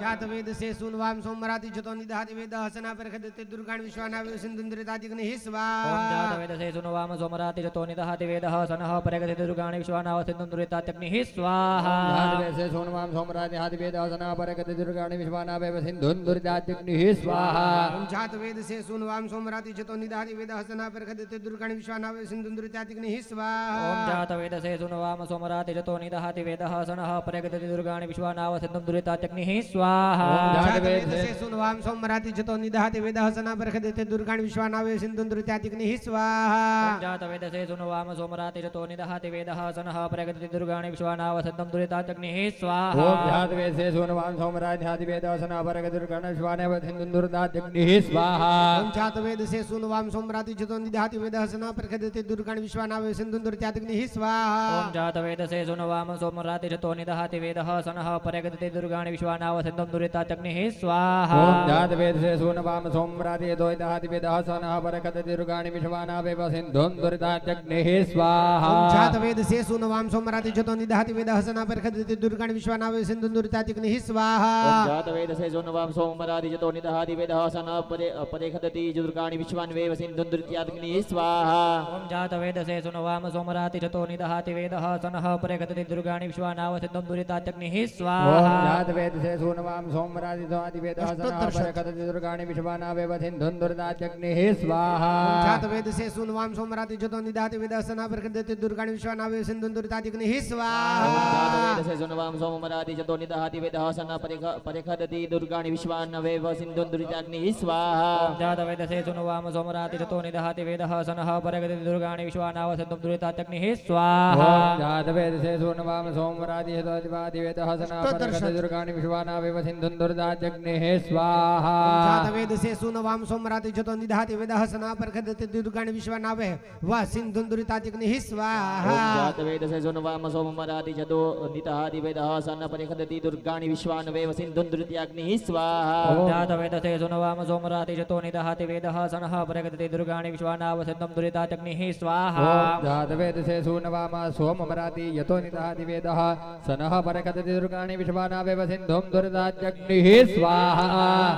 Speaker 1: जातवेदसे सूनवाम सोमराति जतो निदहाति वेदहसना परखदते दुर्गाणि विश्वानावे सिंधुं दुरितातिग्निः स्वाहा
Speaker 2: ओम जातवेदसे सुनवाम सोमराति जतो निदहाति वेदः सनः परगति दुर्गाणि विश्वानाव सिद्धं दुरिताग्निः स्वाहा
Speaker 3: जातवेदसे सूनवाम सोमराज्यहाति वेदहसना परगति दुर्गाणि विश्वानावे सिंधुं दुरिताग्निः स्वाहा
Speaker 1: ओम जातवेदसे सूनवाम सोमराति जतो निदहाति वेदहसना परखदते दुर्गाणि विश्वानावे सिंधुं दुरितातिग्निः स्वाहा
Speaker 2: ओम जातवेदसे सुनवाम सोमराति जतो निदहाति वेदः सनः परगति दुर्गाणि विश्वानाव सिद्धं दुरिताग्निः स्वाहा
Speaker 1: जातवेदसे सूनवाम सोमराति जतो निदहाति वेदहसना परखदते दुर्गाणि विश्वानावे सिंधुं दुरितातिग्निः स्वाहा
Speaker 2: जातवेदसे सुनवाम सोमराति जतो निदहाति वेदः सनः परगति दुर्गाणि विश्वानाव सिद्धं दुरिताग्निः स्वाहा
Speaker 3: ओम जातवेदसे सूनवाम सोमराज्यहाति वेदहसना परगति दुर्गाणि विश्वानावे सिंधुं दुरिताग्निः स्वाहा
Speaker 1: ओम जातवेदसे सूनवाम सोमराति जतो निदहाति वेदहसना परखदते दुर्गाणि विश्वानावे सिंधुं दुरितातिग्निः स्वाहा
Speaker 2: ओम जातवेदसे सुनवाम सोमराति जतो निदहाति वेदः सनः परगति दुर्गाणि विश्वानाव सिद्धं दुरिताग्निः स्वाहा
Speaker 3: ओम जातवेदसे सूनवाम सोमराति यतो निदहाति वेदहसना परगति दुर्गाणि विश्वानावे सिंधुं दुरिताग्निः स्वाहा
Speaker 1: ओम जातवेदसे सूनवाम सोमराति जतो निदहाति वेदहसना परखदते दुर्गाणि विश्वानावे सिंधुं दुरितातिग्निः स्वाहा
Speaker 2: ओम जातवेदसे सुनवाम सोमराति जतो निदहाति वेदः सनः परगति दुर्गाणि विश्वानावे सिद्धं दुरिताग्निः स्वाहा ओम जातवेदसे सुनवाम सोमराति जतो निदहाति वेदः सनः परगति दुर्गाणि विश्वानाव सिद्धं दुरिताग्निः स्वाहा
Speaker 3: ओम जातवेदसे सूनवाम सोमराति यतो वेदहसना परगति दुर्गाणि विश्वानावे सिंधुं दुरिताग्निः स्वाहा
Speaker 1: जातवेदसे सूनवाम सोमराति जतो निदहाति वेदहसना परखदते दुर्गाणि विश्वानावे सिंधुं दुरितातिग्निः स्वाहा
Speaker 2: जातवेदसे सुनवाम सोमराति जतो निदहाति वेदः सनः परगति दुर्गाणि विश्वानावे सिद्धं दुरिताग्निः स्वाहा जातवेदसे सुनवाम सोमराति जतो निदहाति वेदः सनः परगति दुर्गाणि विश्वानाव सिद्धं दुरिताग्निः स्वाहा
Speaker 3: जातवेदसे सूनवाम सोमराति यतो वेदहसना परगति दुर्गाणि विश्वानावे सिंधुं दुरिताग्निः स्वाहा
Speaker 1: जातवेदसे सूनवाम सोमराति जतो निदहाति वेदहसना परखदते दुर्गाणि विश्वानावे सिंधुं दुरितातिग्निः स्वाहा
Speaker 2: जातवेदसे सुनवाम सोमराति जतो निदहाति वेदः सनः परगति दुर्गाणि विश्वानावे सिंधुं दुरिताग्निः स्वाहा जातवेदसे सुनवाम सोमराति जतो निदहाति वेदः सनः परगति दुर्गाणि विश्वानाव सिद्धं दुरिताग्निः स्वाहा
Speaker 3: जातवेदसे सूनवाम सोमराति यतो निदहाति वेदः सनः परगति दुर्गाणि विश्वानावे सिंधुं दुरिताग्निः स्वाहा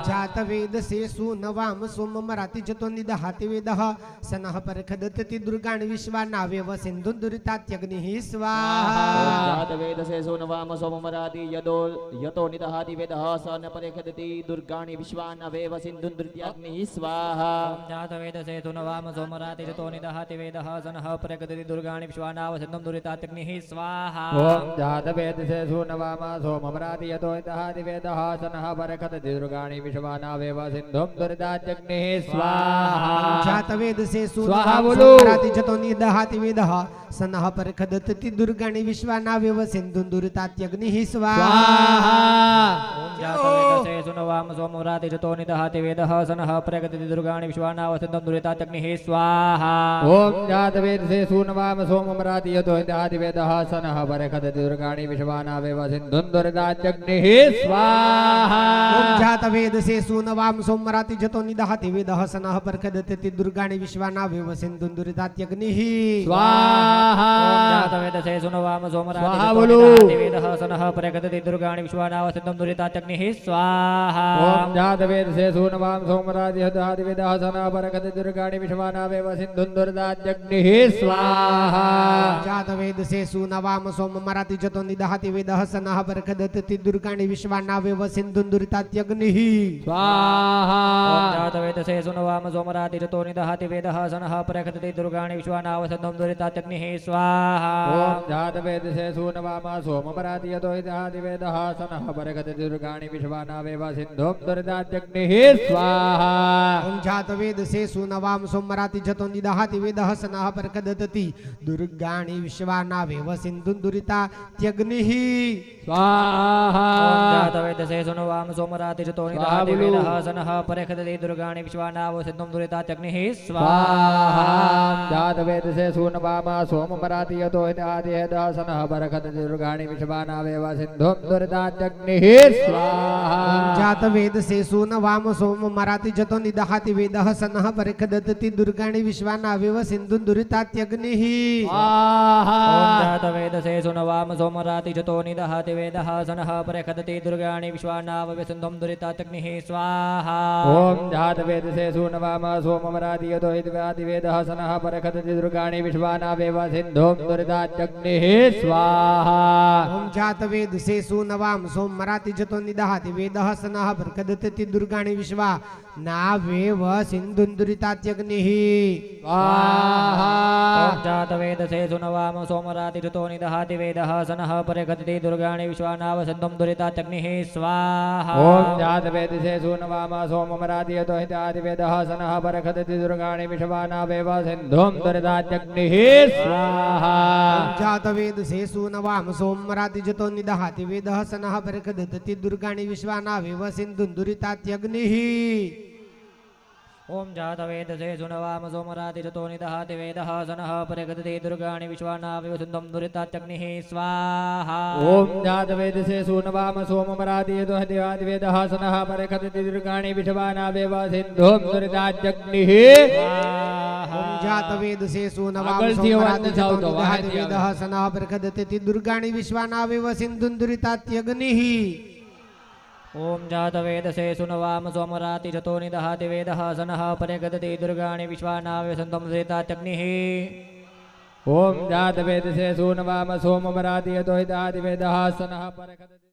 Speaker 1: जातवेदसे सूनवाम सोमराति जतो निदहाति वेदः सनः परखदते दुर्गाणि विश्वानावे सिंधुं दुरितात्यग्निः स्वाहा
Speaker 2: जातवेदसे सुनवाम सोमराति यतो निदहाति वेदः सनः परगति दुर्गाणि विश्वानावे सिंधुं दुरिताग्निः स्वाहा जातवेदसे सुनवाम सोमराति जतो निदहाति वेदः सनः परगति दुर्गाणि विश्वानाव सिद्धं दुरिताग्निः स्वाहा
Speaker 3: ओम जातवेदसे सूनवाम सोमराति यतो निदहाति वेदः सनः परगति दुर्गाणि विश्वानावे सिंधुं दुरिताग्निः स्वाहा
Speaker 1: जातवेदसे
Speaker 3: स्वाहा
Speaker 1: सूनवाम
Speaker 3: बोलो।
Speaker 1: सोमराति जतो निदहाति वेदः सनः परखदते दुर्गाणि विश्वानावे सिंधुं दुरितात्यग्निः स्वाहा
Speaker 2: जातवेदसे सुनवाम सोमराति जतो निदहाति वेदः सनः परगति दुर्गाणि विश्वानाव सिद्धं दुरिताग्निः स्वाहा
Speaker 3: ओम जातवेदसे सूनवाम सोमराति यतो निदहाति वेदः सनः परगति दुर्गाणि विश्वानावे सिंधुं दुरिताग्निः स्वाहा
Speaker 1: ओम जातवेदसे सूनवाम सोमराति जतो निदहाति वेदः सनः परखदते दुर्गाणि विश्वानावे सिंधुं दुरितात्यग्निः
Speaker 3: स्वाहा
Speaker 2: जातवेदसे सुनवाम सोमराति
Speaker 3: स्वाहा
Speaker 2: जतो
Speaker 3: बोलो।
Speaker 2: निदहाति वेदः सनः परगति दुर्गाणि विश्वानाव सिद्धं दुरिताग्निः स्वाहा
Speaker 3: ओम जातवेदसे सूनवाम सोमराति यतो वेदः सनः परगति दुर्गाणि विश्वानावे सिंधुं दुरिताग्निः स्वाहा
Speaker 1: जातवेदसे सूनवाम सोमराति जतो निदहाति वेदः सनः परखदते दुर्गाणि विश्वानावे सिंधुं दुरितात्यग्निः
Speaker 3: स्वाहा
Speaker 2: जातवेदसे सुनवाम वाम सोमराति जतो निदहति वेदः सनः परखदति दुर्गाणि विश्वानावसन्धं दुरितात्यग्निः स्वाहा
Speaker 3: ओम जातवेदसे सूनवाम सोमपराति यतो हिदहति वेदः सनः परखदति दुर्गाणि विश्वानावेव सिन्धुं दुरितात्यग्निः स्वाहा
Speaker 1: ओम जात वेद से सुनवाम सोमराति जतो निदहाति वेदः सनः परकदति दुर्गाणि विश्वानावेव सिन्धुं दुरिता त्यग्निः
Speaker 3: स्वाहा
Speaker 2: जातवेदसे सुनवाम सोमराति जतो निदहति वेदः सनः परखदति दुर्गाणि विश्वानावसन्धं दुरितात्यग्निः स्वाहा
Speaker 3: जातवेदसे सूनवाम सोमपराति यतो हिदहति वेदः सनः परखदति दुर्गाणि विश्वानावेव सिन्धुं दुरितात्यग्निः स्वाहा
Speaker 1: जात वेद से सुनवाम सोम मराति जतो निदहाति वेदः सनः परकदति दुर्गाणि विश्वानावेव सिन्धुं दुरितात्यग्निः
Speaker 3: स्वाहा
Speaker 2: जातवेदसे सुनवाम सोमराति जतो निदहति वेदः सनः परखदति दुर्गाणि विश्वानावेव सिन्धुं दुरितात्यग्निः स्वाहा
Speaker 3: ओम जातवेदसे सूनवाम सोमपराति यतो हिदहति वेदः सनः परखदति दुर्गाणि विश्वानावेव सिन्धुं दुरितात्यग्निः स्वाहा
Speaker 1: ओम जात वेद से सुनवाम सोम मराति जतो निदहाति वेदः सनः परकदति दुर्गाणि विश्वानावेव सिन्धुं दुरितात्यग्निः
Speaker 3: स्वाहा
Speaker 2: जातवेदसे सुनवाम सोमराति जतो निदहति वेदः सनः परखदति दुर्गाणि विश्वानावसन्धं दुरितात्यग्निः स्वाहा
Speaker 3: ओम जातवेदसे सूनवाम सोमपराति यतो हिदहति वेदः सनः परखदति दुर्गाणि विश्वानावेव सिन्धुं दुरितात्यग्निः स्वाहा
Speaker 1: जात वेद से सुनवाम सोम मराति जतो निदहाति वेदः सनः परकदति दुर्गाणि विश्वानावेव सिन्धुं दुरितात्यग्निः
Speaker 2: ओम जातवेदसे सुनवाम सोमराति जतो निदहति वेदः सनः परखदति दुर्गाणि विश्वानावेव सिन्धुं दुरितात्यग्निः स्वाहा
Speaker 3: ओम जातवेदसे सूनवाम सोमपराति यतो हिदहति वेदः सनः परखदति दुर्गाणि विश्वानावेव सिन्धुं दुरितात्यग्निः
Speaker 1: ओम जात वेद से सुनवाम
Speaker 3: આગળથી
Speaker 1: सोम
Speaker 3: અવાજ
Speaker 1: मराति
Speaker 3: નથી
Speaker 1: जतो
Speaker 3: આવતો,
Speaker 1: निदहाति
Speaker 3: વાહેથી આવે.
Speaker 1: वेदः सनः परकदति दुर्गाणि विश्वानावेव सिन्धुं दुरितात्यग्निः
Speaker 2: ओम जातवेदसे सुनवाम सोमराति जतो निदहति वेदः सनः परखदति दुर्गाणि विश्वानावेव सिन्धुं दुरितात्यग्निः
Speaker 3: ओम जातवेदसे सूनवाम सोमपराति यतो हिदहति वेदः सनः परखदति